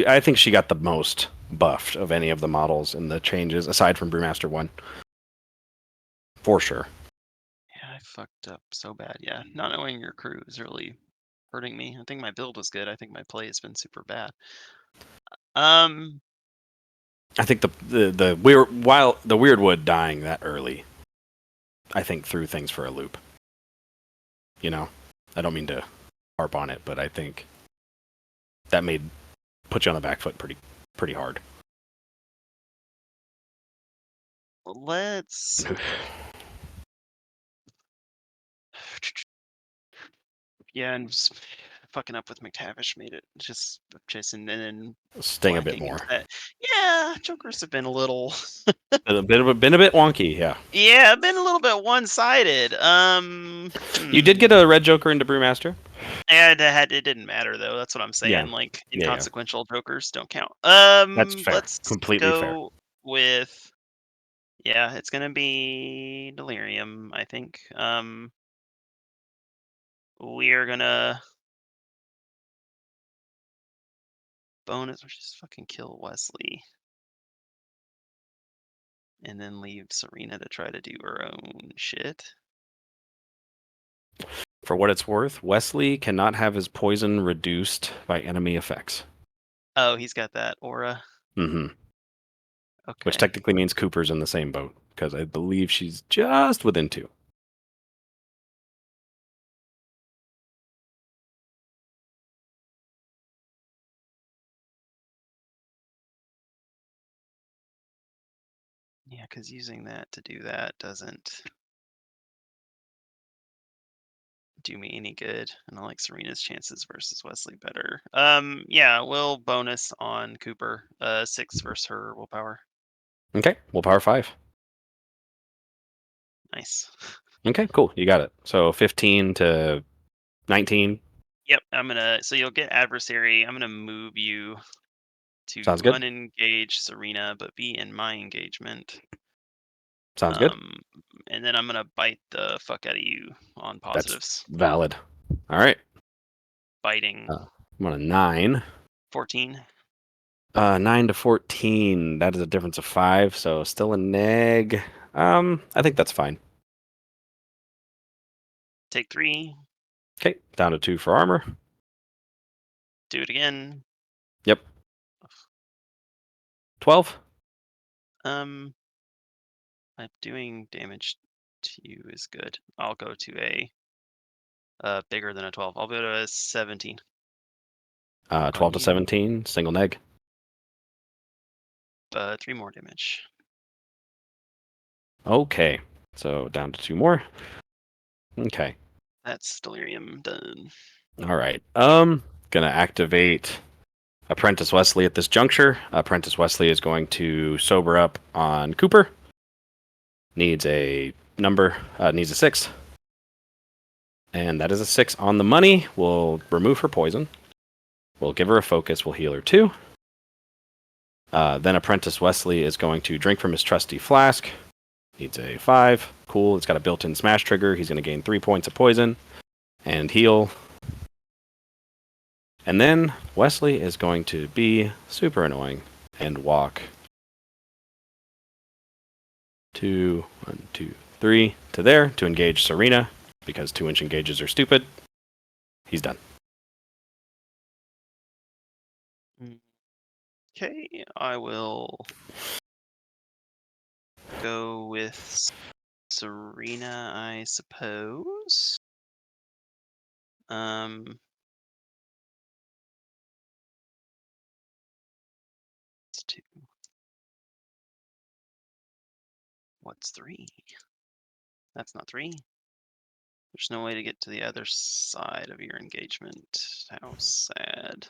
I think she got the most buffed of any of the models in the changes, aside from Brewmaster 1. For sure. Yeah, I fucked up so bad. Yeah, not knowing your crew is really hurting me. I think my build was good. I think my play has been super bad. I think the weird wood dying that early, I think threw things for a loop. You know, I don't mean to harp on it, but I think that put you on the back foot pretty hard. Let's yeah, and fucking up with McTavish made it just chasing and then sting a bit more. Yeah, Jokers have been a little been a bit wonky, yeah. Yeah, been a little bit one-sided. You did get a red Joker into Brewmaster. And it didn't matter though. That's what I'm saying. Yeah. Like inconsequential jokers don't count. That's fair. Let's Completely go fair. with it's gonna be Delirium, I think. We are gonna bonus or just fucking kill Wesley. And then leave Serena to try to do her own shit. For what it's worth, Wesley cannot have his poison reduced by enemy effects. Oh, he's got that aura. Mm-hmm. Okay. Which technically means Cooper's in the same boat, because I believe she's just within 2. Yeah, because using that to do that doesn't do me any good, and I like Serena's chances versus Wesley better. Yeah, we'll bonus on Cooper. 6 versus her willpower. Okay, willpower 5. Nice. Okay, cool. You got it. So 15 to 19. Yep, so you'll get adversary. I'm gonna move you to Sounds good. unengage Serena, but be in my engagement. Sounds good. And then I'm gonna bite the fuck out of you on positives. That's valid. All right. Biting. I'm on a 9. 14. 9 to 14. That is a difference of 5, so still a neg. I think that's fine. Take 3. Okay, down to 2 for armor. Do it again. Yep. 12. I'm doing damage to you is good. I'll go to a bigger than a 12. I'll go to a 17. 12 to 17, single neg. 3 more damage. Okay, so down to 2 more. Okay. That's delirium done. All right. Gonna activate Apprentice Wesley at this juncture. Apprentice Wesley is going to sober up on Cooper. Needs a number. Needs a 6. And that is a 6 on the money. We'll remove her poison. We'll give her a focus. We'll heal her 2. Then Apprentice Wesley is going to drink from his trusty flask. Needs a 5. Cool. It's got a built-in smash trigger. He's going to gain 3 points of poison and heal. And then Wesley is going to be super annoying and walk 2, 1, 2, 3 to there to engage Serena because 2-inch engages are stupid. He's done. Okay, I will go with Serena, I suppose. It's 2. What's 3? That's not 3. There's no way to get to the other side of your engagement. How sad.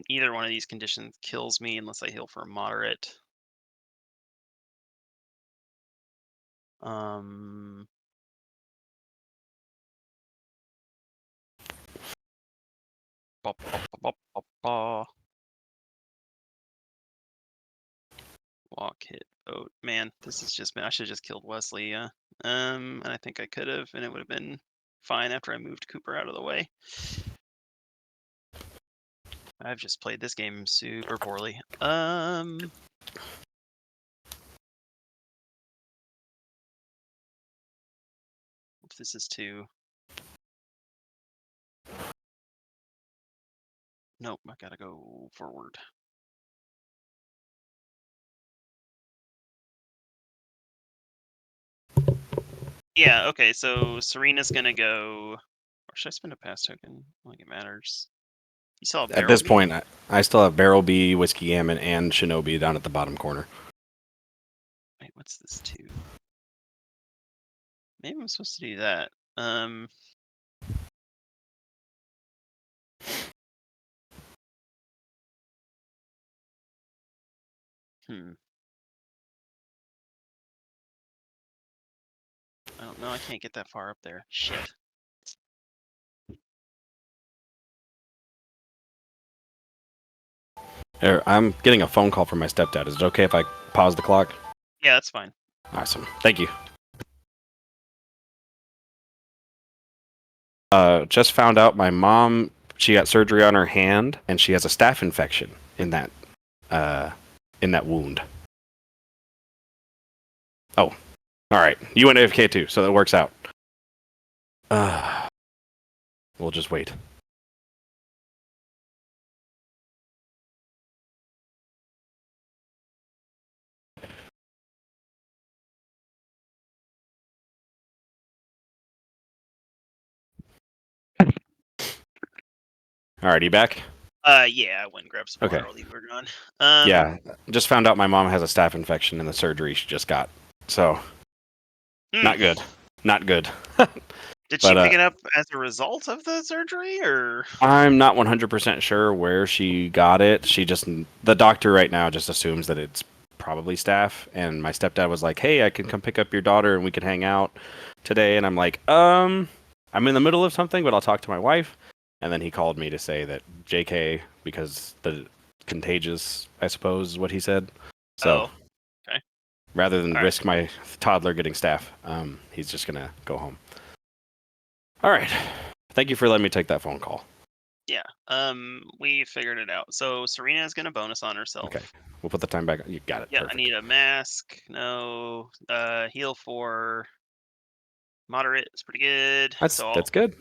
Either one of these conditions kills me unless I heal for a moderate. Walk, hit, vote. Man, this has just been. I should have just killed Wesley. Yeah. And I think I could have, and it would have been fine after I moved Cooper out of the way. I've just played this game super poorly. If this is 2. Nope, I gotta go forward. Yeah, okay, so Serena's gonna go. Or should I spend a pass token? I don't think it matters. You saw At this point, I still have Barrel B, Whiskey Gammon, and Shinobi down at the bottom corner. Wait, what's this 2? Maybe I'm supposed to do that. I don't know. I can't get that far up there. Shit. I'm getting a phone call from my stepdad. Is it okay if I pause the clock? Yeah, that's fine. Awesome. Thank you. Just found out my mom, she got surgery on her hand, and she has a staph infection in that wound. Oh, all right. You went AFK too, so that works out. We'll just wait. All right, you back? Yeah, I went and grabbed some water while you were gone. Yeah, just found out my mom has a staph infection in the surgery she just got. So, not good. Not good. Did she pick it up as a result of the surgery, or? I'm not 100% sure where she got it. The doctor right now just assumes that it's probably staph. And my stepdad was like, "Hey, I can come pick up your daughter and we can hang out today." And I'm like, I'm in the middle of something, but I'll talk to my wife. And then he called me to say that JK, because the contagious, I suppose, is what he said. So, okay. rather than All risk my toddler getting staph, he's just going to go home. All right. Thank you for letting me take that phone call. Yeah. We figured it out. So Serena is going to bonus on herself. Okay. We'll put the time back. You got it. Yeah, Perfect. I need a mask. No. Heal for moderate is pretty good. That's good.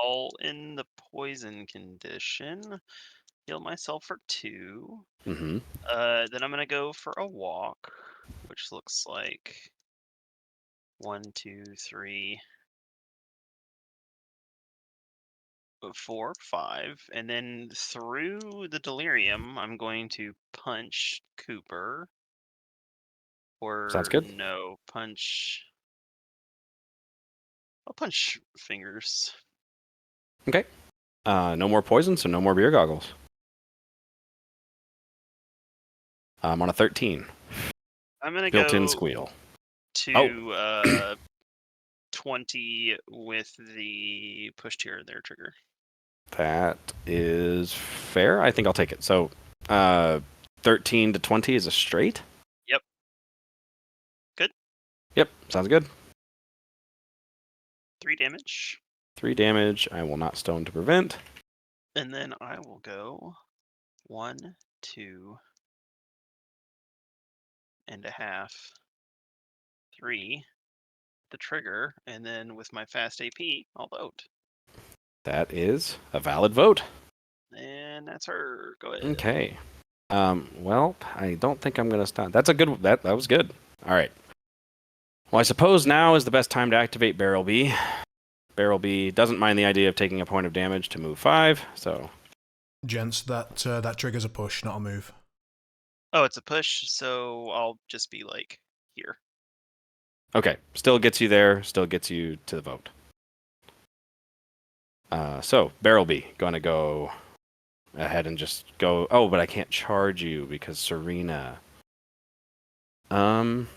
All in the poison condition. Heal myself for 2. Mm-hmm. Then I'm gonna go for a walk, which looks like 1, 2, 3, 4, 5, and then through the delirium, I'm going to punch Cooper. Sounds Or good. no, punch. I'll punch fingers. Okay. No more poison, so no more beer goggles. I'm on a 13. I'm gonna Built-in go squeal. to 20 with the push tier there trigger. That is fair. I think I'll take it. So, 13 to 20 is a straight? Yep. Good. Yep, sounds good. 3 damage. 3 damage. I will not stone to prevent. And then I will go 1, 2 and a half, 3, the trigger, and then with my fast AP, I'll vote. That is a valid vote. And that's her. Go ahead. Okay. Well, I don't think I'm gonna stop. That's a good. That was good. All right. Well, I suppose now is the best time to activate Barrel B. Barrel B doesn't mind the idea of taking a point of damage to move 5. So, Gents, that triggers a push, not a move. Oh, it's a push, so I'll just be like here. okay, still gets you there. Still gets you to the vote. So Barrel B gonna go ahead and just go. Oh, but I can't charge you because Serena. But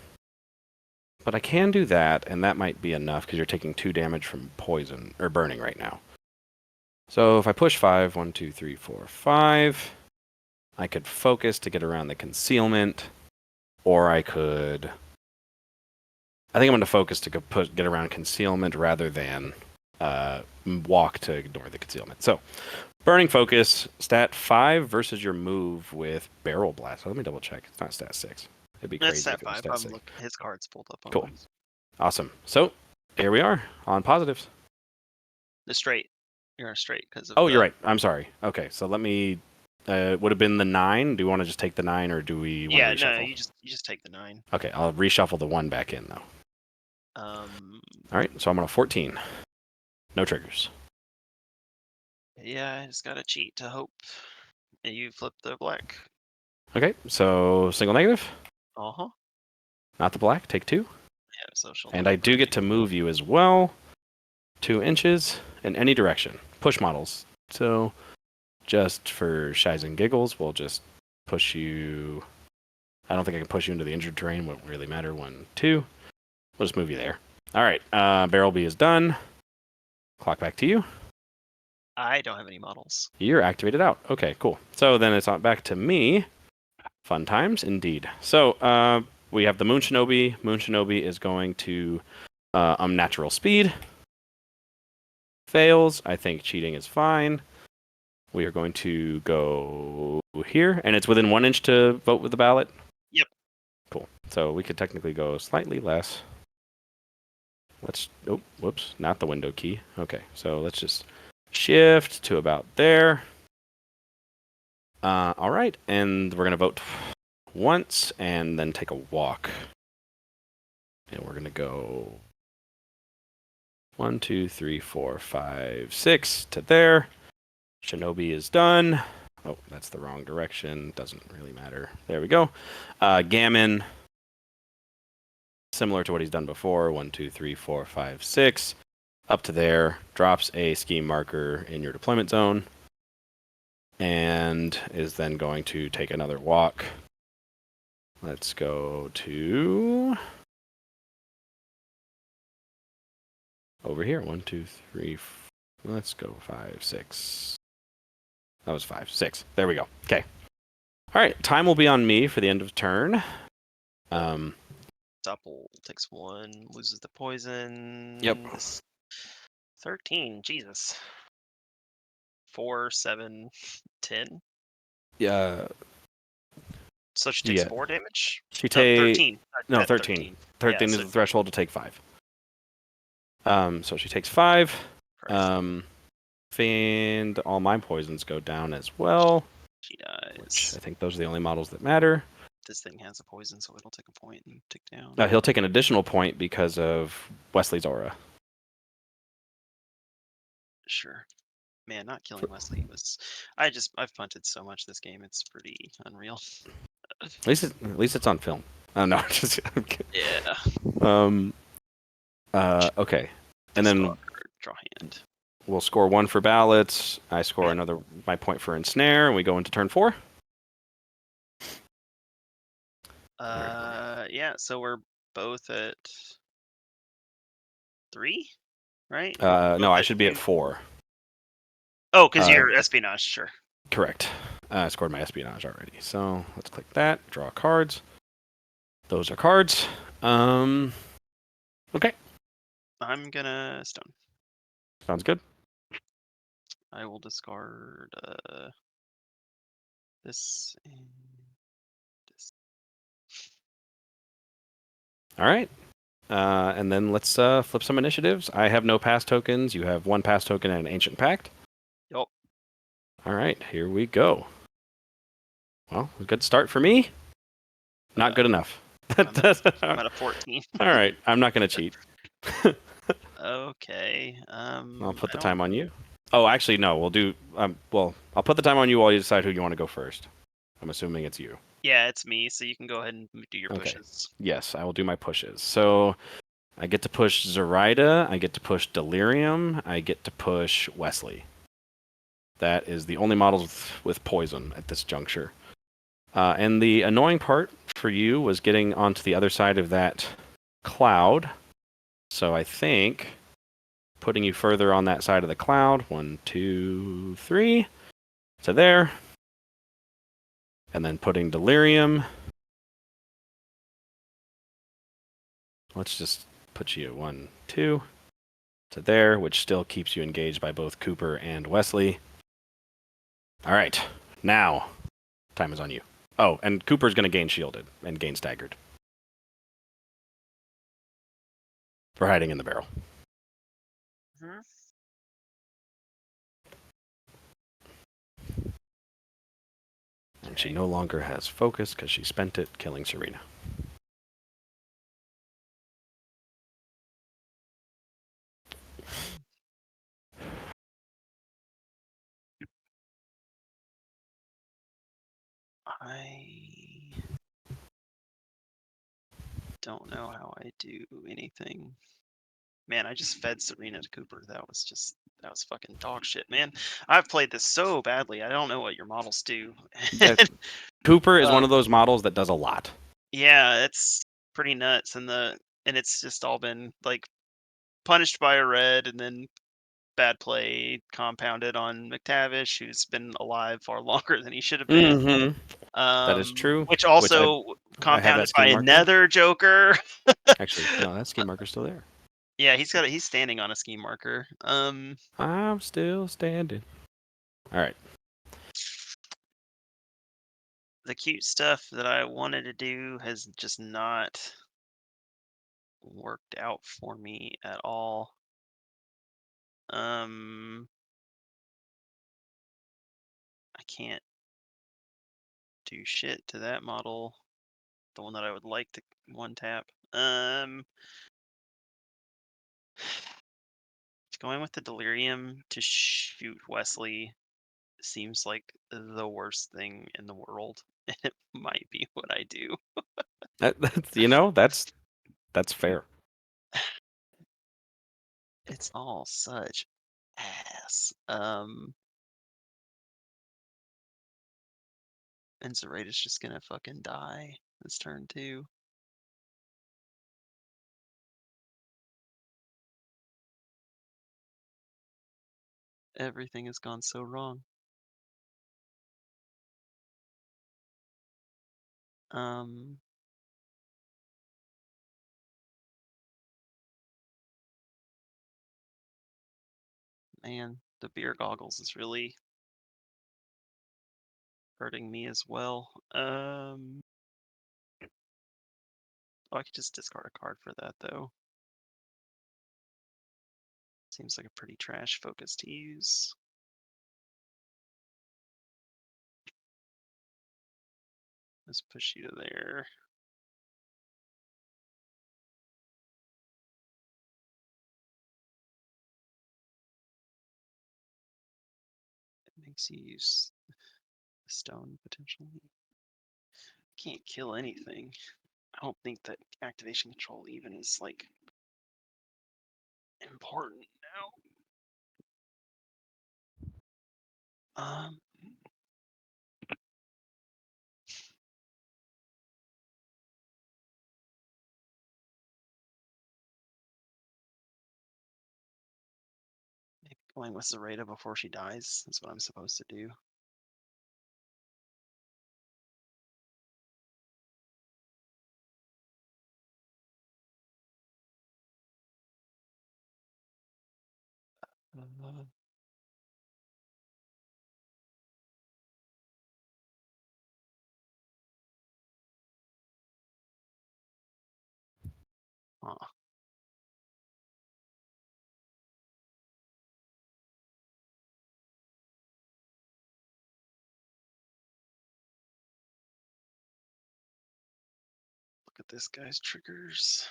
I can do that, and that might be enough because you're taking 2 damage from poison or burning right now. So if I push 5, 1, 2, 3, 4, 5, I could focus to get around the concealment, or I could. I think I'm going to focus to get around concealment rather than walk to ignore the concealment. So, burning focus, stat 5 versus your move with barrel blast. So let me double check. It's not stat 6. It'd be crazy That's if it was stat 5. stat 6. His card's pulled up on Cool. mine. Awesome. So, here we are on positives. The straight. You're on a straight because of. Oh, you're right. I'm sorry. Okay, so let me. Would have been the 9. Do you want to just take the 9, or do we want to reshuffle? No, you just take the 9. Okay, I'll reshuffle the 1 back in though. All right, so I'm on a 14. No triggers. Yeah, I just gotta cheat to hope you flip the black. Okay, so single negative. Uh-huh. Not the black. Take 2. Yeah, so she'll. And I do get to move you as well. 2 inches in any direction. Push models. So, just for shies and giggles, we'll just push you. I don't think I can push you into the injured terrain. Won't really matter. 1, 2. We'll just move you there. All right. Barrel B is done. Clock back to you. I don't have any models. You're activated out. Okay, cool. So then it's on back to me. Fun times indeed. So we have the Moon Shinobi. Moon Shinobi is going to unnatural speed. Fails. I think cheating is fine. We are going to go here, and it's within 1 inch to vote with the ballot. Yep. Cool. So we could technically go slightly less. Let's. Oh, whoops! Not the window key. Okay, so let's just shift to about there. All right, and we're gonna vote once and then take a walk. And we're gonna go 1, 2, 3, 4, 5, 6 to there. Shinobi is done. Oh, that's the wrong direction. Doesn't really matter. There we go. Gammon, similar to what he's done before. 1, 2, 3, 4, 5, 6. Up to there. Drops a scheme marker in your deployment zone. And is then going to take another walk. Let's go to over here. 1, 2, 3. Let's go 5, 6. That was 5, 6. There we go. Okay. All right, time will be on me for the end of turn. Double takes 1, loses the poison. Yep. 13, Jesus. 4, 7, 10. Yeah. So she takes 4 damage? She No, takes 13. No, 13. 13 is the threshold to take 5. So she takes 5. And all my poisons go down as well. She dies. Which I think those are the only models that matter. This thing has a poison, so it'll take a point and tick down. He'll take an additional point because of Wesley's aura. Sure. Man, not killing Wesley was... I've punted so much this game, it's pretty unreal. At least it's on film. Oh no, just yeah. Okay. And then draw hand. We'll score 1 for ballots. I score my point for ensnare, and we go into turn 4. Yeah, so we're both at 3, right? No, I should be at 4. Oh, because you're espionage, sure. Correct. I scored my espionage already. So let's click that. Draw cards. Those are cards. Okay. I'm gonna stone. Sounds good. I will discard this and this. All right. And then let's flip some initiatives. I have no pass tokens. You have 1 pass token and an ancient pact. Yup. All right, here we go. Well, a good start for me. Not good enough. I'm at a 14. All right, I'm not going to cheat. Okay. I'll put the time on you. Oh, actually, no. We'll do. Well, I'll put the time on you while you decide who you want to go first. I'm assuming it's you. Yeah, it's me. So you can go ahead and do your pushes. Yes, I will do my pushes. So I get to push Zoraida. I get to push Delirium. I get to push Wesley. That is the only models with poison at this juncture. And the annoying part for you was getting onto the other side of that cloud. So I think putting you further on that side of the cloud. 1, 2, 3. To there. And then putting Delirium. Let's just put you at 1, 2. To there, which still keeps you engaged by both Cooper and Wesley. All right. Now, time is on you. Oh, and Cooper's going to gain shielded and gain staggered. For hiding in the barrel. Mm-hmm. And she no longer has focus because she spent it killing Serena. I don't know how I do anything. Man, I just fed Serena to Cooper. That was fucking dog shit, man. I've played this so badly. I don't know what your models do. Cooper is one of those models that does a lot. Yeah, it's pretty nuts, and it's just all been like punished by a red, and then bad play compounded on McTavish, who's been alive far longer than he should have been. Mm-hmm. That is true. Which also compounded by another Joker. Actually, no, that scheme marker's still there. Yeah, he's standing on a scheme marker. I'm still standing. All right. The cute stuff that I wanted to do has just not worked out for me at all. I can't do shit to that model. The one that I would like to one tap. Going with the Delirium to shoot Wesley seems like the worst thing in the world. It might be what I do. That's fair. It's all such ass. And Zoraida's just gonna fucking die this turn too. Everything has gone so wrong. Um, Man, the beer goggles is really hurting me as well. Oh, I could just discard a card for that though. Seems like a pretty trash focus to use. Let's push you to there. It makes you use the stone potentially. Can't kill anything. I don't think that activation control even is like important now. Maybe going with Zoraida before she dies is what I'm supposed to do. Uh, huh. Look at this guy's triggers.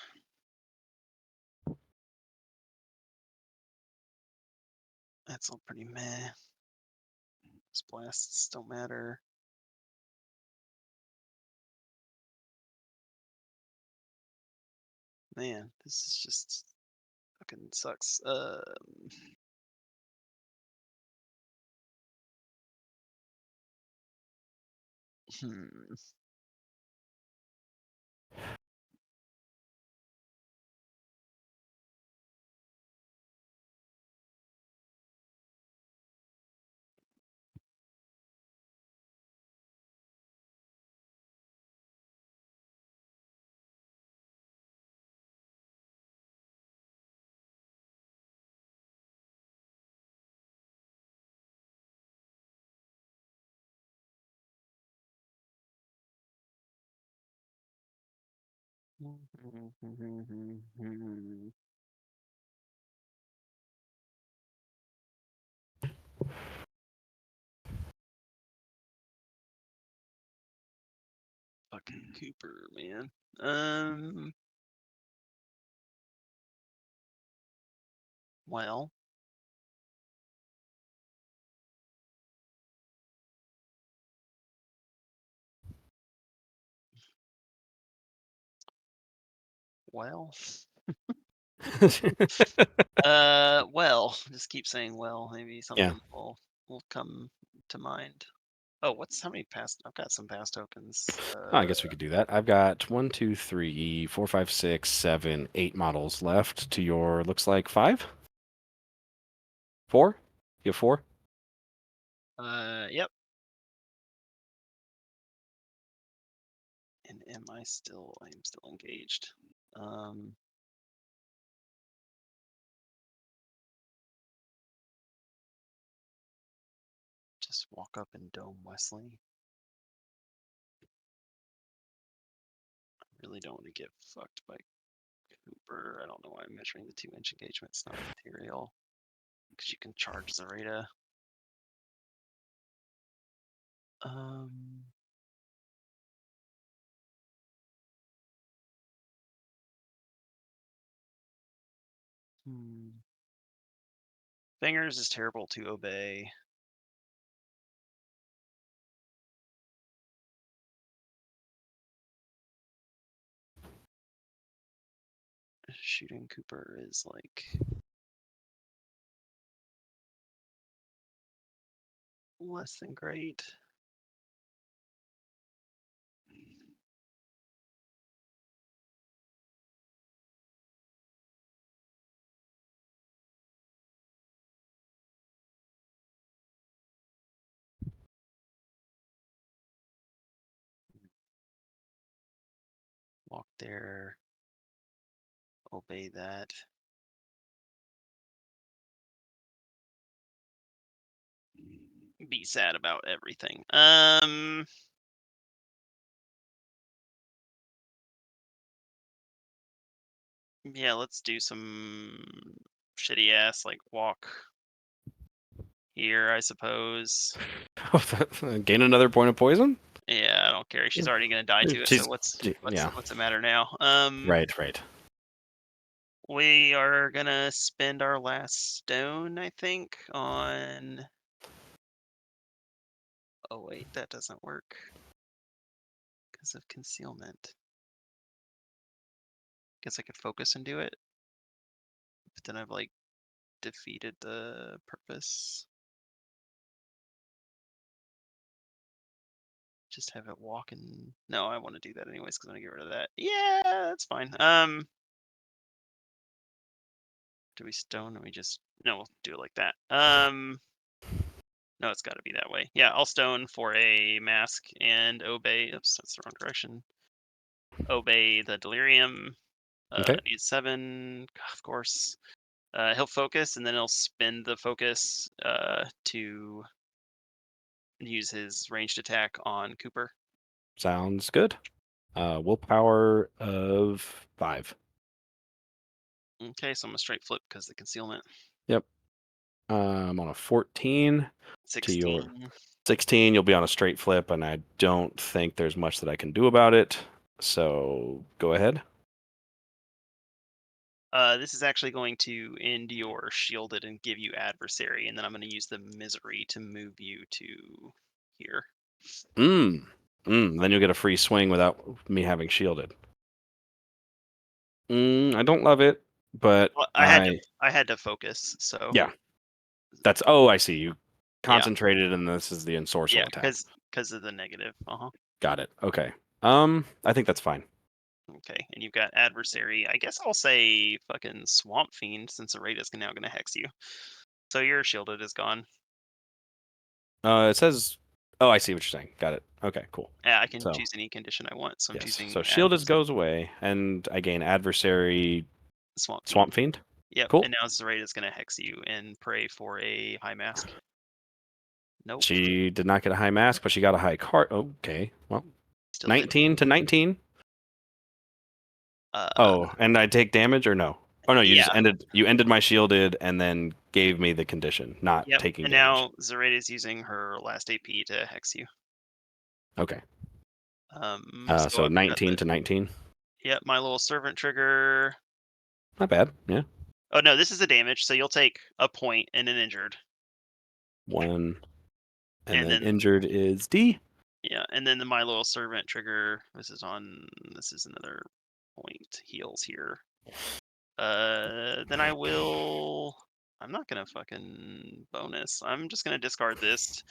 That's all pretty meh. Those blasts don't matter. Man, this is just fucking sucks. Hmm. Fucking Cooper, man. Well. Well. Well. Just keep saying well. Maybe something will come to mind. Oh, how many past? I've got some past tokens. Oh, I guess we could do that. I've got 1, 2, 3, 4, 5, 6, 7, 8 models left to your, looks like 5? 4? You have 4? Yep. And am I still? I am still engaged. Just walk up and dome Wesley. I really don't want to get fucked by Cooper. I don't know why I'm measuring the 2-inch engagement. It's not material. Because you can charge Zoraida. Fingers is terrible to obey. Shooting Cooper is like less than great. there. Obey that. Be sad about everything. Yeah, let's do some shitty ass like walk here, I suppose. Gain another point of poison? Yeah, I don't care. She's already gonna die to it. She's, So what's yeah. what's the matter now? Right. We are gonna spend our last stone, I think, on. Oh wait, that doesn't work because of concealment. Guess I could focus and do it, but then I've like defeated the purpose. Just have it walk and no, I want to do that anyways because I'm gonna get rid of that. Yeah, that's fine. Do we stone or we just no? We'll do it like that. No, it's got to be that way. Yeah, I'll stone for a mask and obey. Oops, that's the wrong direction. Obey the delirium. Okay. Needs 7, of course. He'll focus and then he'll spend the focus to use his ranged attack on Cooper. Sounds good. Willpower of 5. Okay, so I'm gonna straight flip because the concealment. Yep. I'm on a 14. 16. To your 16, you'll be on a straight flip, and I don't think there's much that I can do about it. So go ahead. This is actually going to end your shielded and give you adversary, and then I'm going to use the misery to move you to here. Then you'll get a free swing without me having shielded. I don't love it, but Well, I had to focus, so yeah. That's I see. You concentrated, and this is the ensorcel attack. because of the negative. Got it. Okay. I think that's fine. Okay, and you've got adversary. I guess I'll say fucking Swamp Fiend since Zoraida is now going to hex you. So your shielded is gone. It says. Oh, I see what you're saying. Got it. Okay, cool. Yeah, I can choose any condition I want. So I'm yes. choosing. So shielded goes away, and I gain adversary. Swamp Fiend. Yep. Cool. And now Zoraida is going to hex you and pray for a high mask. Nope. She did not get a high mask, but she got a high card. Okay. Well, still 19 to 19. And I take damage or no? Oh no, you just ended my shielded and then gave me the condition, not taking damage. And now Zoraida is using her last AP to hex you. Okay. So 19 to 19. Yep, my little servant trigger. Not bad, yeah. Oh no, this is a damage, so you'll take a point and an injured. 1. And then injured is D. Yeah, and then my little servant trigger. This is another point heals here. Then I'm not gonna fucking bonus. I'm just gonna discard this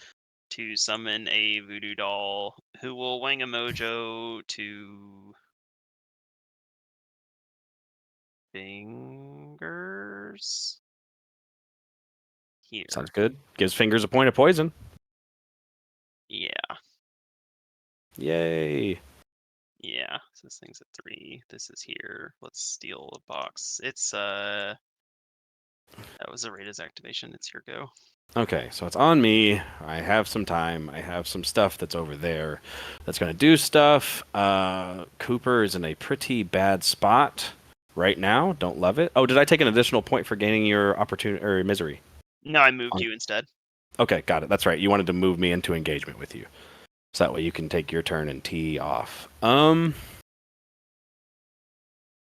to summon a voodoo doll who will wang a mojo to fingers. Here. Sounds good. Gives fingers a point of poison. Yeah. Yay. Yeah. So this thing's at 3. This is here. Let's steal a box. It's that was Zoraita's activation. It's your go. Okay, so it's on me. I have some time. I have some stuff that's over there that's going to do stuff. Cooper is in a pretty bad spot right now. Don't love it. Oh, did I take an additional point for gaining your opportunity or misery? No, I moved you instead. Okay, got it. That's right. You wanted to move me into engagement with you. So that way you can take your turn and tee off.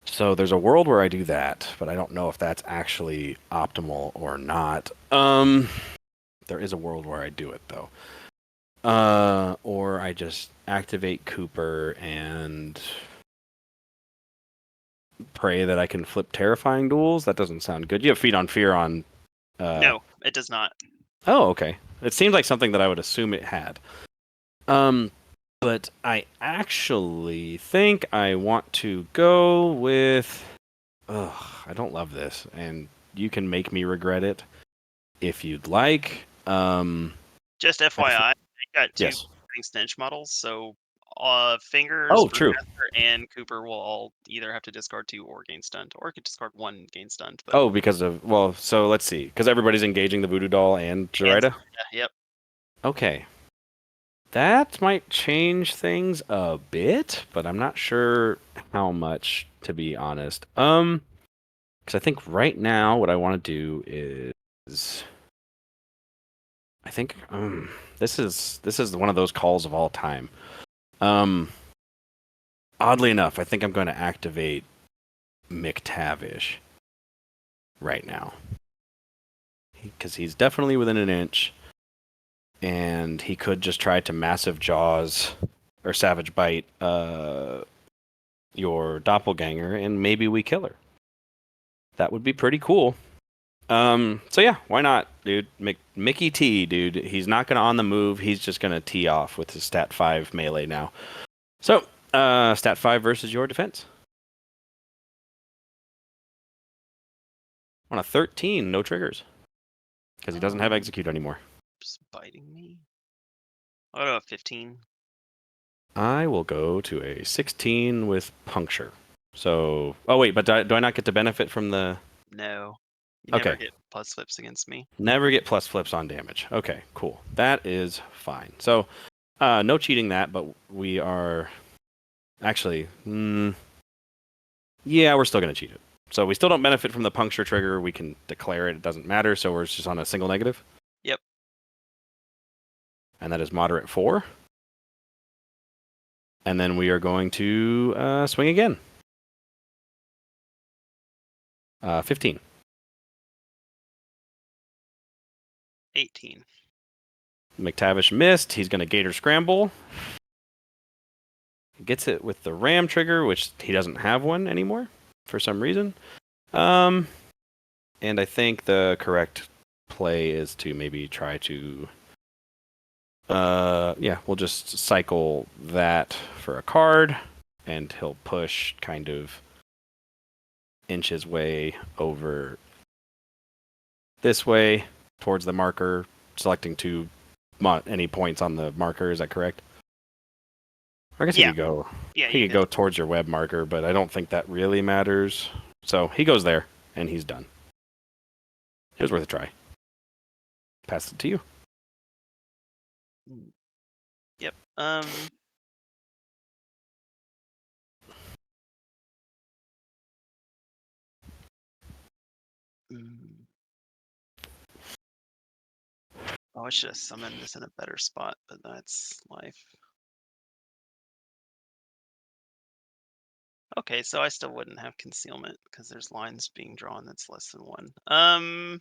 So there's a world where I do that, but I don't know if that's actually optimal or not. There is a world where I do it though. Or I just activate Cooper and pray that I can flip terrifying duels. That doesn't sound good. You have Feed on Fear on. No, it does not. Oh, okay. It seems like something that I would assume it had. But I actually think I want to go with. I don't love this, and you can make me regret it if you'd like. Just FYI, I got 2 stench models, so Fingers, Oh, true. Brewmaster, and Cooper will all either have to discard 2 or gain stunned, or could discard 1 and gain stunned. But... Oh, because of so let's see, because everybody's engaging the Voodoo Doll and Zoraida. Yep. Okay, that might change things a bit, but I'm not sure how much, to be honest. Because I think right now what I want to do is, I think this is one of those calls of all time. Oddly enough, I think I'm going to activate McTavish right now. Because he's definitely within an inch. And he could just try to Massive Jaws or Savage Bite your doppelganger, and maybe we kill her. That would be pretty cool. So yeah, why not, dude? Mickey T, dude. He's not going to on the move. He's just going to tee off with his stat 5 melee now. So, stat 5 versus your defense. On a 13, no triggers. Because he doesn't have execute anymore. Just biting me. I'll go to a 15. I will go to a 16 with puncture. So, oh wait, but do I not get to benefit from the... No. You okay. never get plus flips against me. Never get plus flips on damage. Okay, cool. That is fine. So, no cheating that, but we are... Actually, yeah, we're still going to cheat it. So we still don't benefit from the puncture trigger. We can declare it. It doesn't matter. So we're just on a single negative. Yep. And that is moderate 4. And then we are going to swing again. 15. 18. McTavish missed. He's going to Gator Scramble. Gets it with the Ram trigger, which he doesn't have one anymore for some reason. And I think the correct play is to maybe try to... yeah, we'll just cycle that for a card, and he'll push kind of inch his way over this way towards the marker, selecting any points on the marker. Is that correct? I guess he could go. Yeah, he could go towards your web marker, but I don't think that really matters. So he goes there, and he's done. It was worth a try. Pass it to you. Yep. Oh, I should have summoned this in a better spot, but that's life. Okay, so I still wouldn't have concealment because there's lines being drawn that's less than 1.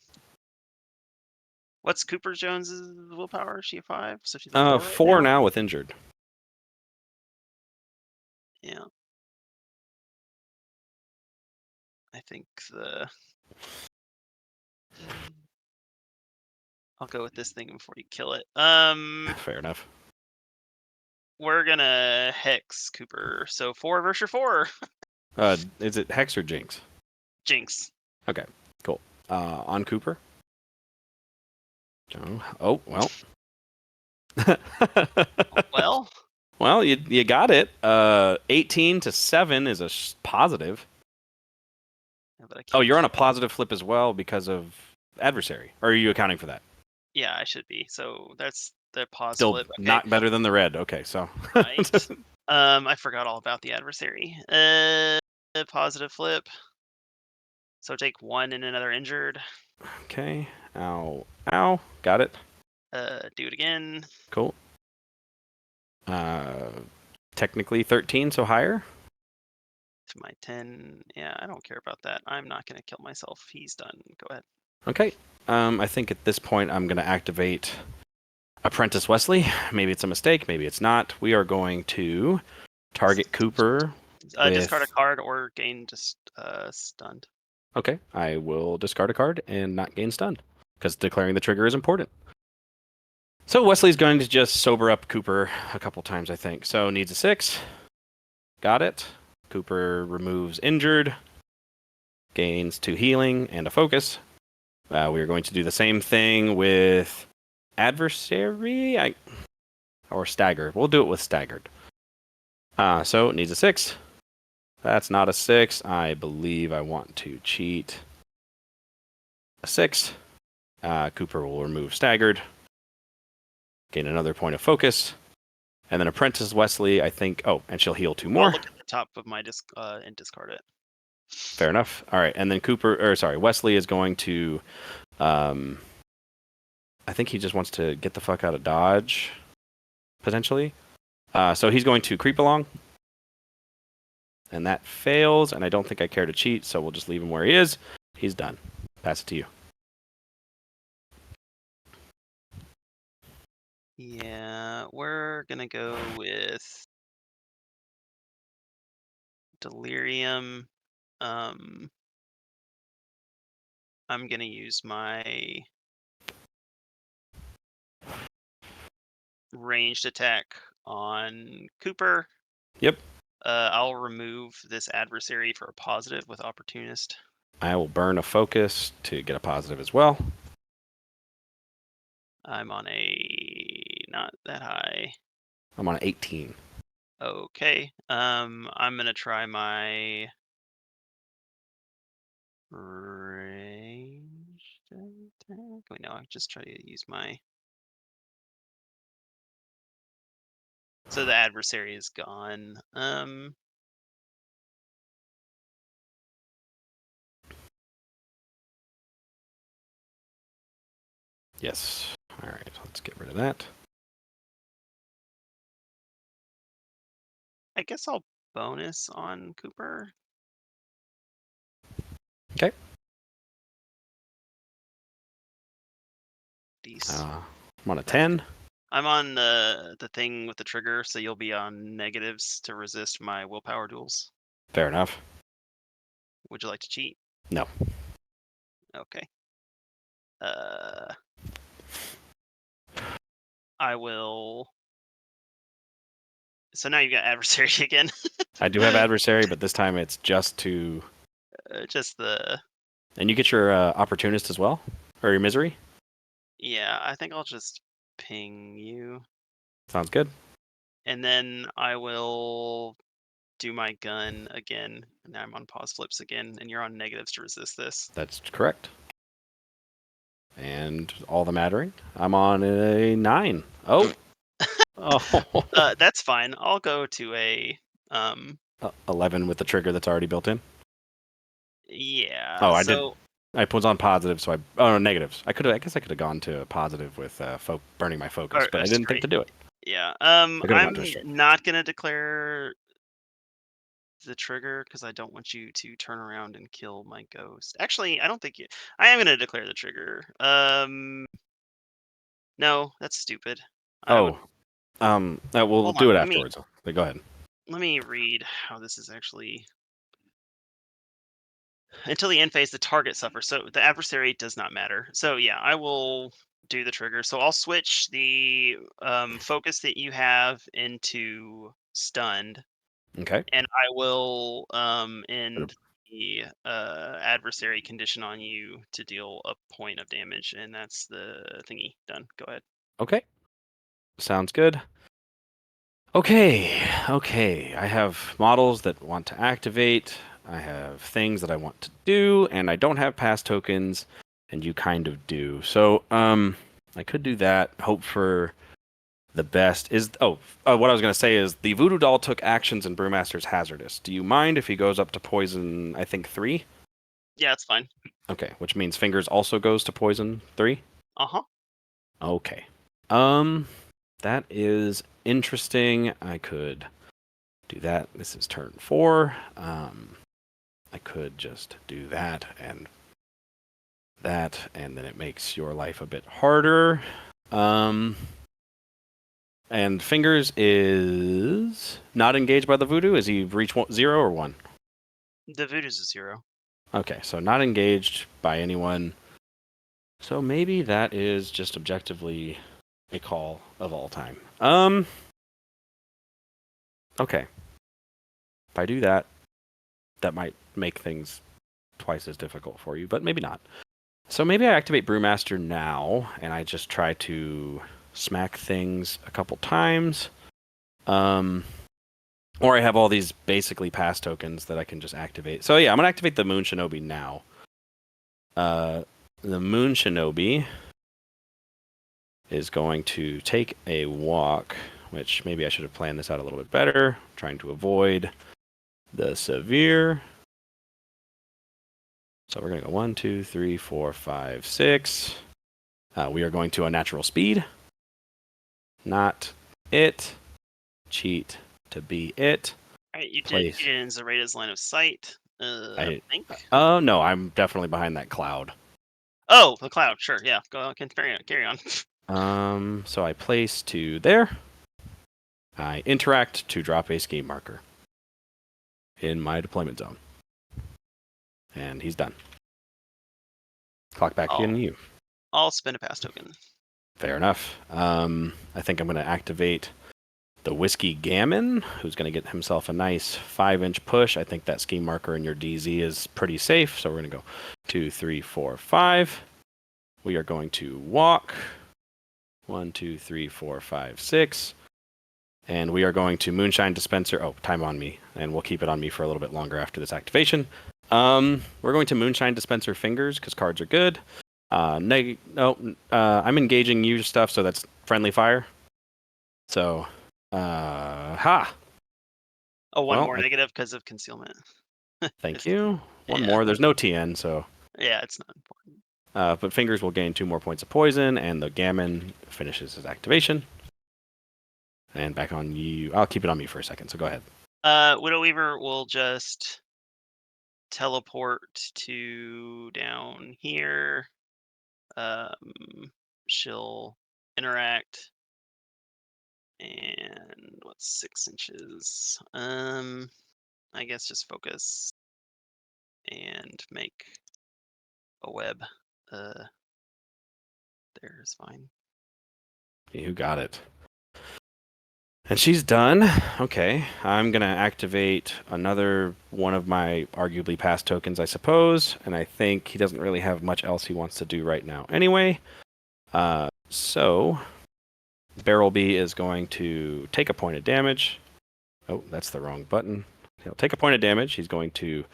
What's Cooper Jones's willpower? Is she a 5? So she's a 4 right 4 now with injured. Yeah. I think I'll go with this thing before you kill it. Fair enough. We're gonna Hex Cooper. So 4 versus your 4. Is it Hex or Jinx? Jinx. Okay, cool. On Cooper? Oh, well. Well, you got it. 18 to 7 is a positive. Oh, you're on a positive flip as well because of adversary. Or are you accounting for that? Yeah, I should be. So that's the positive Still flip. Okay. Not better than the red. Okay, so. Right. I forgot all about the adversary. Positive flip. So take 1 and another injured. Okay. Ow. Ow. Got it. Do it again. Cool. Technically 13, so higher. To my 10. Yeah, I don't care about that. I'm not going to kill myself. He's done. Go ahead. Okay. I think at this point I'm going to activate Apprentice Wesley. Maybe it's a mistake. Maybe it's not. We are going to target Cooper. Discard a card or gain just stunned. Okay. I will discard a card and not gain stunned because declaring the trigger is important. So Wesley's going to just sober up Cooper a couple times, I think. So needs a 6. Got it. Cooper removes injured, gains 2 healing and a focus. We are going to do the same thing with adversary or stagger. We'll do it with staggered. So it needs a 6. That's not a 6. I believe I want to cheat a 6. Cooper will remove staggered. Gain another point of focus. And then Apprentice Wesley, I think... Oh, and she'll heal 2 more. I'll look at the top of my disc and discard it. Fair enough. All right, and then Wesley is going to... I think he just wants to get the fuck out of dodge, potentially. So he's going to creep along. And that fails, and I don't think I care to cheat, so we'll just leave him where he is. He's done. Pass it to you. Yeah, we're gonna go with Delirium. I'm gonna use my ranged attack on Cooper. Yep. I'll remove this adversary for a positive with Opportunist. I will burn a focus to get a positive as well. I'm on a not that high. I'm on 18. Okay. I'm gonna try my ranged attack. Wait, no, I just try to use my. So the adversary is gone. Yes. All right, let's get rid of that. I guess I'll bonus on Cooper. Okay. Decent. I'm on a 10. I'm on the thing with the trigger, so you'll be on negatives to resist my willpower duels. Fair enough. Would you like to cheat? No. Okay. I will. So now you've got adversary again. I do have adversary, but this time it's just to... just the... And you get your opportunist as well? Or your misery? Yeah, I think I'll just ping you. Sounds good. And then I will do my gun again. Now I'm on pause flips again, and you're on negatives to resist this. That's correct. And all the mattering. I'm on a 9. Oh. Oh. That's fine. I'll go to a 11 with the trigger that's already built in. Yeah. Oh, I did. I was on positive, so no, negatives. I guess I could have gone to a positive with burning my focus, but I didn't think to do it. Yeah. I'm to not gonna declare the trigger because I don't want you to turn around and kill my ghost. Actually, I don't think I am gonna declare the trigger. No, that's stupid. We'll do it afterwards. But go ahead. Let me read how this is actually. Until the end phase, the target suffers. So the adversary does not matter. So yeah, I will do the trigger. So I'll switch the focus that you have into stunned. Okay. And I will end the adversary condition on you to deal a point of damage, and that's the thingy done. Go ahead. Okay. Sounds good. Okay. I have models that want to activate. I have things that I want to do, and I don't have pass tokens, and you kind of do. So, I could do that. Hope for the best. What I was going to say is the Voodoo Doll took actions in Brewmaster's Hazardous. Do you mind if he goes up to poison, I think, 3? Yeah, it's fine. Okay, which means Fingers also goes to poison 3? Uh-huh. Okay. That is interesting. I could do that. This is turn 4. I could just do that, and then it makes your life a bit harder. And Fingers is not engaged by the voodoo. Is he reach 0 or 1? The voodoo's a 0. Okay, so not engaged by anyone. So maybe that is just objectively a call of all time. Okay. If I do that, that might make things twice as difficult for you, but maybe not. So maybe I activate Brewmaster now, and I just try to smack things a couple times. Or I have all these basically pass tokens that I can just activate. So yeah, I'm going to activate the Moon Shinobi now. The Moon Shinobi is going to take a walk, which maybe I should have planned this out a little bit better, trying to avoid the severe. So we're going to go 1, 2, 3, 4, 5, 6. We are going to a natural speed. Not it. Cheat to be it. All right, you Place. did in Zoraida's line of sight. I think. Oh no, I'm definitely behind that cloud. Oh, the cloud. Sure, yeah. Go on. Carry on. So I place 2 there. I interact to drop a scheme marker in my deployment zone, and he's done. Clock back in you. I'll spend a pass token. Fair enough. I think I'm going to activate the Whiskey Gammon, who's going to get himself a nice 5-inch push. I think that scheme marker in your DZ is pretty safe, so we're going to go 2, 3, 4, 5. We are going to walk 1, 2, 3, 4, 5, 6. And we are going to Moonshine Dispenser. Oh, time on me. And we'll keep it on me for a little bit longer after this activation. We're going to Moonshine Dispenser Fingers because cards are good. I'm engaging you stuff, so that's friendly fire. So, ha! Oh, one more negative because of concealment. Thank you. One more. There's no TN, so. Yeah, it's not important. But Fingers will gain 2 more points of poison, and the Gammon finishes his activation. And back on you. I'll keep it on me for a second, so go ahead. Widow Weaver will just teleport to down here. She'll interact. And what's 6 inches? I guess just focus and make a web. There's fine. You got it. And she's done. Okay, I'm going to activate another one of my arguably pass tokens, I suppose. And I think he doesn't really have much else he wants to do right now anyway. So, Barrelby is going to take a point of damage. Oh, that's the wrong button. He'll take a point of damage. He's going to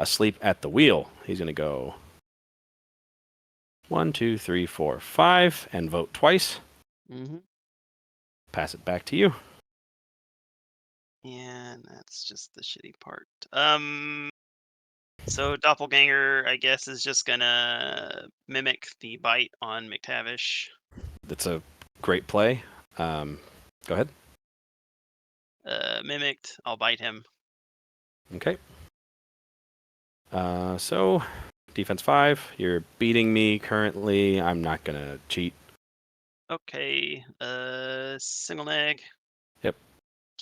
sleep at the wheel. He's going to go 1, 2, 3, 4, 5, and vote twice. Mm-hmm. Pass it back to you. And that's just the shitty part. So Doppelganger, I guess, is just gonna mimic the bite on McTavish. That's a great play. Go ahead. Mimicked. I'll bite him. Okay. So, defense 5. You're beating me currently. I'm not gonna cheat. Okay. Single neg. Yep.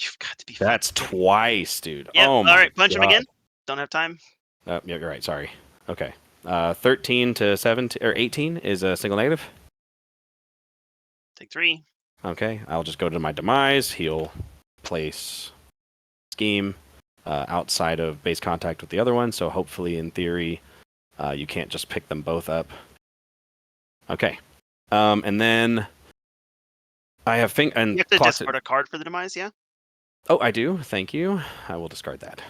You've got to be. That's twice, dude. Yep. Oh my All right, punch God. him again. Don't have time. Yeah, you're right. Sorry. Okay. 13 to 17 or 18 is a single negative. Take 3. Okay. I'll just go to my demise. He'll place scheme outside of base contact with the other one. So hopefully, in theory, you can't just pick them both up. Okay. And then I have you have to discard a card for the demise, yeah? Oh, I do. Thank you. I will discard that.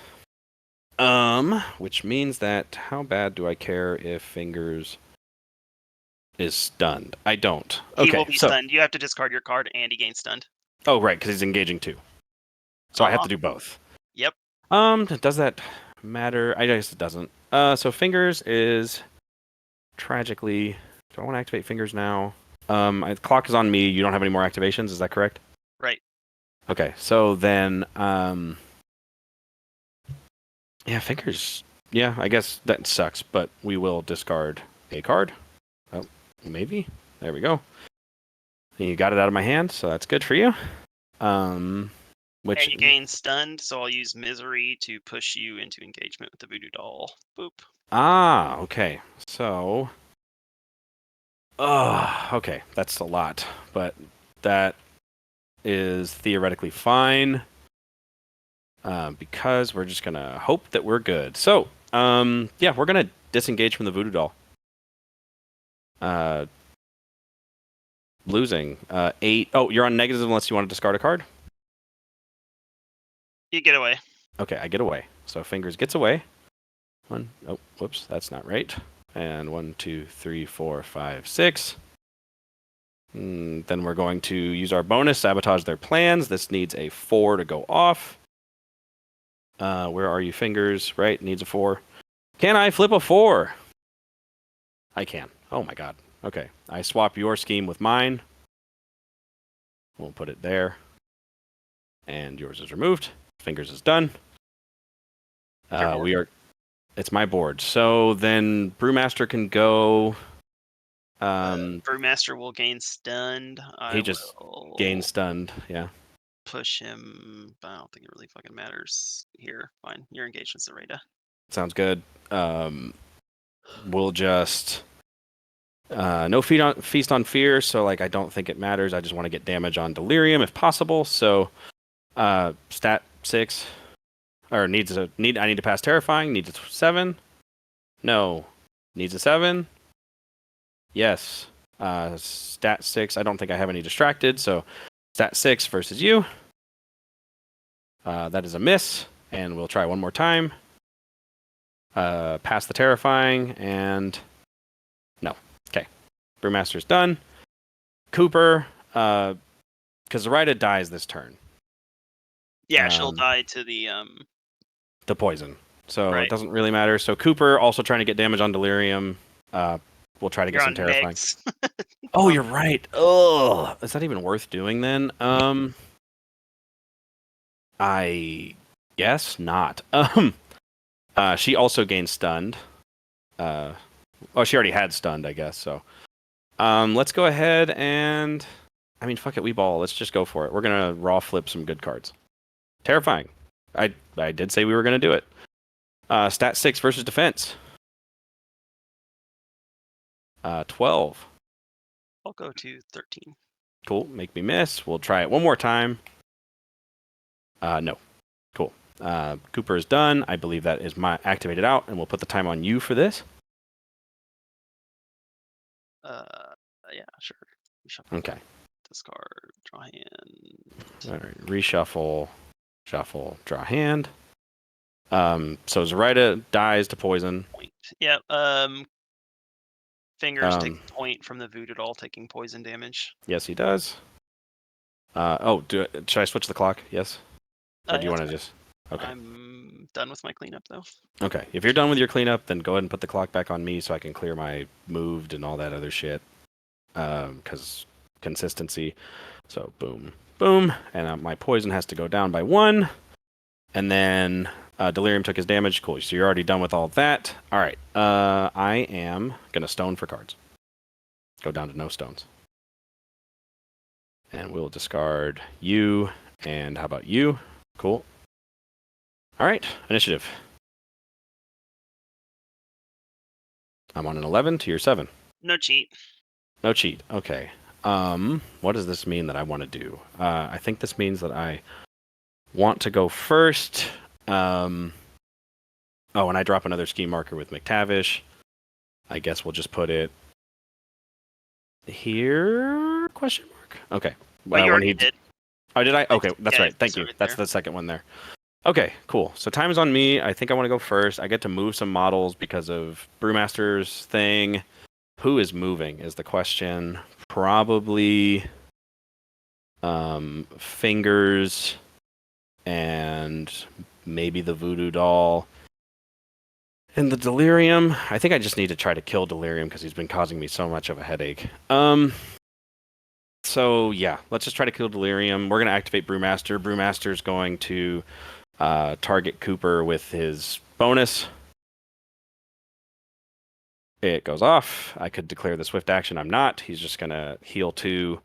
Which means that how bad do I care if Fingers is stunned? I don't. Okay, he will be stunned. You have to discard your card and he gains stunned. Oh, right, because he's engaging 2. So I have to do both. Yep. Does that matter? I guess it doesn't. So Fingers is tragically. Do I want to activate Fingers now? The clock is on me. You don't have any more activations. Is that correct? Right. Okay, so then, yeah, Fingers. Yeah, I guess that sucks, but we will discard a card. Oh, maybe. There we go. You got it out of my hand, so that's good for you. Which and you gain stunned, so I'll use Misery to push you into engagement with the Voodoo Doll. Boop. Ah, okay. So, okay, that's a lot, but that is theoretically fine. Because we're just gonna hope that we're good. So, yeah, we're gonna disengage from the Voodoo Doll. Losing 8. Oh, you're on negatives unless you want to discard a card. You get away. Okay, I get away. So Fingers gets away. One. Oh, whoops, that's not right. And 1, 2, 3, 4, 5, 6. Then we're going to use our bonus, sabotage their plans. This needs a 4 to go off. Where are you, Fingers? Right, needs a 4. Can I flip a 4? I can. Oh my god. Okay, I swap your scheme with mine. We'll put it there. And yours is removed. Fingers is done. It's my board. So then Brewmaster can go. Brewmaster will gain stunned. He just gains stunned. Yeah. Push him. But I don't think it really fucking matters here. Fine. You're engaged in Zoraida. Sounds good. We'll just no feast on fear. So like I don't think it matters. I just want to get damage on delirium if possible. So stat 6. Or I need to pass terrifying. Needs a 7. No. Needs a 7. Yes. Stat 6. I don't think I have any distracted. So stat 6 versus you. That is a miss. And we'll try one more time. Pass the terrifying and no. Okay. Brewmaster's done. Cooper, because Zoraida dies this turn. Yeah, she'll die to the poison. So It doesn't really matter. So Cooper also trying to get damage on delirium. We'll try to get some terrifying. Oh, you're right. Oh, is that even worth doing then? I guess not. She also gains stunned. She already had stunned, I guess. So, let's go ahead and, I mean, fuck it, we ball. Let's just go for it. We're gonna raw flip some good cards. Terrifying. I did say we were gonna do it. Stat 6 versus defense. 12. I'll go to 13. Cool. Make me miss. We'll try it one more time. No. Cool. Cooper is done. I believe that is my activated out, and we'll put the time on you for this. Yeah, sure. Reshuffle. Okay. Discard, draw hand. All right. Reshuffle, shuffle, draw hand. So Zoraida dies to poison. Point. Yeah. Fingers take point from the voodoo doll taking poison damage. Yes, he does. Should I switch the clock? Yes. Or do you want to just? Okay. I'm done with my cleanup though. Okay. If you're done with your cleanup, then go ahead and put the clock back on me so I can clear my moved and all that other shit. Because consistency. So boom, boom, and my poison has to go down by 1. And then delirium took his damage. Cool. So you're already done with all that. All right. I am gonna stone for cards. Go down to no stones. And we'll discard you. And how about you? Cool. All right, initiative. I'm on an 11 to your 7. No cheat. No cheat. Okay. What does this mean that I want to do? I think this means that I want to go first. And I drop another scheme marker with McTavish. I guess we'll just put it here? Question mark. Okay. Well, you already did. Oh, did I? Okay, that's right. Thank you. Right that's the second one there. Okay, cool. So time is on me. I think I want to go first. I get to move some models because of Brewmaster's thing. Who is moving is the question. Probably Fingers and maybe the voodoo doll. And the delirium. I think I just need to try to kill delirium because he's been causing me so much of a headache. So yeah, let's just try to kill delirium. We're going to activate Brewmaster. Brewmaster's going to target Cooper with his bonus. It goes off. I could declare the swift action. I'm not. He's just going to heal 2,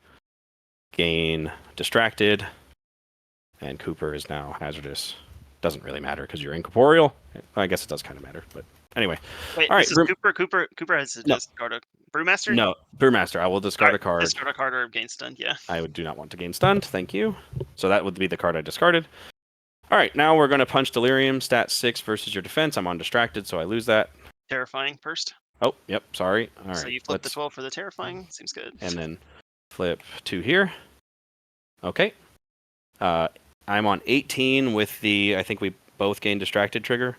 gain distracted, and Cooper is now hazardous. Doesn't really matter because you're incorporeal. I guess it does kind of matter, but anyway. Wait, all right. This is Cooper has to discard a Brewmaster? No, Brewmaster. I will discard a card. Discard a card or gain stunned, yeah. I do not want to gain stunned. Thank you. So that would be the card I discarded. All right, now we're going to punch delirium. Stat 6 versus your defense. I'm on distracted, so I lose that. Terrifying first. Oh, yep. Sorry. All right. So you flip the 12 for the terrifying. Seems good. And then flip 2 here. Okay. I'm on 18 with the, I think we both gained distracted trigger.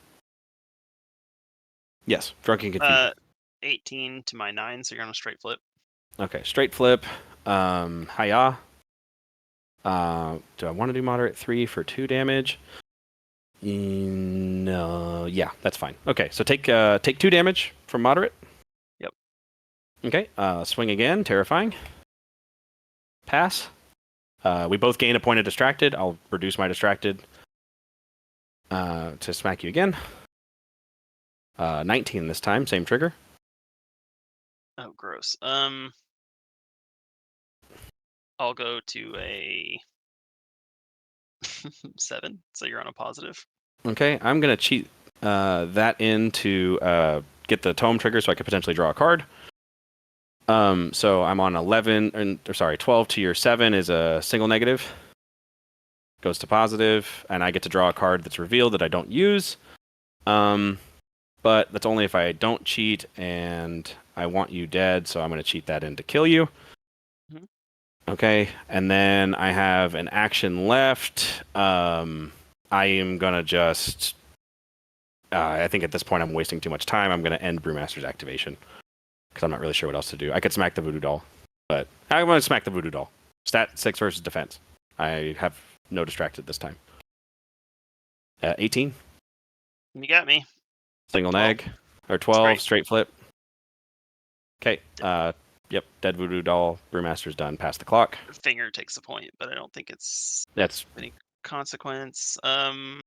Yes, drunken confusion. 18 to my 9, so you're on a straight flip. Okay, straight flip. Hiya. Do I want to do moderate 3 for 2 damage? No, yeah, that's fine. Okay, so take 2 damage from moderate. Yep. Okay, swing again, terrifying. Pass. We both gain a point of distracted. I'll reduce my distracted to smack you again. 19 this time, same trigger. Oh, gross. I'll go to a 7, so you're on a positive. Okay, I'm gonna cheat that in to get the tome trigger, so I could potentially draw a card. So I'm on 12 to your 7 is a single negative. Goes to positive, and I get to draw a card that's revealed that I don't use. But that's only if I don't cheat, and I want you dead, so I'm going to cheat that in to kill you. Mhm. Okay, and then I have an action left. I am going to just... I think at this point I'm wasting too much time. I'm going to end Brewmaster's activation, because I'm not really sure what else to do. I could smack the Voodoo Doll, but I'm going to smack the Voodoo Doll. Stat 6 versus defense. I have no distracted this time. 18. You got me. Single 12. neg. Or 12, straight flip. Okay. Yep, dead Voodoo Doll. Brewmaster's done. Pass the clock. Finger takes a point, but I don't think it's That's any consequence. I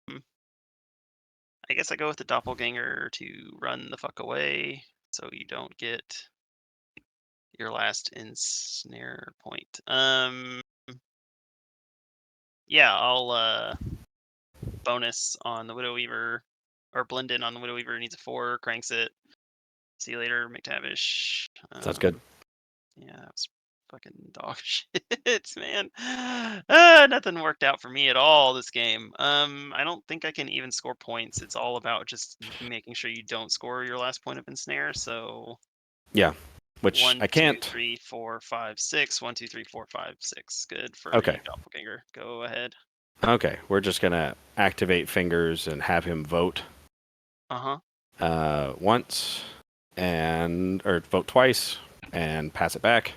guess I go with the doppelganger to run the fuck away, so you don't get your last ensnare point. Yeah, I'll bonus on the Widow Weaver, or blend in on the Widow Weaver. Needs a 4, cranks it. See you later, McTavish. sounds good. Yeah, that was fucking dog shit, man. Nothing worked out for me at all this game. I don't think I can even score points. It's all about just making sure you don't score your last point of ensnare. So Yeah, which 1, I 2, can't. 3, 4, 5, 6. 1, 2, 3, 4, 5, 6. Good for Okay. you, doppelganger. Go ahead. Okay, we're just gonna activate fingers and have him vote. Once, or vote twice, and pass it back.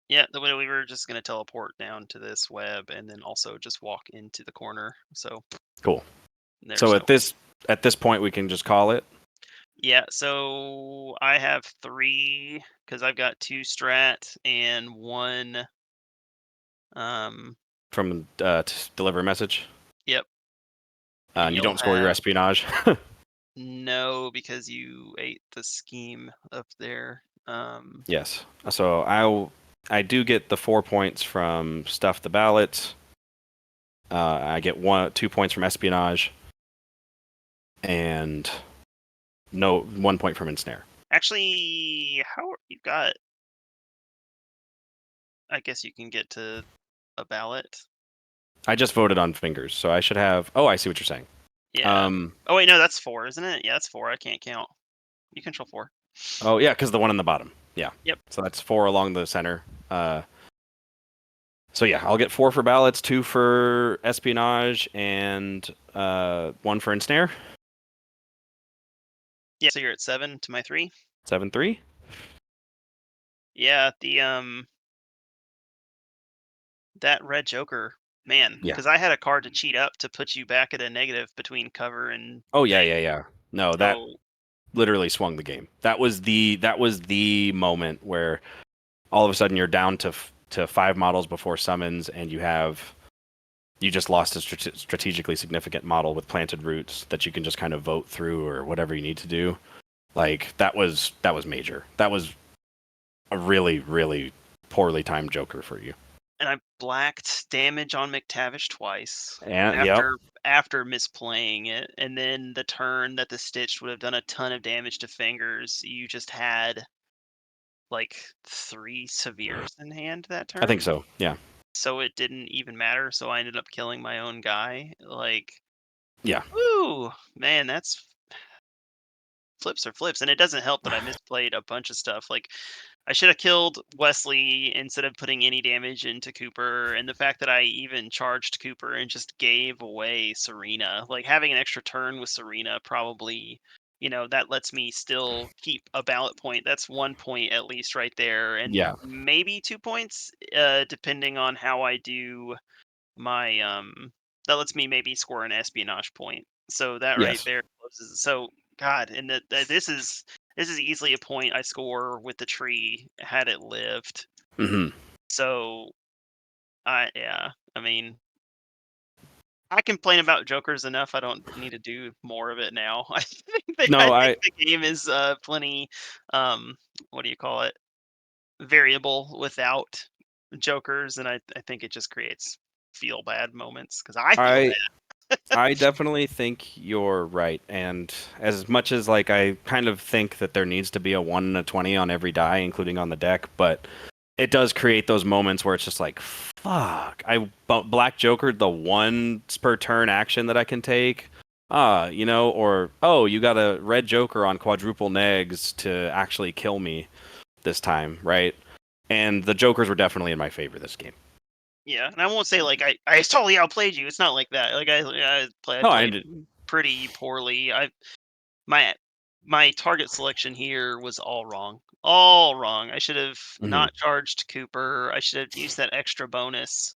Yeah, the Widow Weaver just gonna teleport down to this web and then also just walk into the corner. So Cool. there's So no at this point, we can just call it. Yeah, so I have 3 because I've got 2 strat and 1. From to deliver a message. Yep. And you don't score your espionage. No, because you ate the scheme up there. Yes. So I do get the 4 points from stuff the ballots. I get 2 points from espionage, and 1 point from ensnare. Actually, you got? I guess you can get to a ballot. I just voted on fingers, so I should have. Oh, I see what you're saying. Yeah. Oh wait, no, that's 4, isn't it? Yeah, that's 4. I can't count. You control 4. Oh yeah, because the one on the bottom. Yeah. Yep. So that's 4 along the center. So yeah, I'll get 4 for ballots, 2 for espionage, and 1 for ensnare. Yeah. So you're at 7 to my 3. 7-3. Yeah. That red Joker, man. Yeah. Because I had a card to cheat up to put you back at a negative between cover and. Oh yeah. No, that So literally swung the game. That was the moment where all of a sudden you're down to 5 models before summons, and you just lost a strategically significant model with planted roots that you can just kind of vote through or whatever you need to do. Like that was major. That was a really, really poorly timed Joker for you. and I blacked damage on McTavish twice And after misplaying it, and then the turn that the Stitched would have done a ton of damage to Fingers, you just had like 3 severes in hand that turn. I think so. Yeah. So it didn't even matter. So I ended up killing my own guy. Like, Yeah. ooh, man, that's flips are flips, and it doesn't help that I misplayed a bunch of stuff. Like I should have killed Wesley instead of putting any damage into Cooper, and the fact that I even charged Cooper and just gave away Serena, like having an extra turn with Serena probably, that lets me still keep a ballot point. That's 1 point at least right there, and Yeah. maybe 2 points, depending on how I do my that lets me maybe score an espionage point. So that right Yes. there closes. So God, and this is easily a point I score with the tree had it lived. Mm-hmm. So I mean, I complain about jokers enough. I don't need to do more of it now. I No, think the game is plenty what do you call it, variable without jokers, and I think it just creates feel bad moments because I feel I bad. I definitely think you're right, and as much as like I kind of think that there needs to be a 1 and a 20 on every die, including on the deck, but it does create those moments where it's just like, fuck, I black jokered the once per turn action that I can take, or oh, you got a red joker on quadruple negs to actually kill me this time, right? And the jokers were definitely in my favor this game. Yeah, and I won't say like I totally outplayed you. It's not like that. Like I No, I played did. pretty poorly. My my target selection here was all wrong. All wrong. I should have Mhm. not charged Cooper. I should have used that extra bonus